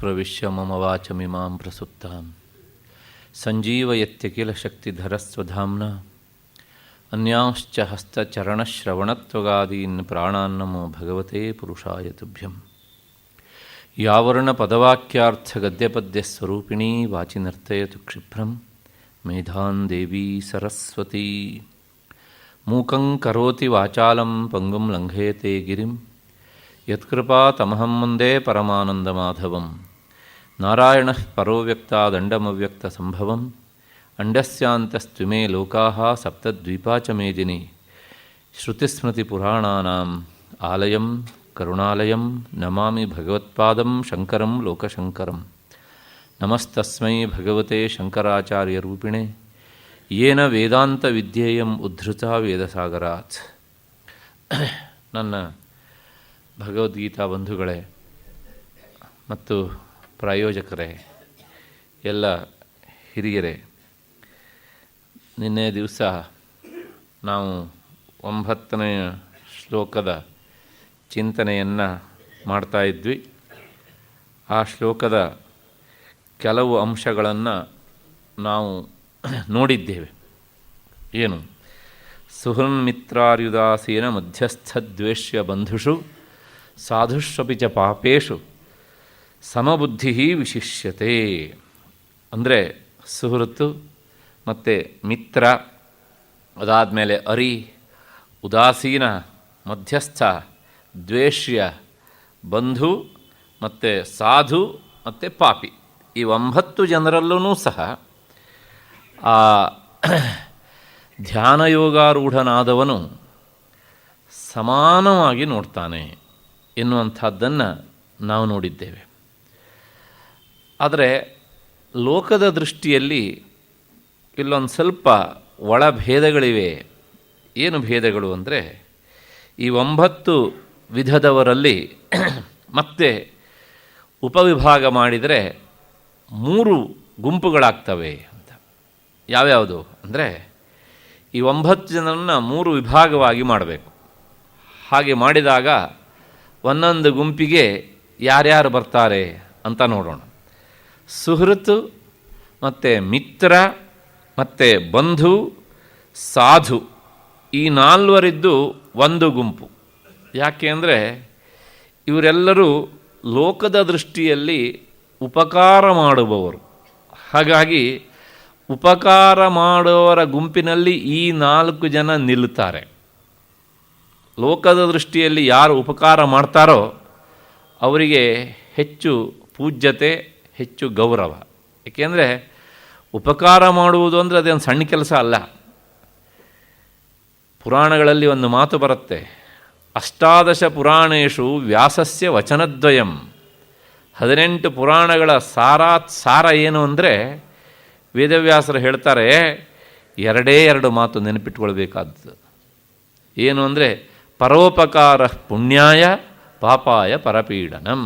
ಪ್ರವಿಶ್ಯ ಮಮ ವಾಚಮಿಮಾಂ ಪ್ರಸುಪ್ತಾಂ ಸಂಜೀವಯತ್ಯಖಿಲಶಕ್ತಿಧರಸ್ವಧಾಮ್ನಾ ಅನ್ಯಾಂಶ್ಚ ಹಸ್ತಚರಣಶ್ರವಣತ್ವಗಾದೀನ್ ಪ್ರಾಣಾನ್ನಮೋ ಭಗವತೆ ಪುರುಷಾಯ ತುಭ್ಯಂ. ಯಾವರ್ಣಪದವಾಕ್ಯಾರ್ಥಗದ್ಯಪದ್ಯಸ್ವರೂಪಿಣೀ ವಾಚಿ ನರ್ತಯತು ಕ್ಷಿಪ್ರಂ ಮೇಧಾನ್ ದೇವಿ ಸರಸ್ವತೀ. ಮೂಕಂ ಕರೋತಿ ವಾಚಾಲಂ ಪಂಗುಂ ಲಂಘಯತೆ ಗಿರಿಂ ಯತ್ಕೃಪಾತಮಹಂ ಮುಂದೆ ಪರಮಾನಂದಮಾಧವಂ. ನಾರಾಯಣಃ ಪರೋ ವ್ಯಕ್ತಾದಂಡಮವ್ಯಕ್ತಸಂಭವಂ ಅಂಡಸ್ಯಾಂತಸ್ತ್ವಿಮೇ ಲೋಕಾಃ ಸಪ್ತದ್ವೀಪಾ ಚ ಮೇದಿನಿ. ಶ್ರುತಿಸ್ಮೃತಿಪುರಾಣಾನಾಂ ಆಲಯಂ ಕರುಣಾಲಯಂ ನಮಾಮಿ ಭಗವತ್ಪಾದಂ ಶಂಕರಂ ಲೋಕಶಂಕರಂ. ನಮಸ್ತಸ್ಮೈ ಭಗವತೆ ಶಂಕರಾಚಾರ್ಯರೂಪಿಣೆ ಯೇನ ವೇದಾಂತ ವಿದ್ಯೇಯಂ ಉದ್ಧೃತ ವೇದಸಾಗರಾತ್. ನನ್ನ ಭಗವದ್ಗೀತಾ ಬಂಧುಗಳೇ ಮತ್ತು ಪ್ರಾಯೋಜಕರೇ, ಎಲ್ಲ ಹಿರಿಯರೇ, ನಿನ್ನೆ ದಿವಸ ನಾವು 9ನೇ ಶ್ಲೋಕದ ಚಿಂತನೆಯನ್ನು ಮಾಡ್ತಾಯಿದ್ವಿ. ಆ ಶ್ಲೋಕದ ಕೆಲವು ಅಂಶಗಳನ್ನು ನಾವು ನೋಡಿದ್ದೇವೆ. ಏನು? ಸುಹೃನ್ಮಿತ್ರಾರ್ಯುದಾಸೀನ ಮಧ್ಯಸ್ಥದ್ವೇಷ್ಯ ಬಂಧುಷು ಸಾಧುಷ್ವಪಿ ಚ ಪಾಪೇಶು ಸಮಬುದ್ಧಿ ವಿಶಿಷ್ಯತೆ. ಅಂದರೆ ಸುಹೃತ್ತು ಮತ್ತು ಮಿತ್ರ, ಅದಾದಮೇಲೆ ಅರಿ, ಉದಾಸೀನ, ಮಧ್ಯಸ್ಥ, ದ್ವೇಷ್ಯ, ಬಂಧು ಮತ್ತು ಸಾಧು ಮತ್ತು ಪಾಪಿ, ಈ 9 ಜನರಲ್ಲೂ ಸಹ ಆ ಧ್ಯಾನಯೋಗಾರೂಢನಾದವನು ಸಮಾನವಾಗಿ ನೋಡ್ತಾನೆ ಎನ್ನುವಂಥದ್ದನ್ನು ನಾವು ನೋಡಿದ್ದೇವೆ. ಆದರೆ ಲೋಕದ ದೃಷ್ಟಿಯಲ್ಲಿ ಇಲ್ಲೊಂದು ಸ್ವಲ್ಪ ಒಳಭೇದಗಳಿವೆ. ಏನು ಭೇದಗಳು ಅಂದರೆ, ಈ 9 ವಿಧದವರಲ್ಲಿ ಮತ್ತೆ ಉಪವಿಭಾಗ ಮಾಡಿದರೆ 3 ಗುಂಪುಗಳಾಗ್ತವೆ ಅಂತ. ಯಾವ್ಯಾವುದು ಅಂದರೆ, ಈ 9 ಜನರನ್ನು 3 ವಿಭಾಗವಾಗಿ ಮಾಡಬೇಕು. ಹಾಗೆ ಮಾಡಿದಾಗ ಒಂದೊಂದು ಗುಂಪಿಗೆ ಯಾರ್ಯಾರು ಬರ್ತಾರೆ ಅಂತ ನೋಡೋಣ. ಸುಹೃತ್ ಮತ್ತು ಮಿತ್ರ ಮತ್ತು ಬಂಧು, ಸಾಧು, ಈ 4 ಒಂದು ಗುಂಪು. ಯಾಕೆ ಅಂದರೆ ಇವರೆಲ್ಲರೂ ಲೋಕದ ದೃಷ್ಟಿಯಲ್ಲಿ ಉಪಕಾರ ಮಾಡುವವರು. ಹಾಗಾಗಿ ಉಪಕಾರ ಮಾಡುವವರ ಗುಂಪಿನಲ್ಲಿ ಈ 4 ಜನ ನಿಲ್ಲುತ್ತಾರೆ. ಲೋಕದ ದೃಷ್ಟಿಯಲ್ಲಿ ಯಾರು ಉಪಕಾರ ಮಾಡ್ತಾರೋ ಅವರಿಗೆ ಹೆಚ್ಚು ಪೂಜ್ಯತೆ, ಹೆಚ್ಚು ಗೌರವ. ಏಕೆಂದರೆ ಉಪಕಾರ ಮಾಡುವುದು ಅಂದರೆ ಅದೇನು ಸಣ್ಣ ಕೆಲಸ ಅಲ್ಲ. ಪುರಾಣಗಳಲ್ಲಿ ಒಂದು ಮಾತು ಬರುತ್ತೆ, 18 ಪುರಾಣೇಶು ವ್ಯಾಸಸ್ಯ ವಚನದ್ವಯಂ. 18 ಪುರಾಣಗಳ ಸಾರ ಏನು ಅಂದರೆ, ವೇದವ್ಯಾಸರು ಹೇಳ್ತಾರೆ, 2 ಮಾತು ನೆನಪಿಟ್ಕೊಳ್ಬೇಕಾದ್ದು. ಏನು ಅಂದರೆ, ಪರೋಪಕಾರ ಪುಣ್ಯಾಯ ಪಾಪಾಯ ಪರಪೀಡನಂ.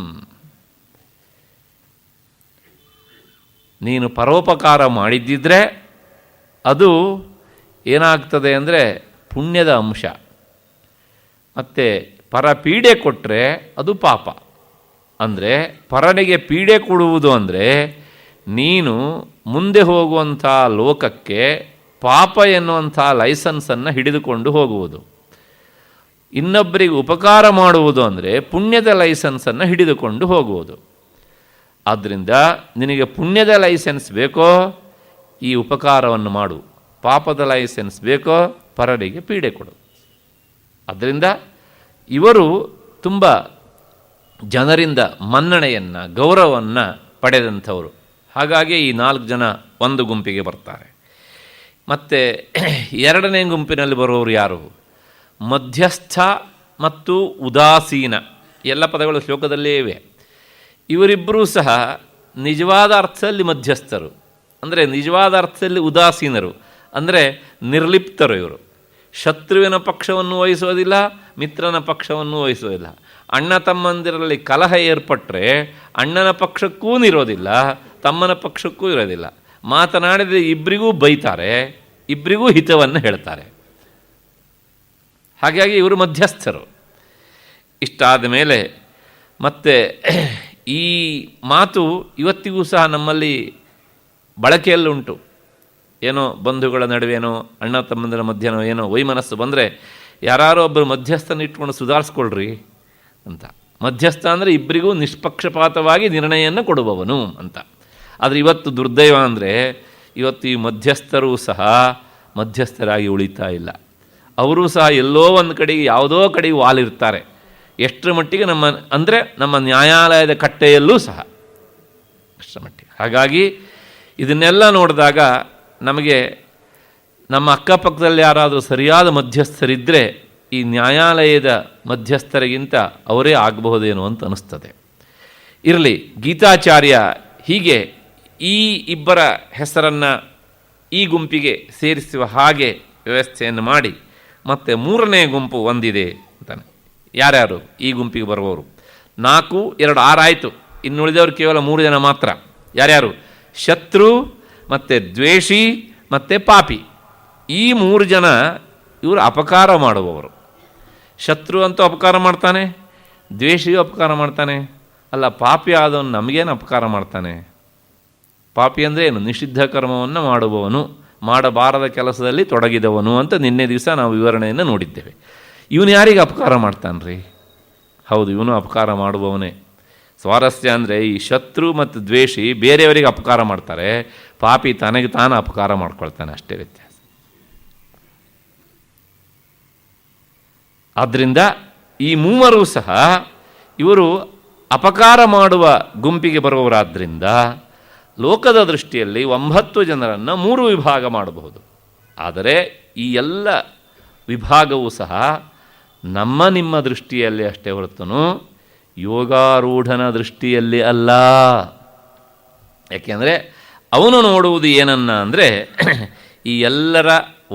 ನೀನು ಪರೋಪಕಾರ ಮಾಡಿದ್ದಿದ್ರೆ ಅದು ಏನಾಗ್ತದೆ ಅಂದರೆ ಪುಣ್ಯದ ಅಂಶ. ಮತ್ತು ಪರಪೀಡೆ ಕೊಟ್ಟರೆ ಅದು ಪಾಪ. ಅಂದರೆ ಪರನಿಗೆ ಪೀಡೆ ಕೊಡುವುದು ಅಂದರೆ ನೀನು ಮುಂದೆ ಹೋಗುವಂಥ ಲೋಕಕ್ಕೆ ಪಾಪ ಎನ್ನುವಂಥ ಲೈಸೆನ್ಸನ್ನು ಹಿಡಿದುಕೊಂಡು ಹೋಗುವುದು. ಇನ್ನೊಬ್ಬರಿಗೆ ಉಪಕಾರ ಮಾಡುವುದು ಅಂದರೆ ಪುಣ್ಯದ ಲೈಸೆನ್ಸನ್ನು ಹಿಡಿದುಕೊಂಡು ಹೋಗುವುದು. ಆದ್ದರಿಂದ ನಿನಗೆ ಪುಣ್ಯದ ಲೈಸೆನ್ಸ್ ಬೇಕೋ ಈ ಉಪಕಾರವನ್ನು ಮಾಡು, ಪಾಪದ ಲೈಸೆನ್ಸ್ ಬೇಕೋ ಪರರಿಗೆ ಪೀಡೆ ಕೊಡು. ಆದ್ದರಿಂದ ಇವರು ತುಂಬ ಜನರಿಂದ ಮನ್ನಣೆಯನ್ನು, ಗೌರವವನ್ನು ಪಡೆದಂಥವರು. ಹಾಗಾಗಿ ಈ 4 ಜನ ಒಂದು ಗುಂಪಿಗೆ ಬರ್ತಾರೆ. ಮತ್ತು 2ನೇ ಗುಂಪಿನಲ್ಲಿ ಬರುವವರು ಯಾರು? ಮಧ್ಯಸ್ಥ ಮತ್ತು ಉದಾಸೀನ. ಎಲ್ಲ ಪದಗಳು ಶ್ಲೋಕದಲ್ಲೇ ಇವೆ. ಇವರಿಬ್ಬರೂ ಸಹ ನಿಜವಾದ ಅರ್ಥದಲ್ಲಿ ಮಧ್ಯಸ್ಥರು, ಅಂದರೆ ನಿಜವಾದ ಅರ್ಥದಲ್ಲಿ ಉದಾಸೀನರು, ಅಂದರೆ ನಿರ್ಲಿಪ್ತರು. ಇವರು ಶತ್ರುವಿನ ಪಕ್ಷವನ್ನು ವಹಿಸೋದಿಲ್ಲ, ಮಿತ್ರನ ಪಕ್ಷವನ್ನು ವಹಿಸೋದಿಲ್ಲ. ಅಣ್ಣ ತಮ್ಮಂದಿರಲ್ಲಿ ಕಲಹ ಏರ್ಪಟ್ಟರೆ ಅಣ್ಣನ ಪಕ್ಷಕ್ಕೂ ಇರೋದಿಲ್ಲ, ತಮ್ಮನ ಪಕ್ಷಕ್ಕೂ ಇರೋದಿಲ್ಲ. ಮಾತನಾಡಿದರೆ ಇಬ್ಬರಿಗೂ ಬೈತಾರೆ, ಇಬ್ಬರಿಗೂ ಹಿತವನ್ನು ಹೇಳ್ತಾರೆ. ಹಾಗಾಗಿ ಇವರು ಮಧ್ಯಸ್ಥರು. ಇಷ್ಟಾದ ಮೇಲೆ ಮತ್ತೆ ಈ ಮಾತು ಇವತ್ತಿಗೂ ಸಹ ನಮ್ಮಲ್ಲಿ ಬಳಕೆಯಲ್ಲುಂಟು. ಏನೋ ಬಂಧುಗಳ ನಡುವೆನೋ ಅಣ್ಣ ತಮ್ಮಂದಿರ ಮಧ್ಯನೋ ಏನೋ ವೈಮನಸ್ಸು ಬಂದರೆ ಯಾರೋ ಒಬ್ಬರು ಮಧ್ಯಸ್ಥನ ಇಟ್ಕೊಂಡು ಸುಧಾರಿಸ್ಕೊಳ್ರಿ ಅಂತ. ಮಧ್ಯಸ್ಥ ಅಂದರೆ ಇಬ್ಬರಿಗೂ ನಿಷ್ಪಕ್ಷಪಾತವಾಗಿ ನಿರ್ಣಯವನ್ನು ಕೊಡುವವನು ಅಂತ. ಆದರೆ ಇವತ್ತು ದುರ್ದೈವ ಅಂದರೆ ಇವತ್ತು ಈ ಮಧ್ಯಸ್ಥರೂ ಸಹ ಮಧ್ಯಸ್ಥರಾಗಿ ಉಳಿತಾ ಇಲ್ಲ. ಅವರೂ ಸಹ ಎಲ್ಲೋ ಒಂದು ಕಡೆಗೆ ಯಾವುದೋ ಕಡೆಗೆ ವಾಲಿರ್ತಾರೆ. ಎಷ್ಟರ ಮಟ್ಟಿಗೆ ನಮ್ಮ ನ್ಯಾಯಾಲಯದ ಕಟ್ಟೆಯಲ್ಲೂ ಸಹ ಅಷ್ಟರ ಮಟ್ಟಿಗೆ. ಹಾಗಾಗಿ ಇದನ್ನೆಲ್ಲ ನೋಡಿದಾಗ ನಮಗೆ ನಮ್ಮ ಅಕ್ಕಪಕ್ಕದಲ್ಲಿ ಯಾರಾದರೂ ಸರಿಯಾದ ಮಧ್ಯಸ್ಥರಿದ್ದರೆ ಈ ನ್ಯಾಯಾಲಯದ ಮಧ್ಯಸ್ಥರಿಗಿಂತ ಅವರೇ ಆಗಬಹುದೇನೋ ಅಂತ ಅನ್ನಿಸ್ತದೆ. ಇರಲಿ, ಗೀತಾಚಾರ್ಯ ಹೀಗೆ ಈ ಇಬ್ಬರ ಹೆಸರನ್ನು ಈ ಗುಂಪಿಗೆ ಸೇರಿಸುವ ಹಾಗೆ ವ್ಯವಸ್ಥೆಯನ್ನು ಮಾಡಿ ಮತ್ತು ಮೂರನೇ ಗುಂಪು ಒಂದಿದೆ ಅಂತಾನೆ. ಯಾರ್ಯಾರು ಈ ಗುಂಪಿಗೆ ಬರುವವರು? 4, 2, 6 ಆಯಿತು. ಇನ್ನುಳಿದವರು ಕೇವಲ 3 ಜನ ಮಾತ್ರ. ಯಾರ್ಯಾರು? ಶತ್ರು ಮತ್ತು ದ್ವೇಷಿ ಮತ್ತು ಪಾಪಿ. ಈ 3 ಜನ ಇವರು ಅಪಕಾರ ಮಾಡುವವರು. ಶತ್ರು ಅಂತೂ ಅಪಕಾರ ಮಾಡ್ತಾನೆ, ದ್ವೇಷಿಯೂ ಅಪಕಾರ ಮಾಡ್ತಾನೆ. ಅಲ್ಲ, ಪಾಪಿ ಆದವನು ನಮಗೇನು ಅಪಕಾರ ಮಾಡ್ತಾನೆ? ಪಾಪಿ ಅಂದರೆ ಏನು? ನಿಷಿದ್ಧ ಕರ್ಮವನ್ನು ಮಾಡುವವನು, ಮಾಡಬಾರದ ಕೆಲಸದಲ್ಲಿ ತೊಡಗಿದವನು ಅಂತ ನಿನ್ನೆ ದಿವಸ ನಾವು ವಿವರಣೆಯನ್ನು ನೋಡಿದ್ದೇವೆ. ಇವನು ಯಾರಿಗೆ ಅಪಕಾರ ಮಾಡ್ತಾನ್ರಿ? ಹೌದು, ಇವನು ಅಪಕಾರ ಮಾಡುವವನೇ. ಸ್ವಾರಸ್ಯ ಅಂದರೆ ಈ ಶತ್ರು ಮತ್ತು ದ್ವೇಷಿ ಬೇರೆಯವರಿಗೆ ಅಪಕಾರ ಮಾಡ್ತಾರೆ, ಪಾಪಿ ತನಗೆ ತಾನು ಅಪಕಾರ ಮಾಡ್ಕೊಳ್ತಾನೆ, ಅಷ್ಟೇ ವ್ಯತ್ಯಾಸ. ಆದ್ದರಿಂದ ಈ ಮೂವರು ಸಹ ಇವರು ಅಪಕಾರ ಮಾಡುವ ಗುಂಪಿಗೆ ಬರುವವರಾದ್ದರಿಂದ ಲೋಕದ ದೃಷ್ಟಿಯಲ್ಲಿ 9 ಜನರನ್ನು 3 ವಿಭಾಗ ಮಾಡಬಹುದು. ಆದರೆ ಈ ಎಲ್ಲ ವಿಭಾಗವೂ ಸಹ ನಿಮ್ಮ ದೃಷ್ಟಿಯಲ್ಲಿ ಅಷ್ಟೇ ಹೊರತುನು ಯೋಗಾರೂಢನ ದೃಷ್ಟಿಯಲ್ಲಿ ಅಲ್ಲ. ಯಾಕೆಂದರೆ ಅವನು ನೋಡುವುದು ಏನನ್ನ ಅಂದರೆ ಈ ಎಲ್ಲರ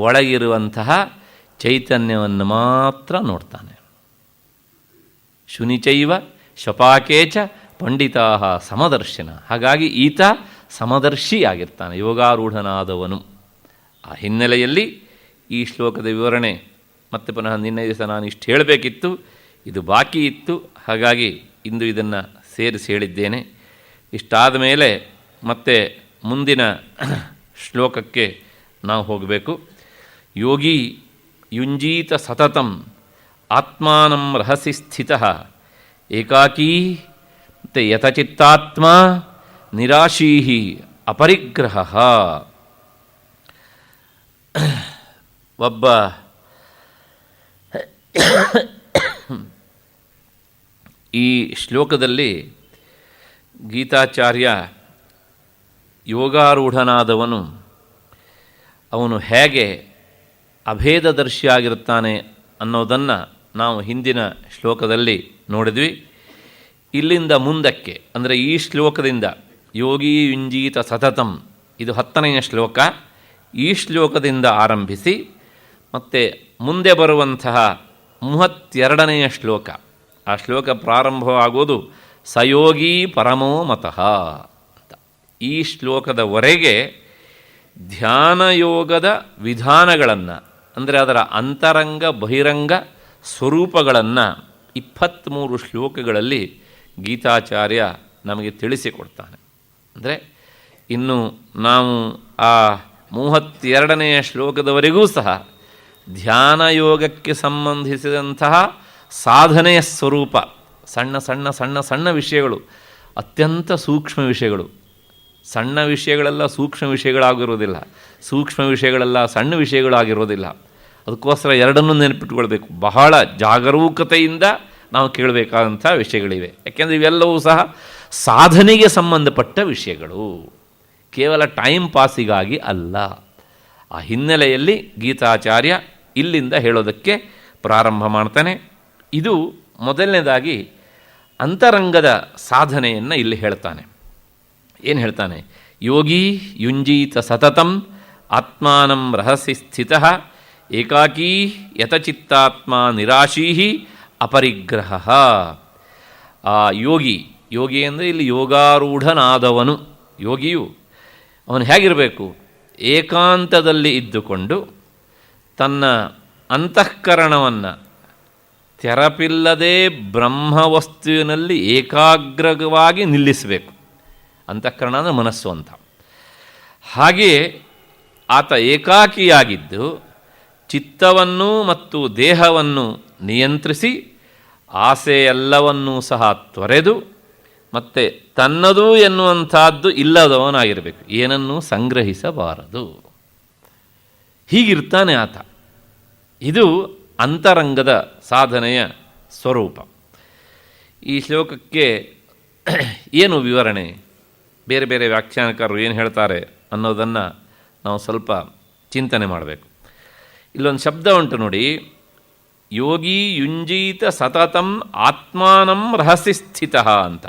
ಒಳಗಿರುವಂತಹ ಚೈತನ್ಯವನ್ನು ಮಾತ್ರ ನೋಡ್ತಾನೆ. ಶುನಿಚೈವ ಶಪಾಕೇಚ ಪಂಡಿತಾ ಸಮದರ್ಶಿನ. ಹಾಗಾಗಿ ಈತ ಸಮದರ್ಶಿಯಾಗಿರ್ತಾನೆ, ಯೋಗಾರೂಢನಾದವನು. ಆ ಹಿನ್ನೆಲೆಯಲ್ಲಿ ಈ ಶ್ಲೋಕದ ವಿವರಣೆ ಮತ್ತೆ ಪುನಃ ನಿನ್ನೆ ದಿವಸ ನಾನು ಇಷ್ಟು ಹೇಳಬೇಕಿತ್ತು, ಇದು ಬಾಕಿ ಇತ್ತು. ಹಾಗಾಗಿ ಇಂದು ಇದನ್ನು ಸೇರಿಸಿ ಹೇಳಿದ್ದೇನೆ. ಇಷ್ಟಾದ ಮೇಲೆ ಮತ್ತೆ ಮುಂದಿನ ಶ್ಲೋಕಕ್ಕೆ ನಾವು ಹೋಗಬೇಕು. ಯೋಗಿ ಯುಂಜೀತ ಸತತಂ ಆತ್ಮಾನಂ ರಹಸಿ ಸ್ಥಿತಃ ಏಕಾಕೀ ಮತ್ತು ಯತಚಿತ್ತಾತ್ಮ ನಿರಾಶೀಹಿ ಅಪರಿಗ್ರಹ. ಒಬ್ಬ ಈ ಶ್ಲೋಕದಲ್ಲಿ ಗೀತಾಚಾರ್ಯ ಯೋಗಾರೂಢನಾದವನು ಅವನು ಹೇಗೆ ಅಭೇದದರ್ಶಿಯಾಗಿರುತ್ತಾನೆ ಅನ್ನೋದನ್ನು ನಾವು ಹಿಂದಿನ ಶ್ಲೋಕದಲ್ಲಿ ನೋಡಿದ್ವಿ. ಇಲ್ಲಿಂದ ಮುಂದಕ್ಕೆ ಅಂದರೆ ಈ ಶ್ಲೋಕದಿಂದ ಯೋಗಿ ಯುಂಜೀತ ಸತತಂ, ಇದು 10ನೆಯ ಶ್ಲೋಕ. ಈ ಶ್ಲೋಕದಿಂದ ಆರಂಭಿಸಿ ಮತ್ತು ಮುಂದೆ ಬರುವಂತಹ 32ನೆಯ ಶ್ಲೋಕ, ಆ ಶ್ಲೋಕ ಪ್ರಾರಂಭವಾಗುವುದು ಸಯೋಗಿ ಪರಮೋ ಮತಃ ಅಂತ. ಈ ಶ್ಲೋಕದವರೆಗೆ ಧ್ಯಾನಯೋಗದ ವಿಧಾನಗಳನ್ನು ಅಂದರೆ ಅದರ ಅಂತರಂಗ ಬಹಿರಂಗ ಸ್ವರೂಪಗಳನ್ನು 23 ಶ್ಲೋಕಗಳಲ್ಲಿ ಗೀತಾಚಾರ್ಯ ನಮಗೆ ತಿಳಿಸಿಕೊಡ್ತಾನೆ. ಅಂದರೆ ಇನ್ನು ನಾವು ಆ 32ನೆಯ ಶ್ಲೋಕದವರೆಗೂ ಸಹ ಧ್ಯಾನಯೋಗಕ್ಕೆ ಸಂಬಂಧಿಸಿದಂತಹ ಸಾಧನೆಯ ಸ್ವರೂಪ, ಸಣ್ಣ ಸಣ್ಣ ಸಣ್ಣ ಸಣ್ಣ ವಿಷಯಗಳು, ಅತ್ಯಂತ ಸೂಕ್ಷ್ಮ ವಿಷಯಗಳು. ಸಣ್ಣ ವಿಷಯಗಳೆಲ್ಲ ಸೂಕ್ಷ್ಮ ವಿಷಯಗಳಾಗಿರೋದಿಲ್ಲ, ಸೂಕ್ಷ್ಮ ವಿಷಯಗಳೆಲ್ಲ ಸಣ್ಣ ವಿಷಯಗಳಾಗಿರೋದಿಲ್ಲ. ಅದಕ್ಕೋಸ್ಕರ ಎರಡನ್ನೂ ನೆನಪಿಟ್ಕೊಳ್ಬೇಕು. ಬಹಳ ಜಾಗರೂಕತೆಯಿಂದ ನಾವು ಕೇಳಬೇಕಾದಂಥ ವಿಷಯಗಳಿವೆ. ಯಾಕೆಂದರೆ ಇವೆಲ್ಲವೂ ಸಹ ಸಾಧನೆಗೆ ಸಂಬಂಧಪಟ್ಟ ವಿಷಯಗಳು, ಕೇವಲ ಟೈಮ್ ಪಾಸಿಗಾಗಿ ಅಲ್ಲ. ಆ ಹಿನ್ನೆಲೆಯಲ್ಲಿ ಗೀತಾಚಾರ್ಯ ಇಲ್ಲಿಂದ ಹೇಳೋದಕ್ಕೆ ಪ್ರಾರಂಭ ಮಾಡ್ತಾನೆ. ಇದು ಮೊದಲನೇದಾಗಿ ಅಂತರಂಗದ ಸಾಧನೆಯನ್ನು ಇಲ್ಲಿ ಹೇಳ್ತಾನೆ. ಏನು ಹೇಳ್ತಾನೆ? ಯೋಗಿ ಯುಂಜೀತ ಸತತಂ ಆತ್ಮಾನಂ ರಹಸಿ ಸ್ಥಿತಃ ಏಕಾಕೀ ಯತಚಿತ್ತಾತ್ಮ ನಿರಾಶೀಹಿ ಅಪರಿಗ್ರಹ. ಆ ಯೋಗಿ ಅಂದರೆ ಇಲ್ಲಿ ಯೋಗಾರೂಢನಾದವನು. ಯೋಗಿಯು ಅವನು ಹೇಗಿರಬೇಕು? ಏಕಾಂತದಲ್ಲಿ ಇದ್ದುಕೊಂಡು ತನ್ನ ಅಂತಃಕರಣವನ್ನು ತೆರಪಿಲ್ಲದೆ ಬ್ರಹ್ಮವಸ್ತುವಿನಲ್ಲಿ ಏಕಾಗ್ರವಾಗಿ ನಿಲ್ಲಿಸಬೇಕು. ಅಂತಃಕರಣ ಅಂದರೆ ಮನಸ್ಸು ಅಂತ. ಹಾಗೆಯೇ ಆತ ಏಕಾಕಿಯಾಗಿದ್ದು ಚಿತ್ತವನ್ನು ಮತ್ತು ದೇಹವನ್ನು ನಿಯಂತ್ರಿಸಿ ಆಸೆ ಎಲ್ಲವನ್ನೂ ಸಹ ತೊರೆದು ಮತ್ತು ತನ್ನದು ಎನ್ನುವಂಥದ್ದು ಇಲ್ಲದವನಾಗಿರಬೇಕು, ಏನನ್ನೂ ಸಂಗ್ರಹಿಸಬಾರದು. ಹೀಗಿರ್ತಾನೆ ಆತ. ಇದು ಅಂತರಂಗದ ಸಾಧನೆಯ ಸ್ವರೂಪ. ಈ ಶ್ಲೋಕಕ್ಕೆ ಏನು ವಿವರಣೆ, ಬೇರೆ ಬೇರೆ ವ್ಯಾಖ್ಯಾನಕಾರರು ಏನು ಹೇಳ್ತಾರೆ ಅನ್ನೋದನ್ನು ನಾವು ಸ್ವಲ್ಪ ಚಿಂತನೆ ಮಾಡಬೇಕು. ಇಲ್ಲೊಂದು ಶಬ್ದ ಉಂಟು ನೋಡಿ, ಯೋಗಿ ಯುಂಜೀತ ಸತತಂ ಆತ್ಮಾನಂ ರಹಸಿ ಸ್ಥಿತ ಅಂತ.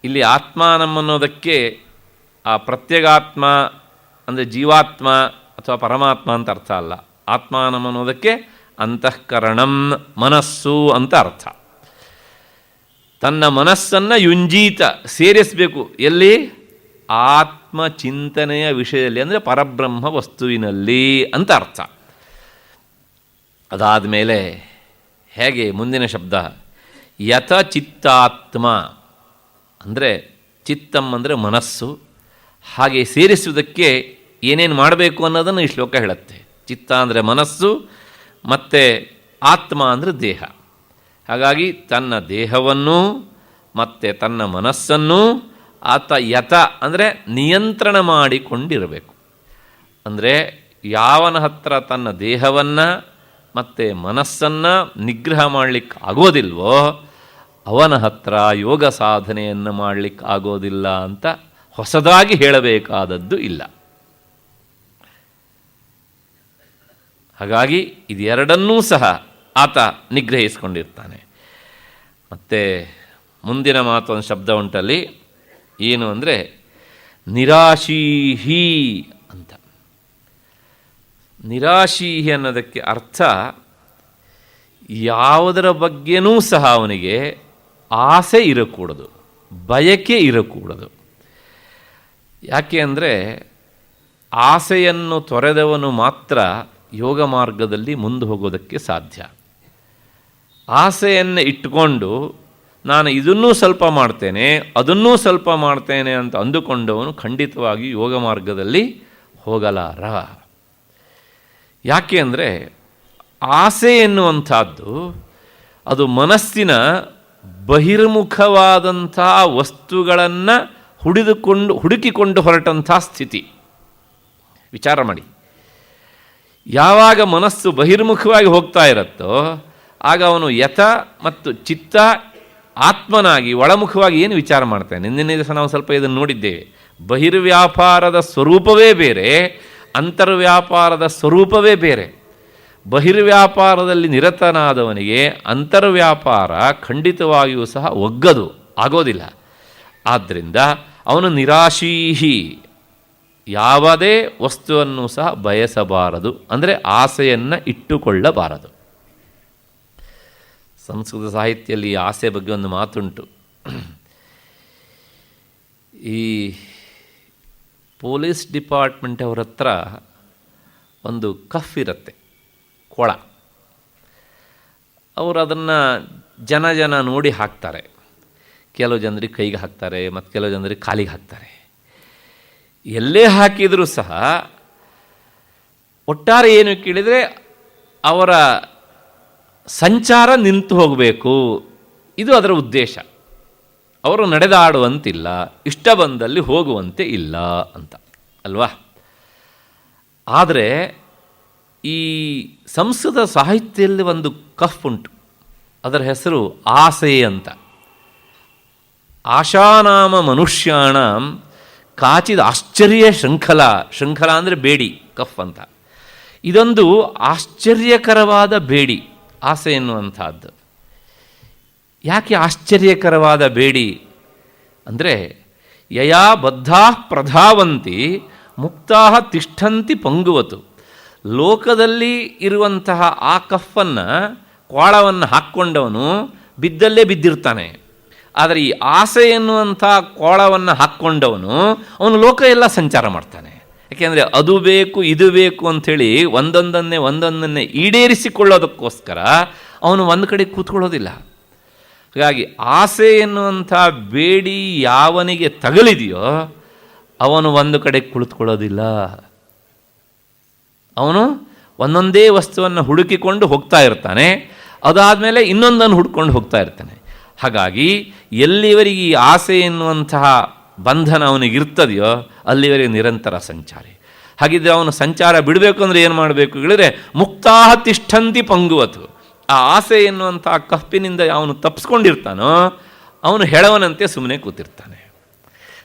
ಇಲ್ಲಿ ಆತ್ಮಾನಂ ಅನ್ನೋದಕ್ಕೆ ಆ ಪ್ರತ್ಯಗಾತ್ಮ ಅಂದರೆ ಜೀವಾತ್ಮ ಅಥವಾ ಪರಮಾತ್ಮ ಅಂತ ಅರ್ಥ ಅಲ್ಲ. ಆತ್ಮಾನಂ ಅನ್ನೋದಕ್ಕೆ ಅಂತಃಕರಣಂ ಮನಸ್ಸು ಅಂತ ಅರ್ಥ. ತನ್ನ ಮನಸ್ಸನ್ನು ಯುಂಜೀತ ಸೇರಿಸಬೇಕು. ಎಲ್ಲಿ? ಆತ್ಮಚಿಂತನೆಯ ವಿಷಯದಲ್ಲಿ, ಅಂದರೆ ಪರಬ್ರಹ್ಮ ವಸ್ತುವಿನಲ್ಲಿ ಅಂತ ಅರ್ಥ. ಅದಾದ ಮೇಲೆ ಹೇಗೆ ಮುಂದಿನ ಶಬ್ದ ಯಥ ಚಿತ್ತಾತ್ಮ, ಅಂದರೆ ಚಿತ್ತಂ ಅಂದರೆ ಮನಸ್ಸು, ಹಾಗೆ ಸೇರಿಸುವುದಕ್ಕೆ ಏನೇನು ಮಾಡಬೇಕು ಅನ್ನೋದನ್ನು ಈ ಶ್ಲೋಕ ಹೇಳುತ್ತೆ. ಚಿತ್ತ ಅಂದರೆ ಮನಸ್ಸು ಮತ್ತು ಆತ್ಮ ಅಂದರೆ ದೇಹ. ಹಾಗಾಗಿ ತನ್ನ ದೇಹವನ್ನು ಮತ್ತು ತನ್ನ ಮನಸ್ಸನ್ನು ಆತ ಯಥ ಅಂದರೆ ನಿಯಂತ್ರಣ ಮಾಡಿಕೊಂಡಿರಬೇಕು. ಅಂದರೆ ಯಾವನ ಹತ್ರ ತನ್ನ ದೇಹವನ್ನು ಮತ್ತು ಮನಸ್ಸನ್ನು ನಿಗ್ರಹ ಮಾಡಲಿಕ್ಕೆ ಆಗೋದಿಲ್ವೋ ಅವನ ಹತ್ರ ಯೋಗ ಸಾಧನೆಯನ್ನು ಮಾಡಲಿಕ್ಕೆ ಆಗೋದಿಲ್ಲ ಅಂತ ಹೊಸದಾಗಿ ಹೇಳಬೇಕಾದದ್ದು ಇಲ್ಲ. ಹಾಗಾಗಿ ಇದೆರಡನ್ನೂ ಸಹ ಆತ ನಿಗ್ರಹಿಸಿಕೊಂಡಿರ್ತಾನೆ. ಮತ್ತು ಮುಂದಿನ ಮಾತೊಂದು ಶಬ್ದ ಉಂಟಲ್ಲಿ, ಏನು ಅಂದರೆ ನಿರಾಶೀಹಿ ಅಂತ. ನಿರಾಶೀಹಿ ಅನ್ನೋದಕ್ಕೆ ಅರ್ಥ ಯಾವುದರ ಬಗ್ಗೆನೂ ಸಹ ಅವನಿಗೆ ಆಸೆ ಇರಕೂಡದು, ಬಯಕೆ ಇರಕೂಡದು. ಯಾಕೆ ಅಂದರೆ ಆಸೆಯನ್ನು ತೊರೆದವನು ಮಾತ್ರ ಯೋಗ ಮಾರ್ಗದಲ್ಲಿ ಮುಂದೆ ಹೋಗೋದಕ್ಕೆ ಸಾಧ್ಯ. ಆಸೆಯನ್ನು ಇಟ್ಟುಕೊಂಡು ನಾನು ಇದನ್ನೂ ಸ್ವಲ್ಪ ಮಾಡ್ತೇನೆ ಅದನ್ನೂ ಸ್ವಲ್ಪ ಮಾಡ್ತೇನೆ ಅಂತ ಅಂದುಕೊಂಡವನು ಖಂಡಿತವಾಗಿ ಯೋಗ ಮಾರ್ಗದಲ್ಲಿ ಹೋಗಲಾರ. ಯಾಕೆ ಅಂದರೆ ಆಸೆ ಎನ್ನುವಂಥದ್ದು ಅದು ಮನಸ್ಸಿನ ಬಹಿರ್ಮುಖವಾದಂಥ ವಸ್ತುಗಳನ್ನು ಹುಡುಕಿಕೊಂಡು ಹೊರಟಂಥ ಸ್ಥಿತಿ. ವಿಚಾರ ಮಾಡಿ, ಯಾವಾಗ ಮನಸ್ಸು ಬಹಿರ್ಮುಖವಾಗಿ ಹೋಗ್ತಾ ಇರುತ್ತೋ ಆಗ ಅವನು ಯಥ ಮತ್ತು ಚಿತ್ತ ಆತ್ಮನಾಗಿ ಒಳಮುಖವಾಗಿ ಏನು ವಿಚಾರ ಮಾಡ್ತಾನೆ. ನಿನ್ನೆ ದಿವಸ ನಾವು ಸ್ವಲ್ಪ ಇದನ್ನು ನೋಡಿದ್ದೇವೆ. ಬಹಿರ್ವ್ಯಾಪಾರದ ಸ್ವರೂಪವೇ ಬೇರೆ, ಅಂತರ್ವ್ಯಾಪಾರದ ಸ್ವರೂಪವೇ ಬೇರೆ. ಬಹಿರ್ವ್ಯಾಪಾರದಲ್ಲಿ ನಿರತನಾದವನಿಗೆ ಅಂತರ್ವ್ಯಾಪಾರ ಖಂಡಿತವಾಗಿಯೂ ಸಹ ಒಗ್ಗದು, ಆಗೋದಿಲ್ಲ. ಆದ್ದರಿಂದ ಅವನು ನಿರಾಶೀಹಿ, ಯಾವುದೇ ವಸ್ತುವನ್ನು ಸಹ ಬಯಸಬಾರದು, ಅಂದರೆ ಆಸೆಯನ್ನು ಇಟ್ಟುಕೊಳ್ಳಬಾರದು. ಸಂಸ್ಕೃತ ಸಾಹಿತ್ಯದಲ್ಲಿ ಆಸೆ ಬಗ್ಗೆ ಒಂದು ಮಾತುಂಟು. ಈ ಪೊಲೀಸ್ ಡಿಪಾರ್ಟ್ಮೆಂಟ್ ಅವರ ಹತ್ರ ಒಂದು ಕಫ್ ಇರುತ್ತೆ, ಕೊಳ. ಅವರು ಅದನ್ನು ಜನ ನೋಡಿ ಹಾಕ್ತಾರೆ. ಕೆಲವು ಜನರಿಗೆ ಕೈಗೆ ಹಾಕ್ತಾರೆ ಮತ್ತು ಕೆಲವು ಜನರಿಗೆ ಕಾಲಿಗೆ ಹಾಕ್ತಾರೆ. ಎಲ್ಲೇ ಹಾಕಿದರೂ ಸಹ ಒಟ್ಟಾರೆ ಏನು ಕೇಳಿದರೆ ಅವರ ಸಂಚಾರ ನಿಂತು ಹೋಗಬೇಕು, ಇದು ಅದರ ಉದ್ದೇಶ. ಅವರು ನಡೆದಾಡುವಂತಿಲ್ಲ, ಇಷ್ಟ ಬಂದಲ್ಲಿ ಹೋಗುವಂತೆ ಇಲ್ಲ ಅಂತ ಅಲ್ವಾ. ಆದರೆ ಈ ಸಂಸ್ಕೃತ ಸಾಹಿತ್ಯದಲ್ಲಿ ಒಂದು ಕಫ್ ಉಂಟು, ಅದರ ಹೆಸರು ಆಸೆ ಅಂತ. ಆಶಾನಾಮ ಮನುಷ್ಯಾಣ ಕಾಚಿದ ಆಶ್ಚರ್ಯ ಶೃಂಖಲ ಅಂದರೆ ಬೇಡಿ, ಕಫ್ ಅಂತ. ಇದೊಂದು ಆಶ್ಚರ್ಯಕರವಾದ ಬೇಡಿ, ಆಸೆ ಎನ್ನುವಂಥದ್ದು. ಯಾಕೆ ಆಶ್ಚರ್ಯಕರವಾದ ಬೇಡಿ ಅಂದರೆ ಯಯಾ ಬದ್ಧಾ ಪ್ರಧಾವಂತಿ ಮುಕ್ತಾ ತಿಷ್ಠಂತಿ ಪಂಗುವತು. ಲೋಕದಲ್ಲಿ ಇರುವಂತಹ ಆ ಕಫನ್ನು, ಕೋಳವನ್ನು ಹಾಕ್ಕೊಂಡವನು ಬಿದ್ದಲ್ಲೇ ಬಿದ್ದಿರ್ತಾನೆ. ಆದರೆ ಈ ಆಸೆ ಎನ್ನುವಂಥ ಕೋಳವನ್ನು ಹಾಕ್ಕೊಂಡವನು ಅವನು ಲೋಕ ಎಲ್ಲ ಸಂಚಾರ ಮಾಡ್ತಾನೆ. ಯಾಕೆಂದರೆ ಅದು ಬೇಕು ಇದು ಬೇಕು ಅಂಥೇಳಿ ಒಂದೊಂದನ್ನೇ ಈಡೇರಿಸಿಕೊಳ್ಳೋದಕ್ಕೋಸ್ಕರ ಅವನು ಒಂದು ಕಡೆ ಕೂತ್ಕೊಳ್ಳೋದಿಲ್ಲ. ಹಾಗಾಗಿ ಆಸೆ ಎನ್ನುವಂಥ ಬೇಡಿ ಯಾವನಿಗೆ ತಗಲಿದೆಯೋ ಅವನು ಒಂದು ಕಡೆ ಕುಳಿತುಕೊಳ್ಳೋದಿಲ್ಲ. ಅವನು ಒಂದೊಂದೇ ವಸ್ತುವನ್ನು ಹುಡುಕಿಕೊಂಡು ಹೋಗ್ತಾ ಇರ್ತಾನೆ, ಅದಾದಮೇಲೆ ಇನ್ನೊಂದನ್ನು ಹುಡ್ಕೊಂಡು ಹೋಗ್ತಾ ಇರ್ತಾನೆ. ಹಾಗಾಗಿ ಎಲ್ಲಿವರೆಗೆ ಈ ಆಸೆ ಎನ್ನುವಂತಹ ಬಂಧನ ಅವನಿಗಿರ್ತದೆಯೋ ಅಲ್ಲಿವರೆಗೆ ನಿರಂತರ ಸಂಚಾರಿ. ಹಾಗಿದ್ರೆ ಅವನು ಸಂಚಾರ ಬಿಡಬೇಕು ಅಂದರೆ ಏನು ಮಾಡಬೇಕು ಹೇಳಿದರೆ, ಮುಕ್ತಾಹ ತಿಷ್ಠಂತಿ ಪಂಗುವತು. ಆ ಆಸೆ ಎನ್ನುವಂಥ ಕಪ್ಪಿನಿಂದ ಅವನು ತಪ್ಪಿಸ್ಕೊಂಡಿರ್ತಾನೋ ಅವನು ಹೆಳವನಂತೆ ಸುಮ್ಮನೆ ಕೂತಿರ್ತಾನೆ.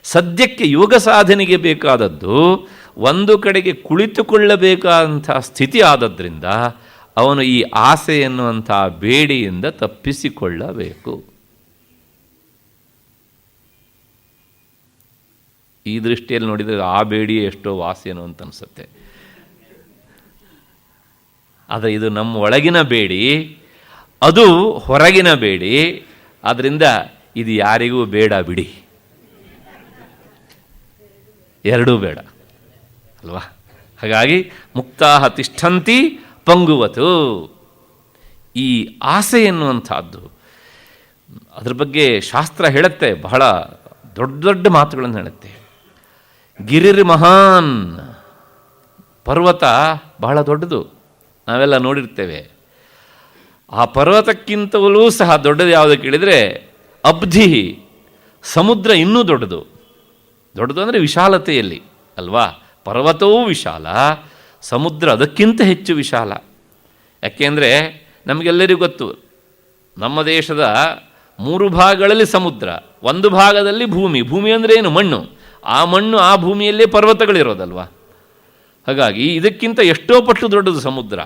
ಸದ್ಯಕ್ಕೆ ಯೋಗ ಸಾಧನೆಗೆ ಬೇಕಾದದ್ದು ಒಂದು ಕಡೆಗೆ ಕುಳಿತುಕೊಳ್ಳಬೇಕಾದಂಥ ಸ್ಥಿತಿ ಆದದ್ರಿಂದ ಅವನು ಈ ಆಸೆ ಎನ್ನುವಂಥ ಬೇಡಿಯಿಂದ ತಪ್ಪಿಸಿಕೊಳ್ಳಬೇಕು. ಈ ದೃಷ್ಟಿಯಲ್ಲಿ ನೋಡಿದರೆ ಆ ಬೇಡಿಯೇ ಎಷ್ಟೋ ವಾಸಿಯೇನೋ ಅಂತ ಅನಿಸುತ್ತೆ. ಆದರೆ ಇದು ನಮ್ಮ ಒಳಗಿನ ಬೇಡಿ, ಅದು ಹೊರಗಿನ ಬೇಡಿ. ಆದ್ದರಿಂದ ಇದು ಯಾರಿಗೂ ಬೇಡ ಬಿಡಿ, ಎರಡೂ ಬೇಡ ಅಲ್ವಾ. ಹಾಗಾಗಿ ಮುಕ್ತಾಹ ತಿಷ್ಠಂತಿ ಪಂಗುವತು. ಈ ಆಸೆ ಎನ್ನುವಂಥದ್ದು ಅದ್ರ ಬಗ್ಗೆ ಶಾಸ್ತ್ರ ಹೇಳುತ್ತೆ, ಬಹಳ ದೊಡ್ಡ ದೊಡ್ಡ ಮಾತುಗಳನ್ನು ಹೇಳುತ್ತೆ. ಗಿರಿರ್ ಮಹಾನ್, ಪರ್ವತ ಬಹಳ ದೊಡ್ಡದು, ನಾವೆಲ್ಲ ನೋಡಿರ್ತೇವೆ. ಆ ಪರ್ವತಕ್ಕಿಂತಲೂ ಸಹ ದೊಡ್ಡದು ಯಾವುದು ಕೇಳಿದರೆ ಅಬ್ಧಿ, ಸಮುದ್ರ ಇನ್ನೂ ದೊಡ್ಡದು. ದೊಡ್ಡದು ಅಂದರೆ ವಿಶಾಲತೆಯಲ್ಲಿ ಅಲ್ವಾ. ಪರ್ವತವೂ ವಿಶಾಲ, ಸಮುದ್ರ ಅದಕ್ಕಿಂತ ಹೆಚ್ಚು ವಿಶಾಲ. ಯಾಕೆಂದರೆ ನಮಗೆಲ್ಲರಿಗೂ ಗೊತ್ತು, ನಮ್ಮ ದೇಶದ 3 ಭಾಗಗಳಲ್ಲಿ ಸಮುದ್ರ, ಒಂದು ಭಾಗದಲ್ಲಿ ಭೂಮಿ. ಭೂಮಿ ಅಂದರೆ ಏನು? ಮಣ್ಣು. ಆ ಮಣ್ಣು, ಆ ಭೂಮಿಯಲ್ಲೇ ಪರ್ವತಗಳಿರೋದಲ್ವ. ಹಾಗಾಗಿ ಇದಕ್ಕಿಂತ ಎಷ್ಟೋ ಪಟ್ಟು ದೊಡ್ಡದು ಸಮುದ್ರ.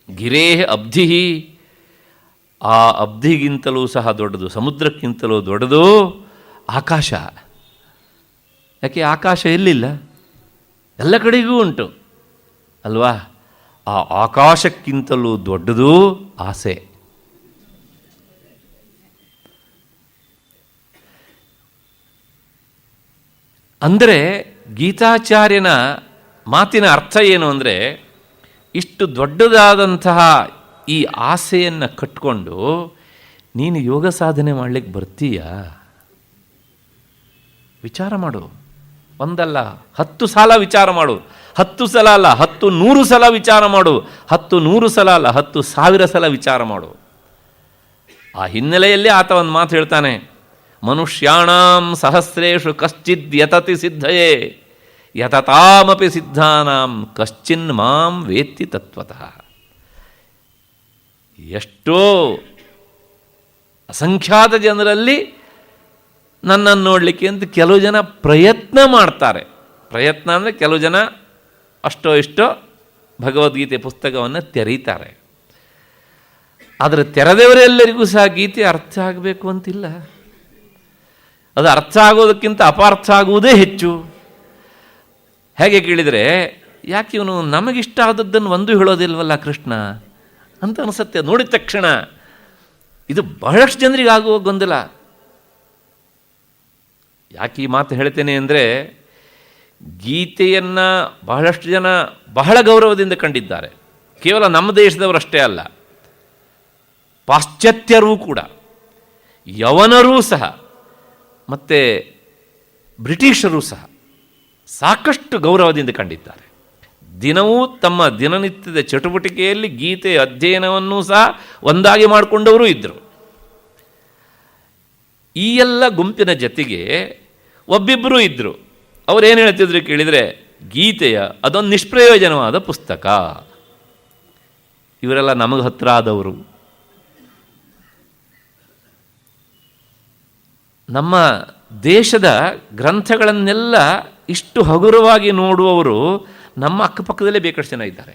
ಗಿರೇ ಅಬ್ಧಿ, ಆ ಅಬ್ಧಿಗಿಂತಲೂ ಸಹ ದೊಡ್ಡದು, ಸಮುದ್ರಕ್ಕಿಂತಲೂ ದೊಡ್ಡದು ಆಕಾಶ. ಯಾಕೆ ಆಕಾಶ ಎಲ್ಲಿಲ್ಲ? ಎಲ್ಲ ಕಡೆಗೂ ಉಂಟು ಅಲ್ವಾ. ಆ ಆಕಾಶಕ್ಕಿಂತಲೂ ದೊಡ್ಡದು ಆಸೆ. ಅಂದರೆ ಗೀತಾಚಾರ್ಯನ ಮಾತಿನ ಅರ್ಥ ಏನು ಅಂದರೆ, ಇಷ್ಟು ದೊಡ್ಡದಾದಂತಹ ಈ ಆಸೆಯನ್ನು ಕಟ್ಕೊಂಡು ನೀನು ಯೋಗ ಸಾಧನೆ ಮಾಡಲಿಕ್ಕೆ ಬರ್ತೀಯಾ? ವಿಚಾರ ಮಾಡು. ಒಂದಲ್ಲ 10 ಸಲ ವಿಚಾರ ಮಾಡು. 10 ಸಲ ಅಲ್ಲ, 100 ಸಲ ವಿಚಾರ ಮಾಡು. 100 ಸಲ ಅಲ್ಲ, 10,000 ಸಲ ವಿಚಾರ ಮಾಡು. ಆ ಹಿನ್ನೆಲೆಯಲ್ಲಿ ಆತ ಒಂದು ಮಾತು ಹೇಳ್ತಾನೆ, ಮನುಷ್ಯಾಣಾಂ ಸಹಸ್ರೇಷು ಕಶ್ಚಿದ್ ಯತತಿ ಸಿದ್ಧಯೇ ಯತತಾಮಪಿ ಸಿದ್ಧಾನಾಂ ಕಶ್ಚಿನ್ ಮಾಂ ವೇತ್ತಿ ತತ್ವತಃ. ಎಷ್ಟೋ ಅಸಂಖ್ಯಾತ ಜನರಲ್ಲಿ ನನ್ನನ್ನು ನೋಡಲಿಕ್ಕೆ ಅಂತ ಕೆಲವು ಜನ ಪ್ರಯತ್ನ ಮಾಡ್ತಾರೆ. ಪ್ರಯತ್ನ ಅಂದರೆ ಕೆಲವು ಜನ ಅಷ್ಟೋ ಇಷ್ಟೋ ಭಗವದ್ಗೀತೆ ಪುಸ್ತಕವನ್ನು ತೆರೀತಾರೆ. ಆದರೆ ತೆರೆದವರೆಲ್ಲರಿಗೂ ಸಹ ಗೀತೆ ಅರ್ಥ ಆಗಬೇಕು ಅಂತಿಲ್ಲ. ಅದು ಅರ್ಥ ಆಗೋದಕ್ಕಿಂತ ಅಪಾರ್ಥ ಆಗುವುದೇ ಹೆಚ್ಚು. ಹೇಗೆ ಕೇಳಿದರೆ, ಯಾಕೆ ಇವನು ನಮಗಿಷ್ಟ ಆದದ್ದನ್ನು ಒಂದು ಹೇಳೋದಿಲ್ವಲ್ಲ ಕೃಷ್ಣ ಅಂತ ಅನಿಸುತ್ತೆ ನೋಡಿದ ತಕ್ಷಣ. ಇದು ಬಹಳಷ್ಟು ಜನರಿಗೆ ಆಗುವ ಗೊಂದಲ. ಯಾಕೆ ಈ ಮಾತು ಹೇಳ್ತೇನೆ ಅಂದರೆ, ಗೀತೆಯನ್ನು ಬಹಳಷ್ಟು ಜನ ಬಹಳ ಗೌರವದಿಂದ ಕಂಡಿದ್ದಾರೆ. ಕೇವಲ ನಮ್ಮ ದೇಶದವರಷ್ಟೇ ಅಲ್ಲ, ಪಾಶ್ಚಾತ್ಯರೂ ಕೂಡ, ಯವನರೂ ಸಹ, ಮತ್ತು ಬ್ರಿಟಿಷರೂ ಸಹ ಸಾಕಷ್ಟು ಗೌರವದಿಂದ ಕಂಡಿದ್ದಾರೆ. ದಿನವೂ ತಮ್ಮ ದಿನನಿತ್ಯದ ಚಟುವಟಿಕೆಯಲ್ಲಿ ಗೀತೆ ಅಧ್ಯಯನವನ್ನು ಸಹ ಒಂದಾಗಿ ಮಾಡಿಕೊಂಡವರೂ ಇದ್ದರು. ಈ ಎಲ್ಲ ಗುಂಪಿನ ಜೊತೆಗೆ ಒಬ್ಬಿಬ್ಬರೂ ಇದ್ದರು. ಅವರೇನು ಹೇಳ್ತಿದ್ರು ಕೇಳಿದರೆ, ಗೀತೆಯ ಅದೊಂದು ನಿಷ್ಪ್ರಯೋಜನವಾದ ಪುಸ್ತಕ. ಇವರೆಲ್ಲ ನಮಗೆ ಹತ್ತಿರ ಆದವರು. ನಮ್ಮ ದೇಶದ ಗ್ರಂಥಗಳನ್ನೆಲ್ಲ ಇಷ್ಟು ಹಗುರವಾಗಿ ನೋಡುವವರು ನಮ್ಮ ಅಕ್ಕಪಕ್ಕದಲ್ಲೇ ಬೇಕಷ್ಟು ಜನ ಇದ್ದಾರೆ.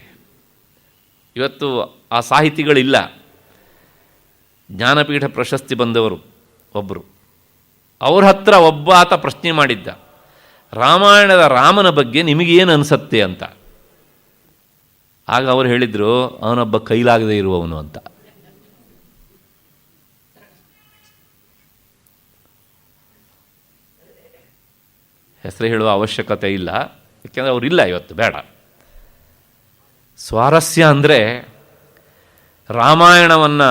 ಇವತ್ತು ಆ ಸಾಹಿತಿಗಳಿಲ್ಲ. ಜ್ಞಾನಪೀಠ ಪ್ರಶಸ್ತಿ ಬಂದವರು ಒಬ್ಬರು, ಅವ್ರ ಹತ್ರ ಒಬ್ಬ ಆತ ಪ್ರಶ್ನೆ ಮಾಡಿದ್ದ, ರಾಮಾಯಣದ ರಾಮನ ಬಗ್ಗೆ ನಿಮಗೇನು ಅನಿಸತ್ತೆ ಅಂತ. ಆಗ ಅವರು ಹೇಳಿದರು, ಅವನೊಬ್ಬ ಕೈಲಾಗದೇ ಇರುವವನು ಅಂತ. ಹೆಸರು ಹೇಳುವ ಅವಶ್ಯಕತೆ ಇಲ್ಲ. ಯಾಕೆಂದರೆ ಅವರಿಲ್ಲ ಇವತ್ತು, ಬೇಡ. ಸ್ವಾರಸ್ಯ ಅಂದರೆ ರಾಮಾಯಣವನ್ನು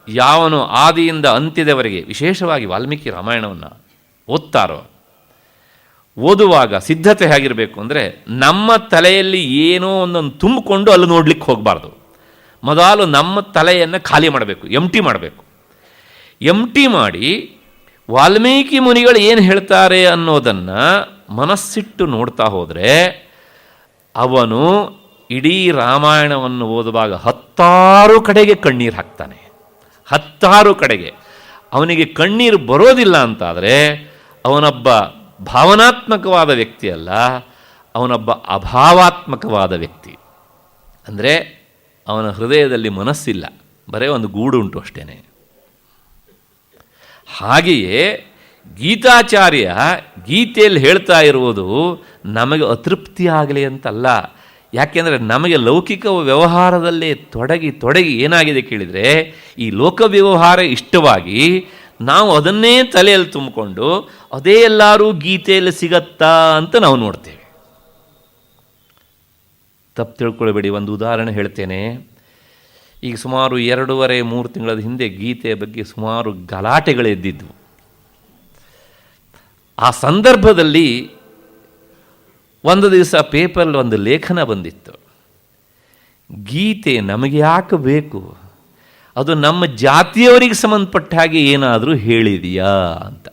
ಯಾವನು ಆದಿಯಿಂದ ಅಂತ್ಯದವರೆಗೆ, ವಿಶೇಷವಾಗಿ ವಾಲ್ಮೀಕಿ ರಾಮಾಯಣವನ್ನು ಓದ್ತಾರೋ, ಓದುವಾಗ ಸಿದ್ಧತೆ ಹೇಗಿರಬೇಕು ಅಂದರೆ, ನಮ್ಮ ತಲೆಯಲ್ಲಿ ಏನೋ ಒಂದೊಂದು ತುಂಬಿಕೊಂಡು ಅಲ್ಲಿ ನೋಡ್ಲಿಕ್ಕೆ ಹೋಗಬಾರ್ದು. ಮೊದಲು ನಮ್ಮ ತಲೆಯನ್ನು ಖಾಲಿ ಮಾಡಬೇಕು, ಮಾಡಬೇಕು. ಎಂಟಿ ಮಾಡಿ ವಾಲ್ಮೀಕಿ ಮುನಿಗಳು ಏನು ಹೇಳ್ತಾರೆ ಅನ್ನೋದನ್ನು ಮನಸ್ಸಿಟ್ಟು ನೋಡ್ತಾ ಹೋದರೆ ಅವನು ಇಡೀ ರಾಮಾಯಣವನ್ನು ಓದುವಾಗ 10 ಕಡೆಗೆ ಕಣ್ಣೀರು ಹಾಕ್ತಾನೆ. 10 ಕಡೆಗೆ. ಅವನಿಗೆ ಕಣ್ಣೀರು ಬರೋದಿಲ್ಲ ಅಂತಾದರೆ ಅವನೊಬ್ಬ ಭಾವನಾತ್ಮಕವಾದ ವ್ಯಕ್ತಿ ಅಲ್ಲ, ಅವನೊಬ್ಬ ಅಭಾವಾತ್ಮಕವಾದ ವ್ಯಕ್ತಿ. ಅಂದರೆ ಅವನ ಹೃದಯದಲ್ಲಿ ಮನಸ್ಸಿಲ್ಲ, ಬರೀ ಒಂದು ಗೂಡು ಉಂಟು ಅಷ್ಟೇ. ಹಾಗೆಯೇ ಗೀತಾಚಾರ್ಯ ಗೀತೆಯಲ್ಲಿ ಹೇಳ್ತಾ ಇರುವುದು ನಮಗೆ ಅತೃಪ್ತಿ ಆಗಲಿ ಅಂತಲ್ಲ. ಯಾಕೆಂದರೆ ನಮಗೆ ಲೌಕಿಕ ವ್ಯವಹಾರದಲ್ಲೇ ತೊಡಗಿ ಏನಾಗಿದೆ ಕೇಳಿದರೆ, ಈ ಲೋಕ ವ್ಯವಹಾರ ಇಷ್ಟವಾಗಿ ನಾವು ಅದನ್ನೇ ತಲೆಯಲ್ಲಿ ತುಂಬಿಕೊಂಡು ಅದೇ ಎಲ್ಲರೂ ಗೀತೆಯಲ್ಲಿ ಸಿಗತ್ತಾ ಅಂತ ನಾವು ನೋಡ್ತೇವೆ. ತಪ್ಪು ತಿಳ್ಕೊಳ್ಬೇಡಿ, ಒಂದು ಉದಾಹರಣೆ ಹೇಳ್ತೇನೆ. ಈಗ ಸುಮಾರು 2.5-3 ತಿಂಗಳ ಹಿಂದೆ ಗೀತೆಯ ಬಗ್ಗೆ ಸುಮಾರು ಗಲಾಟೆಗಳೆದ್ದಿದ್ವು. ಆ ಸಂದರ್ಭದಲ್ಲಿ ಒಂದು ದಿವಸ ಪೇಪರಲ್ಲಿ ಒಂದು ಲೇಖನ ಬಂದಿತ್ತು, ಗೀತೆ ನಮಗೆ ಯಾಕೆ ಬೇಕು, ಅದು ನಮ್ಮ ಜಾತಿಯವರಿಗೆ ಸಂಬಂಧಪಟ್ಟ ಹಾಗೆ ಏನಾದರೂ ಹೇಳಿದೆಯಾ ಅಂತ.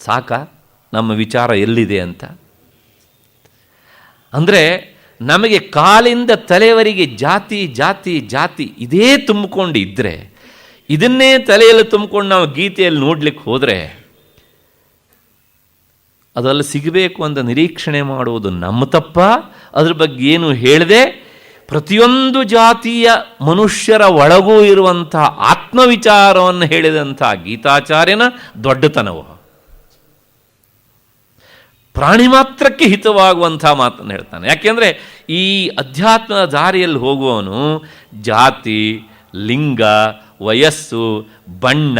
ಸಾಕ ನಮ್ಮ ವಿಚಾರ ಎಲ್ಲಿದೆ ಅಂತ. ಅಂದರೆ ನಮಗೆ ಕಾಲಿಂದ ತಲೆಯವರಿಗೆ ಜಾತಿ ಜಾತಿ ಜಾತಿ ಇದೇ ತುಂಬಿಕೊಂಡು ಇದ್ದರೆ, ಇದನ್ನೇ ತಲೆಯಲ್ಲಿ ತುಂಬಿಕೊಂಡು ನಾವು ಗೀತೆಯಲ್ಲಿ ನೋಡ್ಲಿಕ್ಕೆ ಹೋದರೆ ಅದರಲ್ಲಿ ಸಿಗಬೇಕು ಅಂತ ನಿರೀಕ್ಷಣೆ ಮಾಡುವುದು ನಮ್ಮ ತಪ್ಪ. ಅದ್ರ ಬಗ್ಗೆ ಏನು ಹೇಳಿದೆ, ಪ್ರತಿಯೊಂದು ಜಾತಿಯ ಮನುಷ್ಯರ ಒಳಗೂ ಇರುವಂಥ ಆತ್ಮವಿಚಾರವನ್ನು ಹೇಳಿದಂಥ ಗೀತಾಚಾರ್ಯನ ದೊಡ್ಡತನವು. ಪ್ರಾಣಿ ಮಾತ್ರಕ್ಕೆ ಹಿತವಾಗುವಂಥ ಮಾತನ್ನು ಹೇಳ್ತಾನೆ. ಯಾಕೆಂದರೆ ಈ ಅಧ್ಯಾತ್ಮದ ದಾರಿಯಲ್ಲಿ ಹೋಗುವವನು ಜಾತಿ, ಲಿಂಗ, ವಯಸ್ಸು, ಬಣ್ಣ,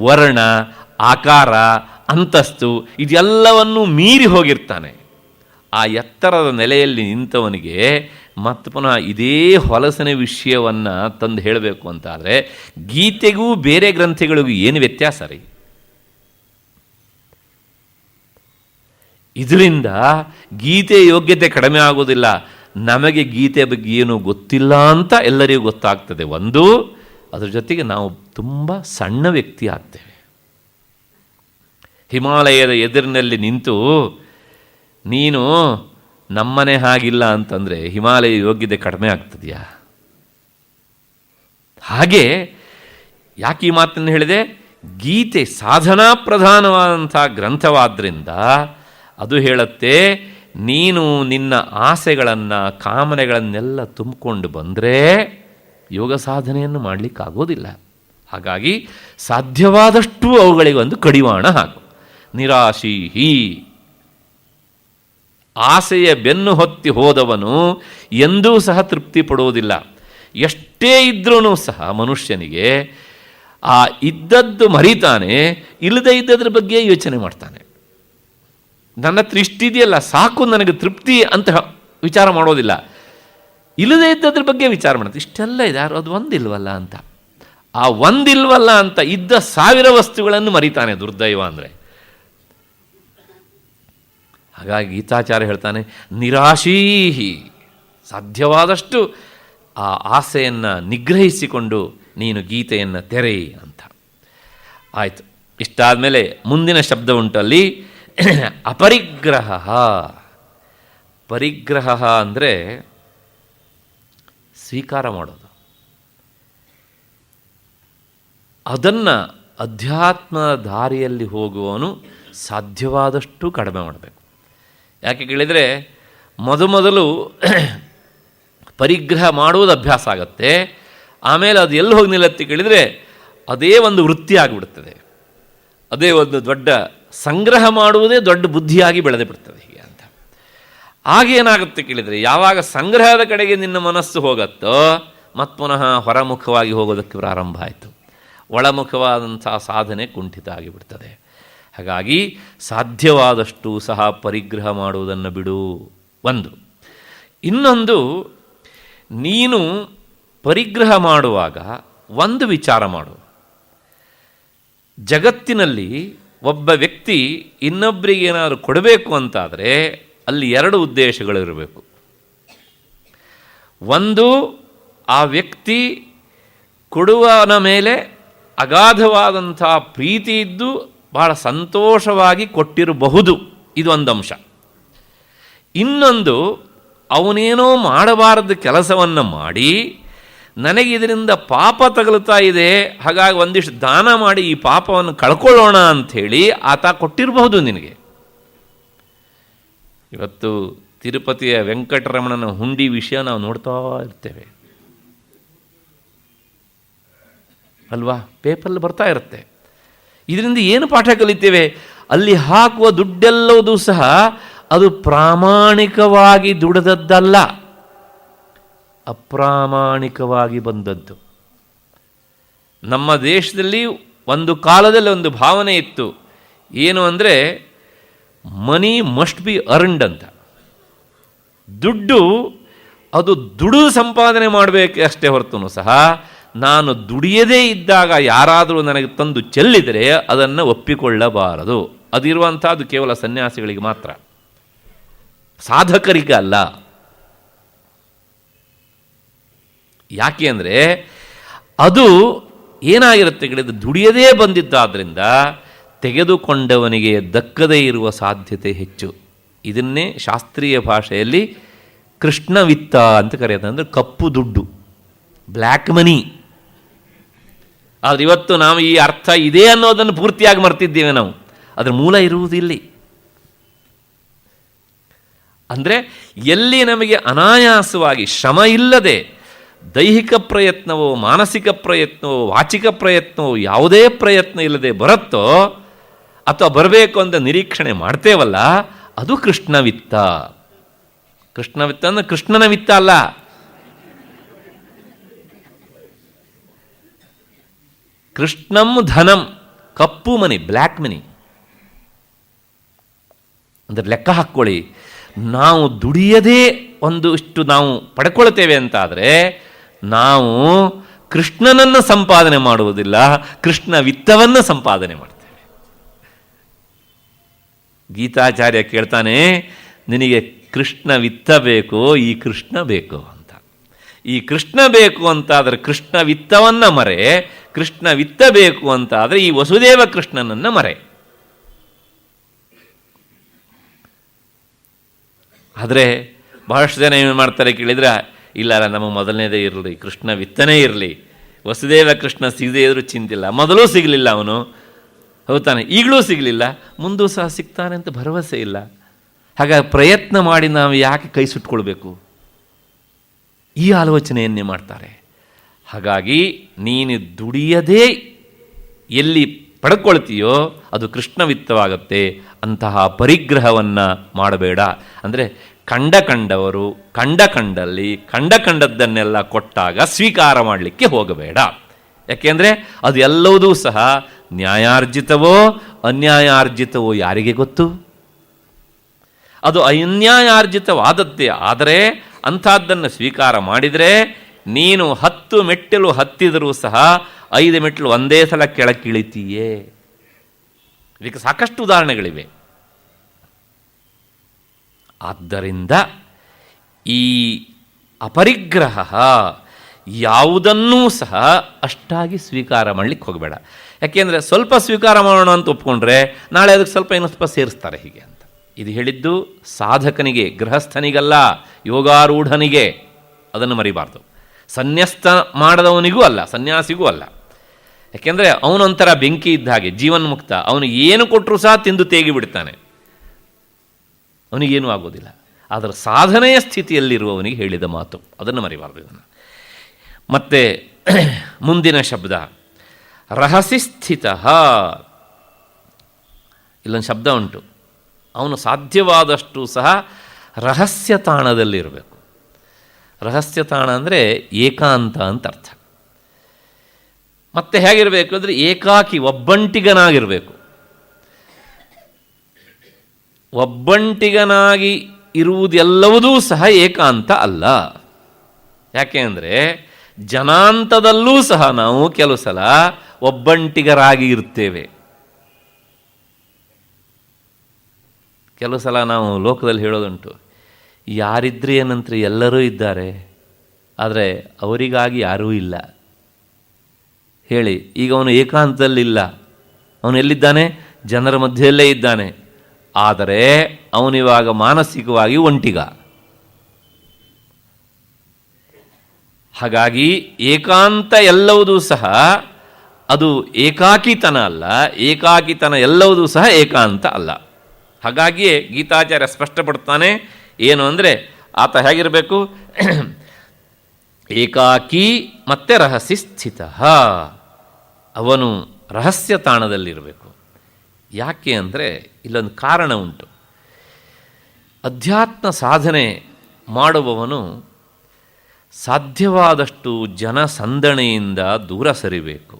ವರ್ಣ, ಆಕಾರ, ಅಂತಸ್ತು ಇದೆಲ್ಲವನ್ನೂ ಮೀರಿ ಹೋಗಿರ್ತಾನೆ. ಆ ಎತ್ತರದ ನೆಲೆಯಲ್ಲಿ ನಿಂತವನಿಗೆ ಮತ್ತು ಪುನಃ ಇದೇ ಹೊಲಸಿನ ವಿಷಯವನ್ನು ತಂದು ಹೇಳಬೇಕು ಅಂತಾದರೆ ಗೀತೆಗೂ ಬೇರೆ ಗ್ರಂಥಗಳಿಗೂ ಏನು ವ್ಯತ್ಯಾಸ ರೀ? ಇದರಿಂದ ಗೀತೆ ಯೋಗ್ಯತೆ ಕಡಿಮೆ ಆಗೋದಿಲ್ಲ. ನಮಗೆ ಗೀತೆ ಬಗ್ಗೆ ಏನೂ ಗೊತ್ತಿಲ್ಲ ಅಂತ ಎಲ್ಲರಿಗೂ ಗೊತ್ತಾಗ್ತದೆ. ಒಂದು, ಅದರ ಜೊತೆಗೆ ನಾವು ತುಂಬ ಸಣ್ಣ ವ್ಯಕ್ತಿ ಆಗ್ತೇವೆ. ಹಿಮಾಲಯದ ಎದುರಿನಲ್ಲಿ ನಿಂತು ನೀನು ನಮ್ಮನೆ ಹಾಗಿಲ್ಲ ಅಂತಂದರೆ ಹಿಮಾಲಯ ಯೋಗ್ಯತೆ ಕಡಿಮೆ ಆಗ್ತದೆಯಾ? ಹಾಗೆ ಯಾಕೆ ಈ ಮಾತನ್ನು ಹೇಳಿದೆ? ಗೀತೆ ಸಾಧನಾ ಪ್ರಧಾನವಾದಂಥ ಗ್ರಂಥವಾದ್ದರಿಂದ ಅದು ಹೇಳುತ್ತೆ, ನೀನು ನಿನ್ನ ಆಸೆಗಳನ್ನು ಕಾಮನೆಗಳನ್ನೆಲ್ಲ ತುಂಬಿಕೊಂಡು ಬಂದರೆ ಯೋಗ ಸಾಧನೆಯನ್ನು ಮಾಡಲಿಕ್ಕಾಗೋದಿಲ್ಲ. ಹಾಗಾಗಿ ಸಾಧ್ಯವಾದಷ್ಟು ಅವುಗಳಿಗೆ ಒಂದು ಕಡಿವಾಣ ಹಾಕು. ನಿರಾಶೀಹಿ, ಆಸೆಯ ಬೆನ್ನು ಹೊತ್ತಿ ಹೋದವನು ಎಂದೂ ಸಹ ತೃಪ್ತಿ ಪಡುವುದಿಲ್ಲ. ಎಷ್ಟೇ ಇದ್ರೂ ಸಹ ಮನುಷ್ಯನಿಗೆ ಆ ಇದ್ದದ್ದು ಮರಿತಾನೆ, ಇಲ್ಲದೇ ಇದ್ದದ್ರ ಬಗ್ಗೆ ಯೋಚನೆ ಮಾಡ್ತಾನೆ. ನನ್ನ ಹತ್ರ ಇಷ್ಟಿದೆಯಲ್ಲ ಸಾಕು ನನಗೆ ತೃಪ್ತಿ ಅಂತ ವಿಚಾರ ಮಾಡೋದಿಲ್ಲ, ಇಲ್ಲದೇ ಇದ್ದದ್ರ ಬಗ್ಗೆ ವಿಚಾರ ಮಾಡ್ತಾರೆ. ಇಷ್ಟೆಲ್ಲ ಇದೆ, ಅದು ಒಂದಿಲ್ವಲ್ಲ ಅಂತ. ಆ ಒಂದಿಲ್ವಲ್ಲ ಅಂತ ಇದ್ದ 1000 ವಸ್ತುಗಳನ್ನು ಮರಿತಾನೆ, ದುರ್ದೈವ ಅಂದರೆ. ಹಾಗಾಗಿ ಗೀತಾಚಾರ್ಯ ಹೇಳ್ತಾನೆ, ನಿರಾಶೀಹಿ, ಸಾಧ್ಯವಾದಷ್ಟು ಆ ಆಸೆಯನ್ನು ನಿಗ್ರಹಿಸಿಕೊಂಡು ನೀನು ಗೀತೆಯನ್ನು ತೆರೆಯಿ ಅಂತ. ಆಯಿತು. ಇಷ್ಟಾದ ಮೇಲೆ ಮುಂದಿನ ಶಬ್ದ ಉಂಟಲ್ಲಿ ಅಪರಿಗ್ರಹ. ಪರಿಗ್ರಹ ಅಂದರೆ ಸ್ವೀಕಾರ ಮಾಡೋದು. ಅದನ್ನು ಅಧ್ಯಾತ್ಮದ ದಾರಿಯಲ್ಲಿ ಹೋಗುವವನು ಸಾಧ್ಯವಾದಷ್ಟು ಕಡಿಮೆ ಮಾಡಬೇಕು. ಯಾಕೆ ಕೇಳಿದರೆ, ಮೊದಲು ಪರಿಗ್ರಹ ಮಾಡುವುದು ಅಭ್ಯಾಸ ಆಗುತ್ತೆ. ಆಮೇಲೆ ಅದು ಎಲ್ಲಿ ಹೋಗಿ ನಿಲ್ಲತ್ತಿ ಕೇಳಿದರೆ ಅದೇ ಒಂದು ವೃತ್ತಿ ಆಗಿಬಿಡ್ತದೆ. ಅದೇ ಒಂದು ದೊಡ್ಡ ಸಂಗ್ರಹ ಮಾಡುವುದೇ ದೊಡ್ಡ ಬುದ್ಧಿಯಾಗಿ ಬೆಳೆದು ಬಿಡ್ತದೆ ಹೀಗೆ ಅಂತ. ಆಗೇನಾಗುತ್ತೆ ಕೇಳಿದರೆ, ಯಾವಾಗ ಸಂಗ್ರಹದ ಕಡೆಗೆ ನಿನ್ನ ಮನಸ್ಸು ಹೋಗುತ್ತೋ ಮತ್ತು ಪುನಃ ಹೊರಮುಖವಾಗಿ ಹೋಗೋದಕ್ಕೆ ಪ್ರಾರಂಭ ಆಯಿತು. ಒಳಮುಖವಾದಂಥ ಸಾಧನೆ ಕುಂಠಿತ ಆಗಿಬಿಡ್ತದೆ. ಹಾಗಾಗಿ ಸಾಧ್ಯವಾದಷ್ಟು ಸಹ ಪರಿಗ್ರಹ ಮಾಡುವುದನ್ನು ಬಿಡು. ಒಂದು. ಇನ್ನೊಂದು, ನೀನು ಪರಿಗ್ರಹ ಮಾಡುವಾಗ ಒಂದು ವಿಚಾರ ಮಾಡು. ಜಗತ್ತಿನಲ್ಲಿ ಒಬ್ಬ ವ್ಯಕ್ತಿ ಇನ್ನೊಬ್ಬರಿಗೆ ಏನಾದರೂ ಕೊಡಬೇಕು ಅಂತಾದರೆ ಅಲ್ಲಿ ಎರಡು ಉದ್ದೇಶಗಳಿರಬೇಕು. ಒಂದು, ಆ ವ್ಯಕ್ತಿ ಕೊಡುವನ ಮೇಲೆ ಅಗಾಧವಾದಂಥ ಪ್ರೀತಿ ಇದ್ದು ಬಹಳ ಸಂತೋಷವಾಗಿ ಕೊಟ್ಟಿರಬಹುದು, ಇದು ಒಂದು ಅಂಶ. ಇನ್ನೊಂದು, ಅವನೇನೋ ಮಾಡಬಾರದು ಕೆಲಸವನ್ನು ಮಾಡಿ ನನಗೆ ಇದರಿಂದ ಪಾಪ ತಗಲುತ್ತಾ ಇದೆ, ಹಾಗಾಗಿ ಒಂದಿಷ್ಟು ದಾನ ಮಾಡಿ ಈ ಪಾಪವನ್ನು ಕಳ್ಕೊಳ್ಳೋಣ ಅಂಥೇಳಿ ಆತ ಕೊಟ್ಟಿರಬಹುದು ನಿನಗೆ. ಇವತ್ತು ತಿರುಪತಿಯ ವೆಂಕಟರಮಣನ ಹುಂಡಿ ವಿಷಯ ನಾವು ನೋಡ್ತಾ ಇರ್ತೇವೆ ಅಲ್ವಾ, ಪೇಪರಲ್ಲಿ ಬರ್ತಾ ಇರುತ್ತೆ. ಇದರಿಂದ ಏನು ಪಾಠ ಕಲಿತೇವೆ? ಅಲ್ಲಿ ಹಾಕುವ ದುಡ್ಡೆಲ್ಲವೂ ಸಹ ಅದು ಪ್ರಾಮಾಣಿಕವಾಗಿ ದುಡಿದದ್ದಲ್ಲ, ಅಪ್ರಾಮಾಣಿಕವಾಗಿ ಬಂದದ್ದು. ನಮ್ಮ ದೇಶದಲ್ಲಿ ಒಂದು ಕಾಲದಲ್ಲಿ ಒಂದು ಭಾವನೆ ಇತ್ತು, ಏನು ಅಂದರೆ ಮನಿ ಮಸ್ಟ್ ಬಿ ಅರ್ನ್ಡ್ ಅಂತ. ದುಡ್ಡು ಅದು ದುಡಿದು ಸಂಪಾದನೆ ಮಾಡಬೇಕು ಅಷ್ಟೇ ಹೊರತು ಸಹ ನಾನು ದುಡಿಯದೇ ಇದ್ದಾಗ ಯಾರಾದರೂ ನನಗೆ ತಂದು ಚೆಲ್ಲಿದರೆ ಅದನ್ನು ಒಪ್ಪಿಕೊಳ್ಳಬಾರದು. ಅದಿರುವಂಥದ್ದು ಕೇವಲ ಸನ್ಯಾಸಿಗಳಿಗೆ ಮಾತ್ರ, ಸಾಧಕರಿಗೆ ಅಲ್ಲ. ಯಾಕೆ ಅಂದರೆ ಅದು ಏನಾಗಿರುತ್ತೆ ಕೇಳಿದ್ರೆ, ದುಡಿಯದೇ ಬಂದಿದ್ದಾದ್ದರಿಂದ ತೆಗೆದುಕೊಂಡವನಿಗೆ ದಕ್ಕದೇ ಇರುವ ಸಾಧ್ಯತೆ ಹೆಚ್ಚು. ಇದನ್ನೇ ಶಾಸ್ತ್ರೀಯ ಭಾಷೆಯಲ್ಲಿ ಕೃಷ್ಣವಿತ್ತ ಅಂತ ಕರೆಯೋದು, ಅಂದರೆ ಕಪ್ಪು ದುಡ್ಡು, ಬ್ಲ್ಯಾಕ್ ಮನಿ. ಆದರೆ ಇವತ್ತು ನಾವು ಈ ಅರ್ಥ ಇದೆ ಅನ್ನೋದನ್ನು ಪೂರ್ತಿಯಾಗಿ ಮರ್ತಿದ್ದೇವೆ ನಾವು. ಅದರ ಮೂಲ ಇರುವುದಿಲ್ಲಿ. ಅಂದರೆ ಎಲ್ಲಿ ನಮಗೆ ಅನಾಯಾಸವಾಗಿ ಶ್ರಮ ಇಲ್ಲದೆ ದೈಹಿಕ ಪ್ರಯತ್ನವೋ ಮಾನಸಿಕ ಪ್ರಯತ್ನವೋ ವಾಚಿಕ ಪ್ರಯತ್ನವೋ ಯಾವುದೇ ಪ್ರಯತ್ನ ಇಲ್ಲದೆ ಬರುತ್ತೋ ಅಥವಾ ಬರಬೇಕು ಅಂತ ನಿರೀಕ್ಷಣೆ ಮಾಡ್ತೇವಲ್ಲ, ಅದು ಕೃಷ್ಣವಿತ್ತ. ಕೃಷ್ಣವಿತ್ತ ಅಂದರೆ ಕೃಷ್ಣನ ವಿತ್ತ ಅಲ್ಲ. ಕೃಷ್ಣಂ ಧನಂ, ಕಪ್ಪು ಮನಿ, ಬ್ಲ್ಯಾಕ್ ಮನಿ. ಅಂದರೆ ಲೆಕ್ಕ ಹಾಕ್ಕೊಳ್ಳಿ, ನಾವು ದುಡಿಯದೇ ಇಷ್ಟು ನಾವು ಪಡ್ಕೊಳ್ತೇವೆ ಅಂತಾದರೆ ನಾವು ಕೃಷ್ಣನನ್ನು ಸಂಪಾದನೆ ಮಾಡುವುದಿಲ್ಲ, ಕೃಷ್ಣ ವಿತ್ತವನ್ನು ಸಂಪಾದನೆ ಮಾಡ್ತೇವೆ. ಗೀತಾಚಾರ್ಯ ಕೇಳ್ತಾನೆ, ನಿನಗೆ ಕೃಷ್ಣ ವಿತ್ತ ಬೇಕೋ ಈ ಕೃಷ್ಣ ಬೇಕು ಅಂತ. ಈ ಕೃಷ್ಣ ಬೇಕು ಅಂತಾದರೆ ಕೃಷ್ಣ ವಿತ್ತವನ್ನು ಮರೆ, ಕೃಷ್ಣ ವಿತ್ತ ಬೇಕು ಅಂತಾದರೆ ಈ ವಸುದೇವ ಕೃಷ್ಣನನ್ನು ಮರೆ. ಆದರೆ ಬಹಳಷ್ಟು ಜನ ಏನು ಮಾಡ್ತಾರೆ ಕೇಳಿದರೆ, ಇಲ್ಲ ನಮಗೆ ಮೊದಲನೇದೇ ಇರಲಿ, ಕೃಷ್ಣ ವಿತ್ತನೇ ಇರಲಿ, ವಸುದೇವ ಕೃಷ್ಣ ಸಿಗದೇ ಇದ್ರೂ ಚಿಂತಿಲ್ಲ. ಮೊದಲೂ ಸಿಗಲಿಲ್ಲ ಅವನು, ಹೌದಾನೆ, ಈಗಲೂ ಸಿಗಲಿಲ್ಲ, ಮುಂದೂ ಸಹ ಸಿಗ್ತಾನೆ ಅಂತ ಭರವಸೆ ಇಲ್ಲ. ಹಾಗಾಗಿ ಪ್ರಯತ್ನ ಮಾಡಿ ನಾವು ಯಾಕೆ ಕೈ ಸುಟ್ಕೊಳ್ಬೇಕು? ಈ ಆಲೋಚನೆಯನ್ನೇ ಮಾಡ್ತಾರೆ. ಹಾಗಾಗಿ ನೀನು ದುಡಿಯದೇ ಎಲ್ಲಿ ಪಡ್ಕೊಳ್ತೀಯೋ ಅದು ಕೃಷ್ಣವಿತ್ತವಾಗುತ್ತೆ. ಅಂತಹ ಪರಿಗ್ರಹವನ್ನು ಮಾಡಬೇಡ. ಅಂದರೆ ಕಂಡವರು ಕಂಡಲ್ಲಿ ಕಂಡದ್ದನ್ನೆಲ್ಲ ಕೊಟ್ಟಾಗ ಸ್ವೀಕಾರ ಮಾಡಲಿಕ್ಕೆ ಹೋಗಬೇಡ. ಯಾಕೆಂದರೆ ಅದು ಎಲ್ಲವೂ ಸಹ ನ್ಯಾಯಾರ್ಜಿತವೋ ಅನ್ಯಾಯಾರ್ಜಿತವೋ ಯಾರಿಗೆ ಗೊತ್ತು? ಅದು ಅನ್ಯಾಯಾರ್ಜಿತವಾದದ್ದೇ ಆದರೆ ಅಂಥದ್ದನ್ನು ಸ್ವೀಕಾರ ಮಾಡಿದರೆ ನೀನು 10 ಮೆಟ್ಟಿಲು ಹತ್ತಿದರೂ ಸಹ 5 ಮೆಟ್ಟಿಲು ಒಂದೇ ಸಲ ಕೆಳಕ್ಕಿಳಿತೀಯೇ. ಇದಕ್ಕೆ ಸಾಕಷ್ಟು ಉದಾಹರಣೆಗಳಿವೆ. ಆದ್ದರಿಂದ ಈ ಅಪರಿಗ್ರಹ ಯಾವುದನ್ನೂ ಸಹ ಅಷ್ಟಾಗಿ ಸ್ವೀಕಾರ ಮಾಡಲಿಕ್ಕೆ ಹೋಗಬೇಡ. ಯಾಕೆಂದರೆ ಸ್ವಲ್ಪ ಸ್ವೀಕಾರ ಮಾಡೋಣ ಅಂತ ಒಪ್ಕೊಂಡ್ರೆ ನಾಳೆ ಅದಕ್ಕೆ ಸ್ವಲ್ಪ ಇನ್ನೂ ಸ್ವಲ್ಪ ಸೇರಿಸ್ತಾರೆ ಹೀಗೆ ಅಂತ. ಇದು ಹೇಳಿದ್ದು ಸಾಧಕನಿಗೆ, ಗೃಹಸ್ಥನಿಗಲ್ಲ, ಯೋಗಾರೂಢನಿಗೆ. ಅದನ್ನು ಮರಿಬಾರ್ದು. ಸನ್ಯಸ್ತ ಮಾಡದವನಿಗೂ ಅಲ್ಲ, ಸನ್ಯಾಸಿಗೂ ಅಲ್ಲ. ಯಾಕೆಂದರೆ ಅವನೊಂಥರ ಬೆಂಕಿ ಇದ್ದ ಹಾಗೆ, ಜೀವನ್ಮುಕ್ತ. ಅವನು ಏನು ಕೊಟ್ಟರೂ ಸಹ ತಿಂದು ತೇಗಿ ಬಿಡ್ತಾನೆ, ಅವನಿಗೇನೂ ಆಗೋದಿಲ್ಲ. ಆದರೆ ಸಾಧನೆಯ ಸ್ಥಿತಿಯಲ್ಲಿರುವವನಿಗೆ ಹೇಳಿದ ಮಾತು, ಅದನ್ನು ಮರಿಬಾರ್ದು ಇದನ್ನು. ಮತ್ತು ಮುಂದಿನ ಶಬ್ದ ರಹಸಿ ಸ್ಥಿತ. ಇಲ್ಲೊಂದು ಶಬ್ದ ಉಂಟು, ಅವನು ಸಾಧ್ಯವಾದಷ್ಟು ಸಹ ರಹಸ್ಯ ತಾಣದಲ್ಲಿರಬೇಕು. ರಹಸ್ಯ ತಾಣ ಅಂದರೆ ಏಕಾಂತ ಅಂತ ಅರ್ಥ. ಮತ್ತೆ ಹೇಗಿರಬೇಕು ಅಂದರೆ ಏಕಾಕಿ, ಒಬ್ಬಂಟಿಗನಾಗಿರಬೇಕು. ಒಬ್ಬಂಟಿಗನಾಗಿ ಇರುವುದೆಲ್ಲವುದೂ ಸಹ ಏಕಾಂತ ಅಲ್ಲ. ಯಾಕೆ ಅಂದರೆ ಜನಾಂತದಲ್ಲೂ ಸಹ ನಾವು ಕೆಲವು ಸಲ ಒಬ್ಬಂಟಿಗರಾಗಿ ಇರ್ತೇವೆ. ಕೆಲವು ಸಲ ನಾವು ಲೋಕದಲ್ಲಿ ಹೇಳೋದುಂಟು, ಯಾರಿದ್ರೆ ಏನಂದ್ರೆ ಎಲ್ಲರೂ ಇದ್ದಾರೆ, ಆದರೆ ಅವರಿಗಾಗಿ ಯಾರೂ ಇಲ್ಲ. ಹೇಳಿ, ಈಗ ಅವನು ಏಕಾಂತದಲ್ಲಿಲ್ಲ, ಅವನು ಎಲ್ಲಿದ್ದಾನೆ? ಜನರ ಮಧ್ಯೆಯಲ್ಲೇ ಇದ್ದಾನೆ. ಆದರೆ ಅವನಿವಾಗ ಮಾನಸಿಕವಾಗಿ ಒಂಟಿಗ. ಹಾಗಾಗಿ ಏಕಾಂತ ಎಲ್ಲವುದೂ ಸಹ ಅದು ಏಕಾಕಿತನ ಅಲ್ಲ, ಏಕಾಕಿತನ ಎಲ್ಲವುದೂ ಸಹ ಏಕಾಂತ ಅಲ್ಲ. ಹಾಗಾಗಿಯೇ ಗೀತಾಚಾರ್ಯ ಸ್ಪಷ್ಟಪಡ್ತಾನೆ, ಏನು ಅಂದರೆ ಆತ ಹೇಗಿರಬೇಕು? ಏಕಾಕಿ ಮತ್ತೆ ರಹಸ್ಯ ಸ್ಥಿತ. ಅವನು ರಹಸ್ಯ ತಾಣದಲ್ಲಿರಬೇಕು. ಯಾಕೆ ಅಂದರೆ ಇಲ್ಲೊಂದು ಕಾರಣ ಉಂಟು. ಅಧ್ಯಾತ್ಮ ಸಾಧನೆ ಮಾಡುವವನು ಸಾಧ್ಯವಾದಷ್ಟು ಜನಸಂದಣಿಯಿಂದ ದೂರ ಸರಿಬೇಕು.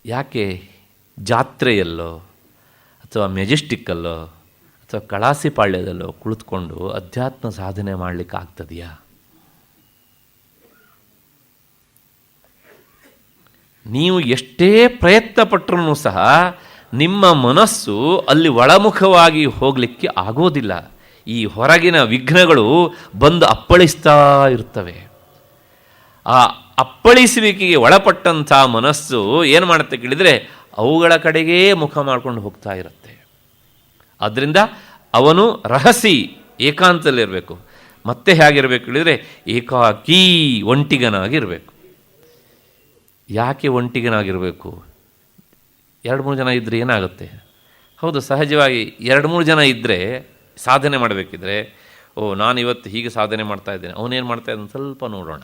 ಯಾಕೆ? ಜಾತ್ರೆಯಲ್ಲೋ ಅಥವಾ ಮೆಜೆಸ್ಟಿಕ್ಕಲ್ಲೋ ಅಥವಾ ಕಳಾಸಿಪಾಳ್ಯದಲ್ಲೋ ಕುಳಿತುಕೊಂಡು ಅಧ್ಯಾತ್ಮ ಸಾಧನೆ ಮಾಡಲಿಕ್ಕೆ ಆಗ್ತದೆಯಾ? ನೀವು ಎಷ್ಟೇ ಪ್ರಯತ್ನ ಪಟ್ಟರೂ ಸಹ ನಿಮ್ಮ ಮನಸ್ಸು ಅಲ್ಲಿ ಒಳಮುಖವಾಗಿ ಹೋಗಲಿಕ್ಕೆ ಆಗೋದಿಲ್ಲ. ಈ ಹೊರಗಿನ ವಿಘ್ನಗಳು ಬಂದು ಅಪ್ಪಳಿಸ್ತಾ ಇರ್ತವೆ. ಆ ಅಪ್ಪಳಿಸುವಿಕೆಗೆ ಒಳಪಟ್ಟಂಥ ಮನಸ್ಸು ಏನು ಮಾಡುತ್ತೆ ಕೇಳಿದರೆ ಅವುಗಳ ಕಡೆಗೇ ಮುಖ ಮಾಡ್ಕೊಂಡು ಹೋಗ್ತಾ ಇರುತ್ತೆ. ಆದ್ದರಿಂದ ಅವನು ರಹಸಿ ಏಕಾಂತದಲ್ಲಿರಬೇಕು. ಮತ್ತೆ ಹೇಗಿರಬೇಕು ಹೇಳಿದರೆ ಏಕಾಕಿ, ಒಂಟಿಗನಾಗಿರಬೇಕು. ಯಾಕೆ ಒಂಟಿಗನಾಗಿರಬೇಕು? 2-3 ಜನ ಇದ್ದರೆ ಏನಾಗುತ್ತೆ? ಹೌದು, ಸಹಜವಾಗಿ 2-3 ಜನ ಇದ್ದರೆ ಸಾಧನೆ ಮಾಡಬೇಕಿದ್ರೆ, ನಾನು ಇವತ್ತು ಹೀಗೆ ಸಾಧನೆ ಮಾಡ್ತಾ ಇದ್ದೇನೆ, ಅವನೇನು ಮಾಡ್ತಾ ಇದ್ದಾನೆ ಸ್ವಲ್ಪ ನೋಡೋಣ,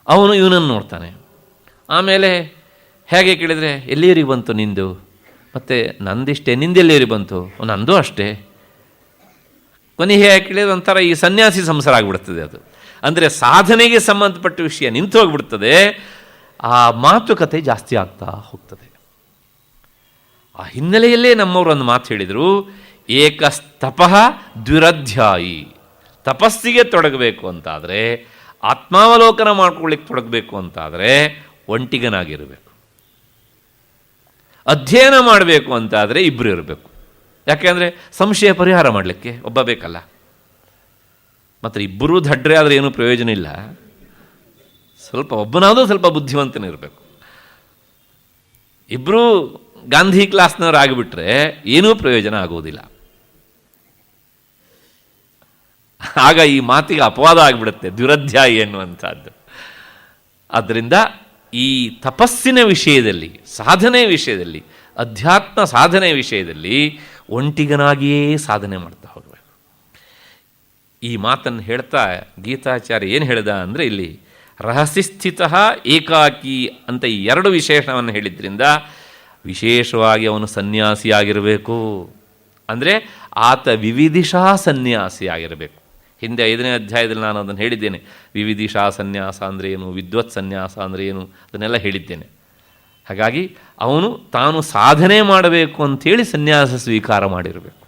ಅವನು ಇವನನ್ನು ನೋಡ್ತಾನೆ. ಆಮೇಲೆ ಹೇಗೆ ಕೇಳಿದರೆ ಎಲ್ಲಿಯವರಿಗೆ ಬಂತು ನಿಂದು? ಮತ್ತು ನಂದಿಷ್ಟೇ, ನಿಂದೆಲ್ಲಿಯವರಿಗೆ ಬಂತು? ನಂದು ಅಷ್ಟೇ. ಕೊನೆಗೆ ಹೇಗೆ ಕೇಳಿದ್ರೆ ಒಂಥರ ಈ ಸನ್ಯಾಸಿ ಸಂಸಾರ ಆಗಿಬಿಡ್ತದೆ. ಅದು ಅಂದರೆ ಸಾಧನೆಗೆ ಸಂಬಂಧಪಟ್ಟ ವಿಷಯ ನಿಂತು ಹೋಗಿಬಿಡ್ತದೆ. ಆ ಮಾತುಕತೆ ಜಾಸ್ತಿ ಆಗ್ತಾ ಹೋಗ್ತದೆ. ಆ ಹಿನ್ನೆಲೆಯಲ್ಲೇ ನಮ್ಮವರು ಒಂದು ಮಾತು ಹೇಳಿದರು, ಏಕಸ್ತಪಃ ದ್ವಿರಧ್ಯಾಯಿ. ತಪಸ್ಸಿಗೆ ತೊಡಗಬೇಕು ಅಂತಾದರೆ, ಆತ್ಮಾವಲೋಕನ ಮಾಡ್ಕೊಳ್ಳಿಕ್ಕೆ ತೊಡಗಬೇಕು ಅಂತಾದರೆ ಒಂಟಿಗನಾಗಿರಬೇಕು. ಅಧ್ಯಯನ ಮಾಡಬೇಕು ಅಂತಾದರೆ ಇಬ್ಬರು ಇರಬೇಕು. ಯಾಕೆಂದರೆ ಸಂಶಯ ಪರಿಹಾರ ಮಾಡಲಿಕ್ಕೆ ಒಬ್ಬ ಬೇಕಲ್ಲ. ಮತ್ತು ಇಬ್ಬರೂ ದಡ್ರೆ ಆದರೆ ಏನೂ ಪ್ರಯೋಜನ ಇಲ್ಲ. ಸ್ವಲ್ಪ ಒಬ್ಬನಾದರೂ ಸ್ವಲ್ಪ ಬುದ್ಧಿವಂತನಿರಬೇಕು. ಇಬ್ಬರೂ ಗಾಂಧಿ ಕ್ಲಾಸ್ನವ್ರು ಆಗಿಬಿಟ್ರೆ ಏನೂ ಪ್ರಯೋಜನ ಆಗೋದಿಲ್ಲ. ಆಗ ಈ ಮಾತಿಗೆ ಅಪವಾದ ಆಗಿಬಿಡುತ್ತೆ, ದುರಧ್ಯಾಯಿ ಎನ್ನುವಂಥದ್ದು. ಆದ್ದರಿಂದ ಈ ತಪಸ್ಸಿನ ವಿಷಯದಲ್ಲಿ, ಸಾಧನೆ ವಿಷಯದಲ್ಲಿ, ಅಧ್ಯಾತ್ಮ ಸಾಧನೆ ವಿಷಯದಲ್ಲಿ ಒಂಟಿಗನಾಗಿಯೇ ಸಾಧನೆ ಮಾಡ್ತಾ ಹೋಗಬೇಕು. ಈ ಮಾತನ್ನು ಹೇಳ್ತಾ ಗೀತಾಚಾರ್ಯ ಏನು ಹೇಳಿದ ಅಂದರೆ, ಇಲ್ಲಿ ರಹಸ್ಯಸ್ಥಿತ ಏಕಾಕಿ ಅಂತ ಈ 2 ವಿಶೇಷಣವನ್ನು ಹೇಳಿದ್ರಿಂದ ವಿಶೇಷವಾಗಿ ಅವನು ಸನ್ಯಾಸಿಯಾಗಿರಬೇಕು. ಅಂದರೆ ಆತ ವಿವಿಧಿಷಾ ಸನ್ಯಾಸಿಯಾಗಿರಬೇಕು. ಹಿಂದೆ 5ನೇ ಅಧ್ಯಾಯದಲ್ಲಿ ನಾನು ಅದನ್ನು ಹೇಳಿದ್ದೇನೆ. ವಿವಿಧಿಷಾ ಸನ್ಯಾಸ ಅಂದರೆ ಏನು, ವಿದ್ವತ್ ಸನ್ಯಾಸ ಅಂದರೆ ಏನು, ಅದನ್ನೆಲ್ಲ ಹೇಳಿದ್ದೇನೆ. ಹಾಗಾಗಿ ಅವನು ತಾನು ಸಾಧನೆ ಮಾಡಬೇಕು ಅಂಥೇಳಿ ಸನ್ಯಾಸ ಸ್ವೀಕಾರ ಮಾಡಿರಬೇಕು.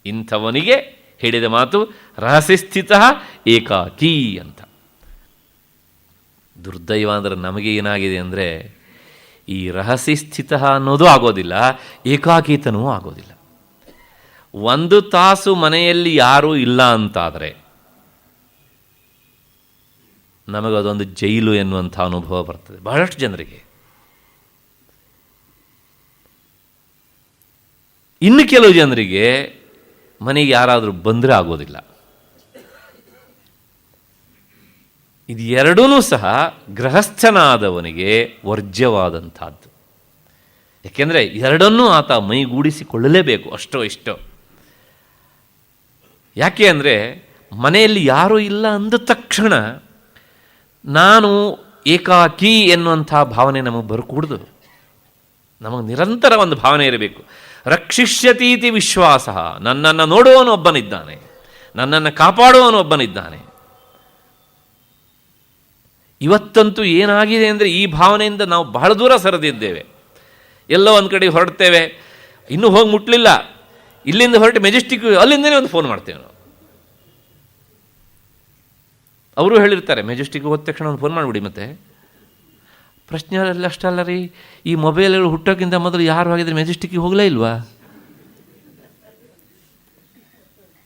ಇಂಥವನಿಗೆ ಹೇಳಿದ ಮಾತು ರಹಸ್ಯಸ್ಥಿತ ಏಕಾಕಿ ಅಂತ. ದುರ್ದೈವ ಅಂದರೆ ನಮಗೆ ಏನಾಗಿದೆ ಅಂದರೆ, ಈ ರಹಸ್ಯಸ್ಥಿತ ಅನ್ನೋದು ಆಗೋದಿಲ್ಲ, ಏಕಾಕೀತನೂ ಆಗೋದಿಲ್ಲ. 1 ತಾಸು ಮನೆಯಲ್ಲಿ ಯಾರೂ ಇಲ್ಲ ಅಂತಾದರೆ ನಮಗದೊಂದು ಜೈಲು ಎನ್ನುವಂಥ ಅನುಭವ ಬರ್ತದೆ ಬಹಳಷ್ಟು ಜನರಿಗೆ. ಇನ್ನು ಕೆಲವು ಜನರಿಗೆ ಮನೆಗೆ ಯಾರಾದರೂ ಬಂದರೆ ಆಗೋದಿಲ್ಲ. ಇದು ಎರಡೂ ಸಹ ಗೃಹಸ್ಥನಾದವನಿಗೆ ವರ್ಜ್ಯವಾದಂಥದ್ದು. ಏಕೆಂದರೆ ಎರಡನ್ನೂ ಆತ ಮೈಗೂಡಿಸಿಕೊಳ್ಳಲೇಬೇಕು, ಅಷ್ಟೋ ಇಷ್ಟೋ. ಯಾಕೆ ಅಂದರೆ ಮನೆಯಲ್ಲಿ ಯಾರೂ ಇಲ್ಲ ಅಂದ ತಕ್ಷಣ ನಾನು ಏಕಾಕಿ ಎನ್ನುವಂಥ ಭಾವನೆ ನಮಗೆ ಬರಕೂಡ್ದು. ನಮಗೆ ನಿರಂತರ ಒಂದು ಭಾವನೆ ಇರಬೇಕು. ರಕ್ಷಿಷ್ಯತೀತಿ ವಿಶ್ವಾಸ, ನನ್ನನ್ನು ನೋಡುವವನು ಒಬ್ಬನಿದ್ದಾನೆ, ನನ್ನನ್ನು ಕಾಪಾಡುವವನು ಒಬ್ಬನಿದ್ದಾನೆ. ಇವತ್ತಂತೂ ಏನಾಗಿದೆ ಅಂದರೆ ಈ ಭಾವನೆಯಿಂದ ನಾವು ಬಹಳ ದೂರ ಸರಿದಿದ್ದೇವೆ. ಎಲ್ಲೋ ಒಂದು ಕಡೆ ಹೊರಡ್ತೇವೆ, ಇನ್ನೂ ಹೋಗಿ ಮುಟ್ಲಿಲ್ಲ, ಇಲ್ಲಿಂದ ಹೊರಟು ಮೆಜೆಸ್ಟಿಕ್, ಅಲ್ಲಿಂದನೇ ಒಂದು ಫೋನ್ ಮಾಡ್ತೇವೆ ನಾವು. ಅವರು ಹೇಳಿರ್ತಾರೆ, ಮೆಜೆಸ್ಟಿಕ್ ಹೋದ ತಕ್ಷಣ ಒಂದು ಫೋನ್ ಮಾಡಿಬಿಡಿ. ಮತ್ತೆ ಪ್ರಶ್ನೆ ಅಲ್ಲ, ಅಷ್ಟಲ್ಲ ರೀ, ಈ ಮೊಬೈಲ್ಗಳು ಹುಟ್ಟೋಕ್ಕಿಂತ ಮೊದಲು ಯಾರು ಆಗಿದ್ರೆ ಮೆಜೆಸ್ಟಿಕ್ಕಿಗೆ ಹೋಗಲೇ ಇಲ್ವಾ?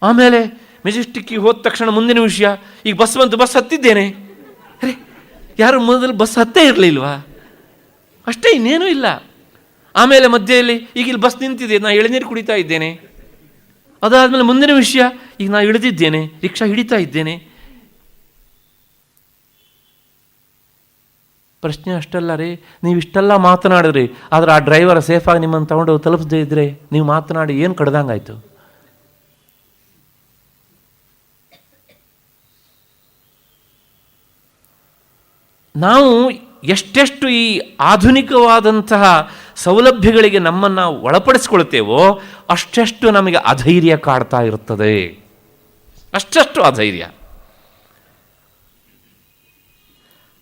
ಆಮೇಲೆ ಮೆಜೆಸ್ಟಿಕ್ಕಿಗೆ ಹೋದ ತಕ್ಷಣ ಮುಂದಿನ ವಿಷಯ, ಈಗ ಬಸ್ ಬಂತು, ಬಸ್ ಹತ್ತಿದ್ದೇನೆ. ಅರೆ, ಯಾರು ಮೊದಲು ಬಸ್ ಹತ್ತೇ ಇರಲಿಲ್ವಾ? ಅಷ್ಟೇ, ಇನ್ನೇನೂ ಇಲ್ಲ. ಆಮೇಲೆ ಮಧ್ಯೆಯಲ್ಲಿ ಈಗ ಇಲ್ಲಿ ಬಸ್ ನಿಂತಿದೆ, ನಾನು ಎಳನೀರು ಕುಡಿತಾ ಇದ್ದೇನೆ. ಅದಾದಮೇಲೆ ಮುಂದಿನ ವಿಷಯ, ಈಗ ನಾನು ಇಳಿದಿದ್ದೇನೆ, ರಿಕ್ಷಾ ಹಿಡಿತಾ ಇದ್ದೇನೆ. ಪ್ರಶ್ನೆ ಅಷ್ಟಲ್ಲ ರೀ, ನೀವು ಇಷ್ಟೆಲ್ಲ ಮಾತನಾಡಿದ್ರಿ, ಆದರೆ ಆ ಡ್ರೈವರ್ ಸೇಫಾಗಿ ನಿಮ್ಮನ್ನು ತಗೊಂಡು ತಲುಪಿಸದೇ ಇದ್ದರೆ ನೀವು ಮಾತನಾಡಿ ಏನು ಕಡ್ದಂಗಾಯ್ತು? ನಾವು ಎಷ್ಟೆಷ್ಟು ಈ ಆಧುನಿಕವಾದಂತಹ ಸೌಲಭ್ಯಗಳಿಗೆ ನಮ್ಮನ್ನು ಒಳಪಡಿಸ್ಕೊಳ್ತೇವೋ ಅಷ್ಟೆಷ್ಟು ನಮಗೆ ಅಧೈರ್ಯ ಕಾಡ್ತಾ ಇರ್ತದೆ, ಅಷ್ಟಷ್ಟು ಅಧೈರ್ಯ.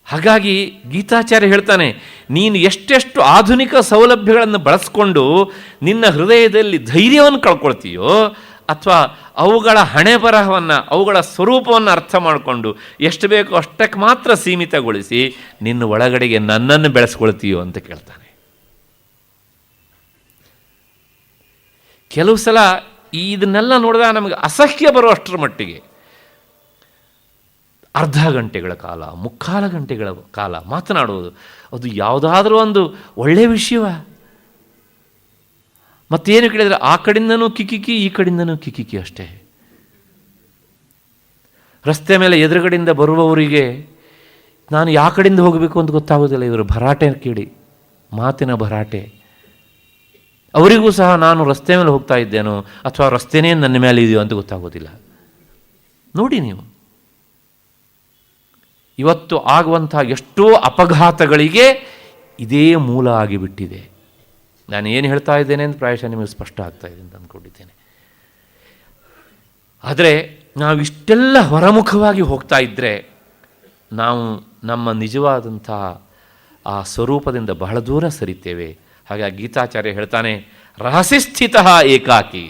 ಹಾಗಾಗಿ ಗೀತಾಚಾರ್ಯ ಹೇಳ್ತಾನೆ, ನೀನು ಎಷ್ಟೆಷ್ಟು ಆಧುನಿಕ ಸೌಲಭ್ಯಗಳನ್ನು ಬಳಸ್ಕೊಂಡು ನಿನ್ನ ಹೃದಯದಲ್ಲಿ ಧೈರ್ಯವನ್ನು ಕಳ್ಕೊಳ್ತೀಯೋ, ಅಥವಾ ಅವುಗಳ ಹಣೆ ಬರಹವನ್ನು, ಅವುಗಳ ಸ್ವರೂಪವನ್ನು ಅರ್ಥ ಮಾಡಿಕೊಂಡು ಎಷ್ಟು ಬೇಕೋ ಅಷ್ಟಕ್ಕೆ ಮಾತ್ರ ಸೀಮಿತಗೊಳಿಸಿ ನಿನ್ನ ಒಳಗಡೆಗೆ ನನ್ನನ್ನು ಬೆಳೆಸ್ಕೊಳ್ತೀಯೋ ಅಂತ ಕೇಳ್ತಾನೆ. ಕೆಲವು ಸಲ ಇದನ್ನೆಲ್ಲ ನೋಡಿದಾಗ ನಮಗೆ ಅಸಹ್ಯ ಬರುವಷ್ಟರ ಮಟ್ಟಿಗೆ ಅರ್ಧ ಗಂಟೆಗಳ ಕಾಲ, ಮುಕ್ಕಾಲು ಗಂಟೆಗಳ ಕಾಲ ಮಾತನಾಡುವುದು, ಅದು ಯಾವುದಾದ್ರೂ ಒಂದು ಒಳ್ಳೆಯ ವಿಷಯವ? ಮತ್ತೇನು ಕೇಳಿದರೆ ಆ ಕಡೆಯಿಂದನೂ ಕಿಕಿಕಿ, ಈ ಕಡೆಯಿಂದನೂ ಕಿಕಿಕಿ ಅಷ್ಟೇ. ರಸ್ತೆ ಮೇಲೆ ಎದುರುಗಡೆಯಿಂದ ಬರುವವರಿಗೆ ನಾನು ಯಾವ ಕಡೆಯಿಂದ ಹೋಗಬೇಕು ಅಂತ ಗೊತ್ತಾಗೋದಿಲ್ಲ. ಇವರು ಭರಾಟೆ ಕೇಳಿ, ಮಾತಿನ ಭರಾಟೆ. ಅವರಿಗೂ ಸಹ ನಾನು ರಸ್ತೆ ಮೇಲೆ ಹೋಗ್ತಾ ಇದ್ದೇನೋ ಅಥವಾ ರಸ್ತೆನೇ ನನ್ನ ಮೇಲೆ ಇದೆಯೋ ಅಂತ ಗೊತ್ತಾಗೋದಿಲ್ಲ. ನೋಡಿ ನೀವು, ಇವತ್ತು ಆಗುವಂತಹ ಎಷ್ಟೋ ಅಪಘಾತಗಳಿಗೆ ಇದೇ ಮೂಲ ಆಗಿಬಿಟ್ಟಿದೆ. ನಾನು ಏನು ಹೇಳ್ತಾ ಇದ್ದೇನೆ ಅಂತ ಪ್ರಾಯಶಃ ನಿಮಗೆ ಸ್ಪಷ್ಟ ಆಗ್ತಾ ಇದೆ ಅಂತ ಅಂದ್ಕೊಂಡಿದ್ದೇನೆ. ಆದರೆ ನಾವು ಇಷ್ಟೆಲ್ಲ ಹೊರಮುಖವಾಗಿ ಹೋಗ್ತಾ ಇದ್ದರೆ ನಾವು ನಮ್ಮ ನಿಜವಾದಂತಹ ಆ ಸ್ವರೂಪದಿಂದ ಬಹಳ ದೂರ ಸರಿತೇವೆ. ಹಾಗಾಗಿ ಗೀತಾಚಾರ್ಯ ಹೇಳ್ತಾನೆ, ರಹಸ್ಯಸ್ಥಿತ ಏಕಾಕಿ,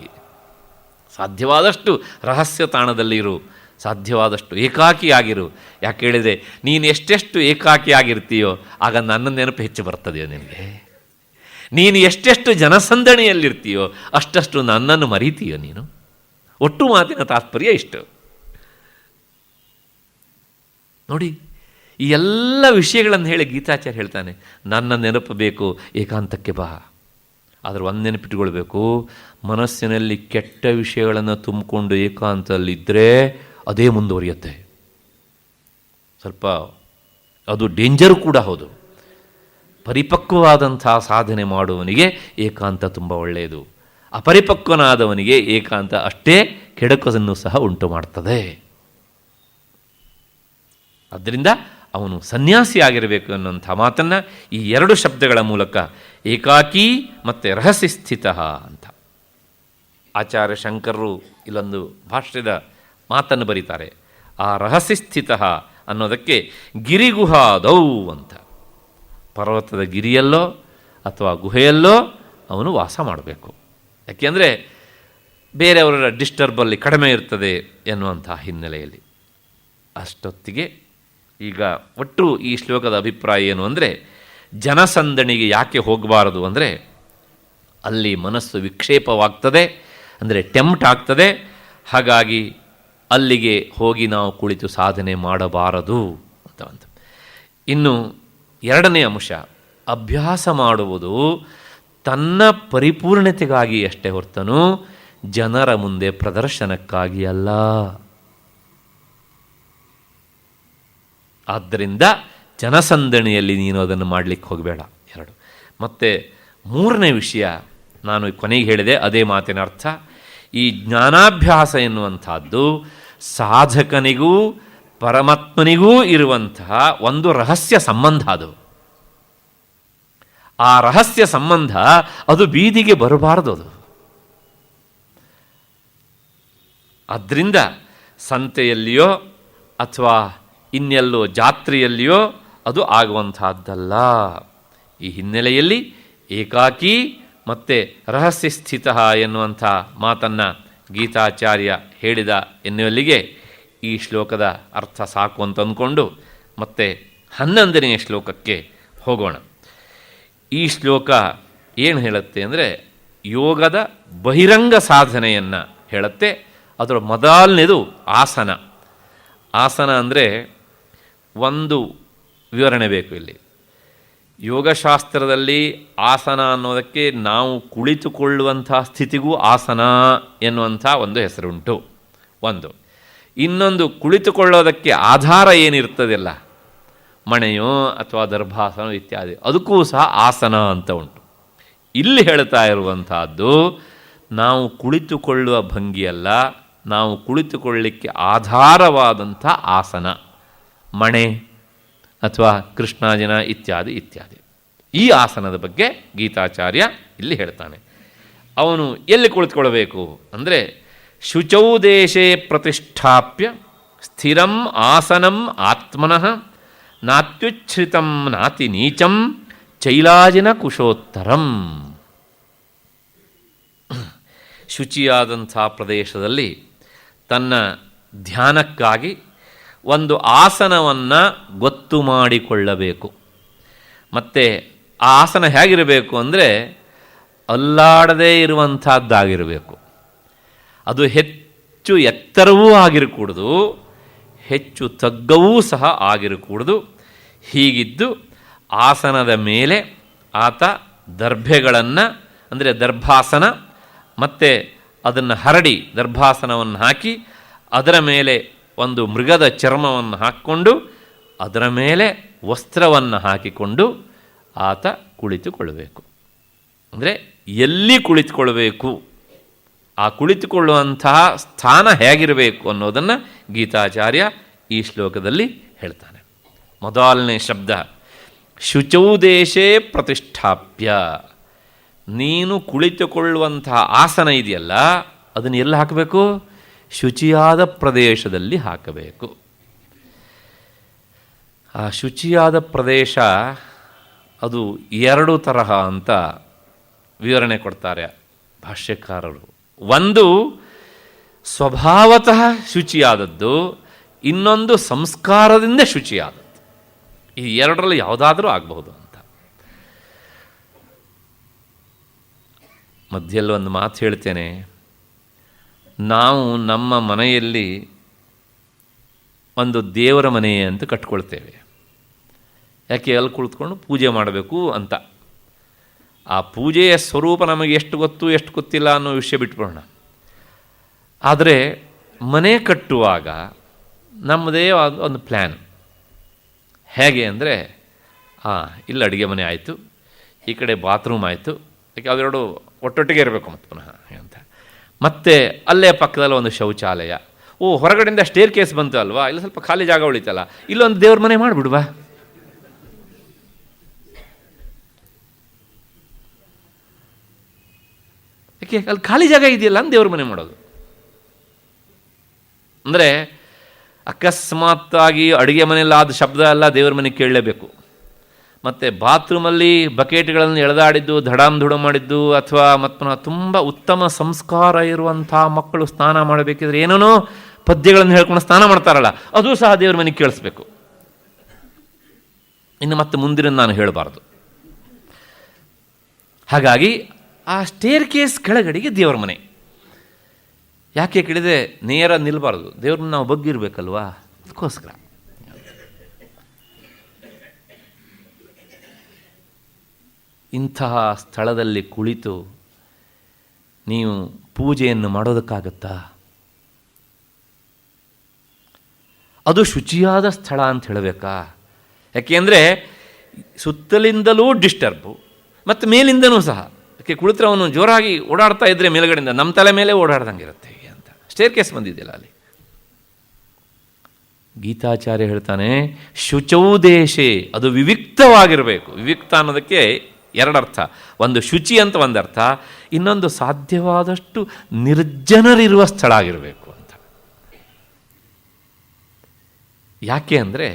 ಸಾಧ್ಯವಾದಷ್ಟು ರಹಸ್ಯ ತಾಣದಲ್ಲಿರು, ಸಾಧ್ಯವಾದಷ್ಟು ಏಕಾಕಿಯಾಗಿರು. ಯಾಕೆ ಹೇಳಿದರೆ, ನೀನು ಎಷ್ಟೆಷ್ಟು ಏಕಾಕಿಯಾಗಿರ್ತೀಯೋ ಆಗ ನನ್ನ ನೆನಪು ಹೆಚ್ಚು ಬರ್ತದೆಯೋ ನಿನಗೆ. ನೀನು ಎಷ್ಟೆಷ್ಟು ಜನಸಂದಣಿಯಲ್ಲಿರ್ತೀಯೋ ಅಷ್ಟಷ್ಟು ನನ್ನನ್ನು ಮರೀತೀಯೋ ನೀನು. ಒಟ್ಟು ಮಾತಿನ ತಾತ್ಪರ್ಯ ಇಷ್ಟು. ನೋಡಿ, ಈ ಎಲ್ಲ ವಿಷಯಗಳನ್ನು ಹೇಳಿ ಗೀತಾಚಾರ್ಯ ಹೇಳ್ತಾನೆ, ನನ್ನ ನೆನಪು ಬೇಕು, ಏಕಾಂತಕ್ಕೆ ಬಾ. ಆದರೆ ಒಂದು ನೆನಪಿಟ್ಟುಕೊಳ್ಬೇಕು, ಮನಸ್ಸಿನಲ್ಲಿ ಕೆಟ್ಟ ವಿಷಯಗಳನ್ನು ತುಂಬಿಕೊಂಡು ಏಕಾಂತದಲ್ಲಿದ್ದರೆ ಅದೇ ಮುಂದುವರಿಯುತ್ತೆ. ಸ್ವಲ್ಪ ಅದು ಡೇಂಜರು ಕೂಡ ಹೌದು. ಪರಿಪಕ್ವವಾದಂಥ ಸಾಧನೆ ಮಾಡುವವನಿಗೆ ಏಕಾಂತ ತುಂಬ ಒಳ್ಳೆಯದು. ಅಪರಿಪಕ್ವನಾದವನಿಗೆ ಏಕಾಂತ ಅಷ್ಟೇ ಕೆಡಕನ್ನು ಸಹ ಉಂಟು ಮಾಡ್ತದೆ. ಆದ್ದರಿಂದ ಅವನು ಸನ್ಯಾಸಿಯಾಗಿರಬೇಕು ಅನ್ನೋಂಥ ಮಾತನ್ನು ಈ ಎರಡು ಶಬ್ದಗಳ ಮೂಲಕ, ಏಕಾಕಿ ಮತ್ತು ರಹಸ್ಯಸ್ಥಿತ ಅಂತ, ಆಚಾರ್ಯ ಶಂಕರರು ಇಲ್ಲೊಂದು ಭಾಷ್ಯದ ಮಾತನ್ನು ಬರೀತಾರೆ. ಆ ರಹಸ್ಯಸ್ಥಿತ ಅನ್ನೋದಕ್ಕೆ ಗಿರಿಗುಹಾದೌ ಅಂತ, ಪರ್ವತದ ಗಿರಿಯಲ್ಲೋ ಅಥವಾ ಗುಹೆಯಲ್ಲೋ ಅವನು ವಾಸ ಮಾಡಬೇಕು. ಯಾಕೆಂದರೆ ಬೇರೆಯವರ ಡಿಸ್ಟರ್ಬಲ್ಲಿ ಕಡಿಮೆ ಇರ್ತದೆ ಎನ್ನುವಂಥ ಹಿನ್ನೆಲೆಯಲ್ಲಿ. ಅಷ್ಟೊತ್ತಿಗೆ ಈಗ ಒಟ್ಟು ಈ ಶ್ಲೋಕದ ಅಭಿಪ್ರಾಯ ಏನು ಅಂದರೆ, ಜನಸಂದಣಿಗೆ ಯಾಕೆ ಹೋಗಬಾರದು ಅಂದರೆ, ಅಲ್ಲಿ ಮನಸ್ಸು ವಿಕ್ಷೇಪವಾಗ್ತದೆ, ಅಂದರೆ ಟೆಂಪ್ಟ್ ಆಗ್ತದೆ. ಹಾಗಾಗಿ ಅಲ್ಲಿಗೆ ಹೋಗಿ ನಾವು ಕುಳಿತು ಸಾಧನೆ ಮಾಡಬಾರದು ಅಂತ. ಇನ್ನು ಎರಡನೇ ಅಂಶ, ಅಭ್ಯಾಸ ಮಾಡುವುದು ತನ್ನ ಪರಿಪೂರ್ಣತೆಗಾಗಿ ಅಷ್ಟೇ ಹೊರತನು ಜನರ ಮುಂದೆ ಪ್ರದರ್ಶನಕ್ಕಾಗಿ ಅಲ್ಲ. ಆದ್ದರಿಂದ ಜನಸಂದಣಿಯಲ್ಲಿ ನೀನು ಅದನ್ನು ಮಾಡಲಿಕ್ಕೆ ಹೋಗಬೇಡ. ಎರಡು. ಮತ್ತು ಮೂರನೇ ವಿಷಯ ನಾನು ಕೊನೆಗೆ ಹೇಳಿದೆ, ಅದೇ ಮಾತಿನ ಅರ್ಥ. ಈ ಜ್ಞಾನಾಭ್ಯಾಸ ಎನ್ನುವಂಥದ್ದು ಸಾಧಕನಿಗೂ ಪರಮಾತ್ಮನಿಗೂ ಇರುವಂತಹ ಒಂದು ರಹಸ್ಯ ಸಂಬಂಧ. ಆ ರಹಸ್ಯ ಸಂಬಂಧ ಅದು ಬೀದಿಗೆ ಬರಬಾರದು. ಅದು ಆದ್ದರಿಂದ ಸಂತೆಯಲ್ಲಿಯೋ ಅಥವಾ ಇನ್ನೆಲ್ಲೋ ಜಾತ್ರೆಯಲ್ಲಿಯೋ ಅದು ಆಗುವಂತಹದ್ದಲ್ಲ. ಈ ಹಿನ್ನೆಲೆಯಲ್ಲಿ ಏಕಾಕಿ ಮತ್ತು ರಹಸ್ಯ ಸ್ಥಿತ ಎನ್ನುವಂಥ ಮಾತನ್ನು ಗೀತಾಚಾರ್ಯ ಹೇಳಿದ ಎನ್ನುವಲ್ಲಿಗೆ ಈ ಶ್ಲೋಕದ ಅರ್ಥ ಸಾಕು ಅಂತ ಅಂದ್ಕೊಂಡು ಮತ್ತೆ 11ನೇ ಶ್ಲೋಕಕ್ಕೆ ಹೋಗೋಣ. ಈ ಶ್ಲೋಕ ಏನು ಹೇಳುತ್ತೆ ಅಂದರೆ ಯೋಗದ ಬಹಿರಂಗ ಸಾಧನೆಯನ್ನು ಹೇಳುತ್ತೆ. ಅದರ ಮೊದಲನೇದು ಆಸನ. ಆಸನ ಅಂದರೆ ಒಂದು ವಿವರಣೆ ಬೇಕು ಇಲ್ಲಿ. ಯೋಗಶಾಸ್ತ್ರದಲ್ಲಿ ಆಸನ ಅನ್ನೋದಕ್ಕೆ ನಾವು ಕುಳಿತುಕೊಳ್ಳುವಂಥ ಸ್ಥಿತಿಗೂ ಆಸನ ಎನ್ನುವಂಥ ಒಂದು ಹೆಸರುಂಟು. ಒಂದು. ಇನ್ನೊಂದು, ಕುಳಿತುಕೊಳ್ಳೋದಕ್ಕೆ ಆಧಾರ ಏನಿರ್ತದಲ್ಲ, ಮಣೆಯೋ ಅಥವಾ ದರ್ಭಾಸನ ಇತ್ಯಾದಿ, ಅದಕ್ಕೂ ಸಹ ಆಸನ ಅಂತ ಉಂಟು. ಇಲ್ಲಿ ಹೇಳ್ತಾ ಇರುವಂತಹದ್ದು ನಾವು ಕುಳಿತುಕೊಳ್ಳುವ ಭಂಗಿಯಲ್ಲ, ನಾವು ಕುಳಿತುಕೊಳ್ಳಲಿಕ್ಕೆ ಆಧಾರವಾದಂಥ ಆಸನ, ಮಣೆ ಅಥವಾ ಕೃಷ್ಣಾಜಿನ ಇತ್ಯಾದಿ ಇತ್ಯಾದಿ. ಈ ಆಸನದ ಬಗ್ಗೆ ಗೀತಾಚಾರ್ಯ ಇಲ್ಲಿ ಹೇಳ್ತಾನೆ. ಅವನು ಎಲ್ಲಿ ಕುಳಿತುಕೊಳ್ಬೇಕು ಅಂದರೆ ಶುಚೌ ದೇಶೇ ಪ್ರತಿಷ್ಠಾಪ್ಯ ಸ್ಥಿರಂ ಆಸನಂ ಆತ್ಮನಃ ನಾತ್ಯುಚ್ಛ್ರಿತಂ ನಾತಿ ನೀಚಂ ಚೈಲಾಜಿನ ಕುಶೋತ್ತರಂ. ಶುಚಿಯಾದಂಥ ಪ್ರದೇಶದಲ್ಲಿ ತನ್ನ ಧ್ಯಾನಕ್ಕಾಗಿ ಒಂದು ಆಸನವನ್ನು ಗೊತ್ತು ಮಾಡಿಕೊಳ್ಳಬೇಕು. ಮತ್ತು ಆ ಆಸನ ಹೇಗಿರಬೇಕು ಅಂದರೆ ಅಲ್ಲಾಡದೇ ಇರುವಂಥದ್ದಾಗಿರಬೇಕು. ಅದು ಹೆಚ್ಚು ಎತ್ತರವೂ ಆಗಿರಕೂಡದು, ಹೆಚ್ಚು ತಗ್ಗವೂ ಸಹ ಆಗಿರಕೂಡದು. ಹೀಗಿದ್ದು ಆಸನದ ಮೇಲೆ ಆತ ದರ್ಭೆಗಳನ್ನು ಅಂದರೆ ದರ್ಭಾಸನ ಮತ್ತು ಅದನ್ನು ಹರಡಿ ದರ್ಭಾಸನವನ್ನು ಹಾಕಿ ಅದರ ಮೇಲೆ ಒಂದು ಮೃಗದ ಚರ್ಮವನ್ನು ಹಾಕ್ಕೊಂಡು ಅದರ ಮೇಲೆ ವಸ್ತ್ರವನ್ನು ಹಾಕಿಕೊಂಡು ಆತ ಕುಳಿತುಕೊಳ್ಳಬೇಕು. ಅಂದರೆ ಎಲ್ಲಿ ಕುಳಿತುಕೊಳ್ಬೇಕು, ಆ ಕುಳಿತುಕೊಳ್ಳುವಂತಹ ಸ್ಥಾನ ಹೇಗಿರಬೇಕು ಅನ್ನೋದನ್ನು ಗೀತಾಚಾರ್ಯ ಈ ಶ್ಲೋಕದಲ್ಲಿ ಹೇಳ್ತಾನೆ. ಮೊದಲನೇ ಶಬ್ದ ಶುಚೌ ದೇಶೇ ಪ್ರತಿಷ್ಠಾಪ್ಯ. ನೀನು ಕುಳಿತುಕೊಳ್ಳುವಂತಹ ಆಸನ ಇದೆಯಲ್ಲ, ಅದನ್ನು ಎಲ್ಲಿ ಹಾಕಬೇಕು? ಶುಚಿಯಾದ ಪ್ರದೇಶದಲ್ಲಿ ಹಾಕಬೇಕು. ಆ ಶುಚಿಯಾದ ಪ್ರದೇಶ ಅದು ಎರಡು ತರಹ ಅಂತ ವಿವರಣೆ ಕೊಡ್ತಾರೆ ಭಾಷ್ಯಕಾರರು. ಒಂದು ಸ್ವಭಾವತಃ ಶುಚಿಯಾದದ್ದು, ಇನ್ನೊಂದು ಸಂಸ್ಕಾರದಿಂದ ಶುಚಿಯಾದದ್ದು. ಈ ಎರಡರಲ್ಲಿ ಯಾವುದಾದರೂ ಆಗಬಹುದು ಅಂತ. ಮಧ್ಯದಲ್ಲಿ ಒಂದು ಮಾತು ಹೇಳ್ತೇನೆ. ನಾವು ನಮ್ಮ ಮನೆಯಲ್ಲಿ ಒಂದು ದೇವರ ಮನೆ ಅಂತ ಕಟ್ಕೊಳ್ತೇವೆ. ಯಾಕೆ? ಅಲ್ಲಿ ಕುಳಿತುಕೊಂಡು ಪೂಜೆ ಮಾಡಬೇಕು ಅಂತ. ಆ ಪೂಜೆಯ ಸ್ವರೂಪ ನಮಗೆ ಎಷ್ಟು ಗೊತ್ತು ಎಷ್ಟು ಗೊತ್ತಿಲ್ಲ ಅನ್ನೋ ವಿಷಯ ಬಿಟ್ಬಿಡೋಣ. ಆದರೆ ಮನೆ ಕಟ್ಟುವಾಗ ನಮ್ಮದೇ ಒಂದು ಪ್ಲ್ಯಾನ್. ಹೇಗೆ ಅಂದರೆ ಇಲ್ಲಿ ಅಡುಗೆ ಮನೆ ಆಯಿತು, ಈ ಕಡೆ ಬಾತ್ರೂಮ್ ಆಯಿತು, ಯಾಕೆ ಅವೆರಡು ಒಟ್ಟೊಟ್ಟಿಗೆ ಇರಬೇಕು ಮತ್ತು ಪುನಃ ಅಂತ. ಮತ್ತು ಅಲ್ಲೇ ಪಕ್ಕದಲ್ಲಿ ಒಂದು ಶೌಚಾಲಯ. ಹೊರಗಡೆಯಿಂದ ಸ್ಟೇರ್ ಕೇಸ್ ಬಂತು ಅಲ್ವಾ, ಇಲ್ಲಿ ಸ್ವಲ್ಪ ಖಾಲಿ ಜಾಗ ಉಳಿತಲ್ಲ, ಇಲ್ಲೊಂದು ದೇವ್ರ ಮನೆ ಮಾಡಿಬಿಡುವ. ಯಾಕೆ? ಅಲ್ಲಿ ಖಾಲಿ ಜಾಗ ಇದೆಯಲ್ಲ ಅಂತ ದೇವ್ರ ಮನೆ ಮಾಡೋದು. ಅಂದರೆ ಅಕಸ್ಮಾತ್ತಾಗಿ ಅಡುಗೆ ಮನೆಯಲ್ಲಾದ ಶಬ್ದ ಎಲ್ಲ ದೇವ್ರ ಮನೆಗೆ ಕೇಳಲೇಬೇಕು. ಮತ್ತು ಬಾತ್ರೂಮಲ್ಲಿ ಬಕೆಟ್ಗಳನ್ನು ಎಳೆದಾಡಿದ್ದು, ಧಡಾಮ್ ಧುಡ ಮಾಡಿದ್ದು, ಅಥವಾ ಮತ್ತು ತುಂಬ ಉತ್ತಮ ಸಂಸ್ಕಾರ ಇರುವಂಥ ಮಕ್ಕಳು ಸ್ನಾನ ಮಾಡಬೇಕಿದ್ರೆ ಏನೇನೋ ಪದ್ಯಗಳನ್ನು ಹೇಳ್ಕೊಂಡು ಸ್ನಾನ ಮಾಡ್ತಾರಲ್ಲ, ಅದು ಸಹ ದೇವ್ರ ಮನೆಗೆ ಕೇಳಿಸ್ಬೇಕು. ಇನ್ನು ಮತ್ತೆ ಮುಂದಿನ ನಾನು ಹೇಳಬಾರ್ದು. ಹಾಗಾಗಿ ಆ ಸ್ಟೇರ್ ಕೇಸ್ ಕೆಳಗಡೆಗೆ ದೇವ್ರ ಮನೆ. ಯಾಕೆ ಕೇಳಿದರೆ ನೇರ ನಿಲ್ಲಬಾರ್ದು, ದೇವ್ರನ್ನ ನಾವು ಬಗ್ಗಿರ್ಬೇಕಲ್ವಾ, ಅದಕ್ಕೋಸ್ಕರ. ಇಂತಹ ಸ್ಥಳದಲ್ಲಿ ಕುಳಿತು ನೀವು ಪೂಜೆಯನ್ನು ಮಾಡೋದಕ್ಕಾಗತ್ತಾ? ಅದು ಶುಚಿಯಾದ ಸ್ಥಳ ಅಂತ ಹೇಳಬೇಕಾ? ಯಾಕೆಂದರೆ ಸುತ್ತಲಿಂದಲೂ ಡಿಸ್ಟರ್ಬು ಮತ್ತು ಮೇಲಿಂದನೂ ಸಹ. ಯಾಕೆ? ಕುಳಿತರೆ ಅವನು ಜೋರಾಗಿ ಓಡಾಡ್ತಾ ಇದ್ದರೆ ಮೇಲುಗಡೆಯಿಂದ ನಮ್ಮ ತಲೆ ಮೇಲೆ ಓಡಾಡ್ದಂಗೆ ಇರುತ್ತೆ ಅಂತ. ಸ್ಟೇರ್ ಕೇಸ್ ಬಂದಿದೆಯಲ್ಲ ಅಲ್ಲಿ. ಗೀತಾಚಾರ್ಯ ಹೇಳ್ತಾನೆ ಶುಚೌ ದೇಶೇ, ಅದು ವಿವಿಕ್ತವಾಗಿರಬೇಕು. ವಿವಿಕ್ತ ಅನ್ನೋದಕ್ಕೆ ಎರಡರ್ಥ. ಒಂದು ಶುಚಿ ಅಂತ ಒಂದರ್ಥ, ಇನ್ನೊಂದು ಸಾಧ್ಯವಾದಷ್ಟು ನಿರ್ಜನರಿರುವ ಸ್ಥಳ ಆಗಿರಬೇಕು ಅಂತ. ಯಾಕೆ ಅಂದರೆ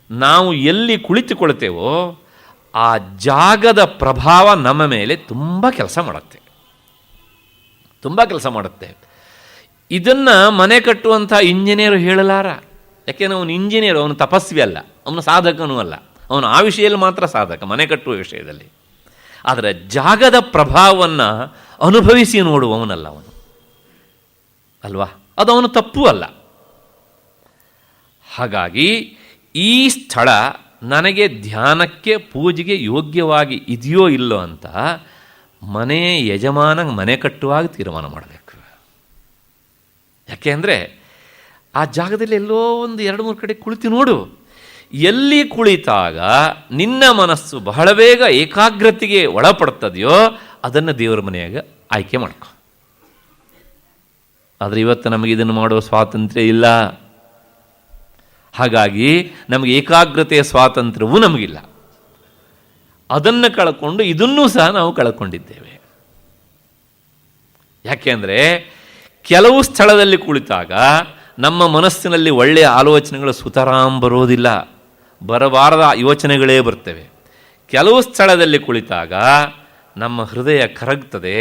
ನಾವು ಎಲ್ಲಿ ಕುಳಿತುಕೊಳ್ತೇವೋ ಆ ಜಾಗದ ಪ್ರಭಾವ ನಮ್ಮ ಮೇಲೆ ತುಂಬ ಕೆಲಸ ಮಾಡುತ್ತೆ, ತುಂಬ ಕೆಲಸ ಮಾಡುತ್ತೆ. ಇದನ್ನು ಮನೆ ಕಟ್ಟುವಂಥ ಇಂಜಿನಿಯರ್ ಹೇಳಲಾರ. ಯಾಕೆಂದರೆ ಅವನು ಇಂಜಿನಿಯರ್, ಅವನು ತಪಸ್ವಿ ಅಲ್ಲ, ಅವನು ಸಾಧಕನೂ ಅಲ್ಲ. ಅವನು ಆ ವಿಷಯದಲ್ಲಿ ಮಾತ್ರ ಸಾಧಕ, ಮನೆ ಕಟ್ಟುವ ವಿಷಯದಲ್ಲಿ. ಆದರೆ ಜಾಗದ ಪ್ರಭಾವವನ್ನು ಅನುಭವಿಸಿ ನೋಡುವವನಲ್ಲ ಅವನು, ಅಲ್ವಾ? ಅದು ಅವನು ತಪ್ಪು ಅಲ್ಲ. ಹಾಗಾಗಿ ಈ ಸ್ಥಳ ನನಗೆ ಧ್ಯಾನಕ್ಕೆ ಪೂಜೆಗೆ ಯೋಗ್ಯವಾಗಿ ಇದೆಯೋ ಇಲ್ಲೋ ಅಂತ ಮನೆ ಯಜಮಾನ ಮನೆ ಕಟ್ಟುವಾಗ ತೀರ್ಮಾನ ಮಾಡಬೇಕು. ಯಾಕೆ ಅಂದರೆ ಆ ಜಾಗದಲ್ಲಿ ಎಲ್ಲೋ ಒಂದು 2-3 ಕಡೆ ಕುಳಿತು ನೋಡು. ಎಲ್ಲಿ ಕುಳಿತಾಗ ನಿನ್ನ ಮನಸ್ಸು ಬಹಳ ಬೇಗ ಏಕಾಗ್ರತೆಗೆ ಒಳಪಡ್ತದೆಯೋ ಅದನ್ನು ದೇವರ ಮನೆಯಾಗ ಆಯ್ಕೆ ಮಾಡ್ಕೊ. ಆದರೆ ಇವತ್ತು ನಮಗೆ ಇದನ್ನು ಮಾಡುವ ಸ್ವಾತಂತ್ರ್ಯ ಇಲ್ಲ. ಹಾಗಾಗಿ ನಮಗೆ ಏಕಾಗ್ರತೆಯ ಸ್ವಾತಂತ್ರ್ಯವೂ ನಮಗಿಲ್ಲ. ಅದನ್ನು ಕಳ್ಕೊಂಡು ಇದನ್ನೂ ಸಹ ನಾವು ಕಳ್ಕೊಂಡಿದ್ದೇವೆ. ಯಾಕೆಂದರೆ ಕೆಲವು ಸ್ಥಳದಲ್ಲಿ ಕುಳಿತಾಗ ನಮ್ಮ ಮನಸ್ಸಿನಲ್ಲಿ ಒಳ್ಳೆಯ ಆಲೋಚನೆಗಳು ಸುತರಾಂ ಬರೋದಿಲ್ಲ, ಬರಬಾರದ ಯೋಚನೆಗಳೇ ಬರ್ತವೆ. ಕೆಲವು ಸ್ಥಳದಲ್ಲಿ ಕುಳಿತಾಗ ನಮ್ಮ ಹೃದಯ ಕರಗ್ತದೆ,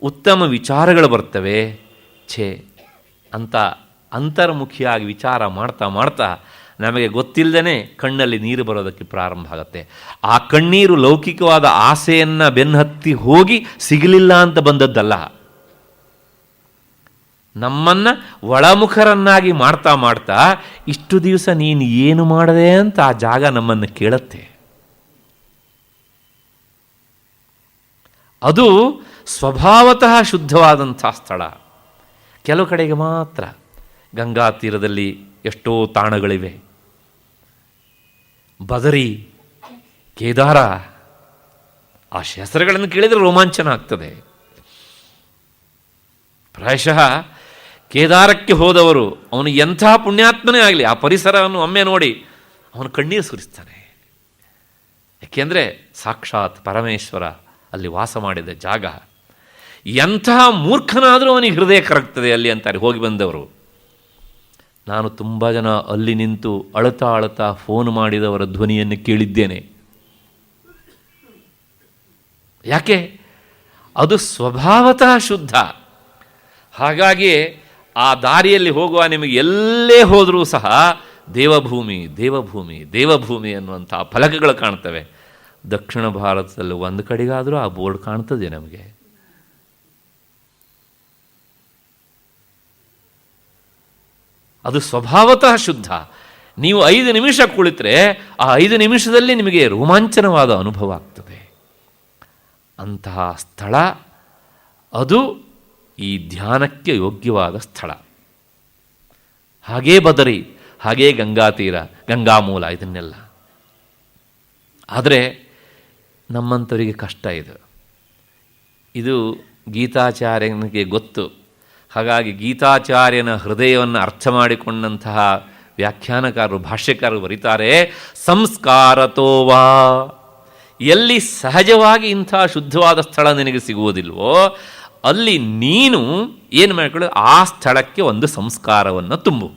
ಉತ್ತಮ ವಿಚಾರಗಳು ಬರ್ತವೆ. ಅಂತ ಅಂತರ್ಮುಖಿಯಾಗಿ ವಿಚಾರ ಮಾಡ್ತಾ ಮಾಡ್ತಾ ನಮಗೆ ಗೊತ್ತಿಲ್ಲದೇ ಕಣ್ಣಲ್ಲಿ ನೀರು ಬರೋದಕ್ಕೆ ಪ್ರಾರಂಭ ಆಗುತ್ತೆ. ಆ ಕಣ್ಣೀರು ಲೌಕಿಕವಾದ ಆಸೆಯನ್ನು ಬೆನ್ನತ್ತಿ ಹೋಗಿ ಸಿಗಲಿಲ್ಲ ಅಂತ ಬಂದದ್ದಲ್ಲ, ನಮ್ಮನ್ನು ಒಳಮುಖರನ್ನಾಗಿ ಮಾಡ್ತಾ ಮಾಡ್ತಾ ಇಷ್ಟು ದಿವಸ ನೀನು ಏನು ಮಾಡದೆ ಅಂತ ಆ ಜಾಗ ನಮ್ಮನ್ನು ಕೇಳುತ್ತೆ. ಅದು ಸ್ವಭಾವತಃ ಶುದ್ಧವಾದಂಥ ಸ್ಥಳ. ಕೆಲವು ಕಡೆಗೆ ಮಾತ್ರ. ಗಂಗಾ ತೀರದಲ್ಲಿ ಎಷ್ಟೋ ತಾಣಗಳಿವೆ. ಬದರಿ, ಕೇದಾರ, ಆ ಹೆಸರುಗಳನ್ನು ಕೇಳಿದರೆ ರೋಮಾಂಚನ ಆಗ್ತದೆ. ಪ್ರಾಯಶಃ ಕೇದಾರಕ್ಕೆ ಹೋದವರು, ಅವನು ಎಂಥ ಪುಣ್ಯಾತ್ಮನೇ ಆಗಲಿ, ಆ ಪರಿಸರವನ್ನು ಒಮ್ಮೆ ನೋಡಿ ಅವನು ಕಣ್ಣೀರು ಸುರಿಸ್ತಾನೆ. ಯಾಕೆಂದರೆ ಸಾಕ್ಷಾತ್ ಪರಮೇಶ್ವರ ಅಲ್ಲಿ ವಾಸ ಮಾಡಿದ ಜಾಗ. ಎಂತಹ ಮೂರ್ಖನಾದರೂ ಅವನಿಗೆ ಹೃದಯ ಕರಗ್ತದೆ ಅಲ್ಲಿ ಅಂತಾರೆ ಹೋಗಿ ಬಂದವರು. ನಾನು ತುಂಬ ಜನ ಅಲ್ಲಿ ನಿಂತು ಅಳುತ್ತಾ ಅಳುತ್ತಾ ಫೋನ್ ಮಾಡಿದವರ ಧ್ವನಿಯನ್ನು ಕೇಳಿದ್ದೇನೆ. ಯಾಕೆ? ಅದು ಸ್ವಭಾವತಃ ಶುದ್ಧ. ಹಾಗಾಗಿ ಆ ದಾರಿಯಲ್ಲಿ ಹೋಗುವ ನಿಮಗೆ ಎಲ್ಲೇ ಹೋದರೂ ಸಹ ದೇವಭೂಮಿ ದೇವಭೂಮಿ ದೇವಭೂಮಿ ಅನ್ನುವಂಥ ಫಲಕಗಳು ಕಾಣ್ತವೆ. ದಕ್ಷಿಣ ಭಾರತದಲ್ಲಿ ಒಂದು ಕಡೆಗಾದರೂ ಆ ಬೋರ್ಡ್ ಕಾಣ್ತದೆ ನಮಗೆ. ಅದು ಸ್ವಭಾವತಃ ಶುದ್ಧ. ನೀವು 5 ನಿಮಿಷ ಕುಳಿತರೆ ಆ 5 ನಿಮಿಷದಲ್ಲಿ ನಿಮಗೆ ರೋಮಾಂಚನವಾದ ಅನುಭವ ಆಗ್ತದೆ. ಅಂತಹ ಸ್ಥಳ ಅದು ಈ ಧ್ಯಾನಕ್ಕೆ ಯೋಗ್ಯವಾದ ಸ್ಥಳ. ಹಾಗೇ ಬದರಿ, ಹಾಗೇ ಗಂಗಾ ತೀರ, ಗಂಗಾ ಮೂಲ, ಇದನ್ನೆಲ್ಲ. ಆದರೆ ನಮ್ಮಂಥವರಿಗೆ ಕಷ್ಟ ಇದು ಗೀತಾಚಾರ್ಯನಿಗೆ ಗೊತ್ತು. ಹಾಗಾಗಿ ಗೀತಾಚಾರ್ಯನ ಹೃದಯವನ್ನು ಅರ್ಥ ಮಾಡಿಕೊಂಡಂತಹ ವ್ಯಾಖ್ಯಾನಕಾರರು, ಭಾಷ್ಯಕಾರರು ಬರೀತಾರೆ, ಸಂಸ್ಕಾರತೋವಾ, ಎಲ್ಲಿ ಸಹಜವಾಗಿ ಇಂಥ ಶುದ್ಧವಾದ ಸ್ಥಳ ನಿನಗೆ ಸಿಗುವುದಿಲ್ವೋ ಅಲ್ಲಿ ನೀನು ಏನು ಮಾಡಿಕೊಳ್ಳು, ಆ ಸ್ಥಳಕ್ಕೆ ಒಂದು ಸಂಸ್ಕಾರವನ್ನು ತುಂಬು.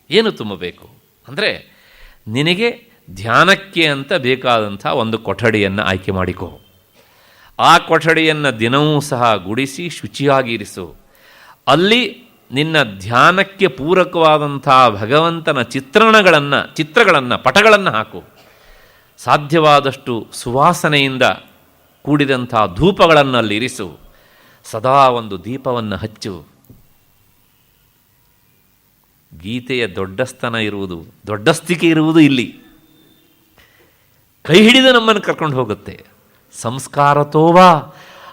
ಏನು ತುಂಬಬೇಕು ಅಂದರೆ, ನಿನಗೆ ಧ್ಯಾನಕ್ಕೆ ಅಂತ ಬೇಕಾದಂಥ ಒಂದು ಕೊಠಡಿಯನ್ನು ಆಯ್ಕೆ ಮಾಡಿಕೋ. ಆ ಕೊಠಡಿಯನ್ನು ದಿನವೂ ಸಹ ಗುಡಿಸಿ ಶುಚಿಯಾಗಿ ಇರಿಸು. ಅಲ್ಲಿ ನಿನ್ನ ಧ್ಯಾನಕ್ಕೆ ಪೂರಕವಾದಂಥ ಭಗವಂತನ ಚಿತ್ರಗಳನ್ನು ಪಟಗಳನ್ನು ಹಾಕು. ಸಾಧ್ಯವಾದಷ್ಟು ಸುವಾಸನೆಯಿಂದ ಕೂಡಿದಂಥ ಧೂಪಗಳನ್ನು ಅಲ್ಲಿ ಇರಿಸು. ಸದಾ ಒಂದು ದೀಪವನ್ನು ಹಚ್ಚು. ಗೀತೆಯ ದೊಡ್ಡಸ್ತನ ಇರುವುದು, ದೊಡ್ಡಸ್ತಿಕೆ ಇರುವುದು ಇಲ್ಲಿ. ಕೈ ಹಿಡಿದು ನಮ್ಮನ್ನು ಕರ್ಕೊಂಡು ಹೋಗುತ್ತೆ. ಸಂಸ್ಕಾರತೋವಾ,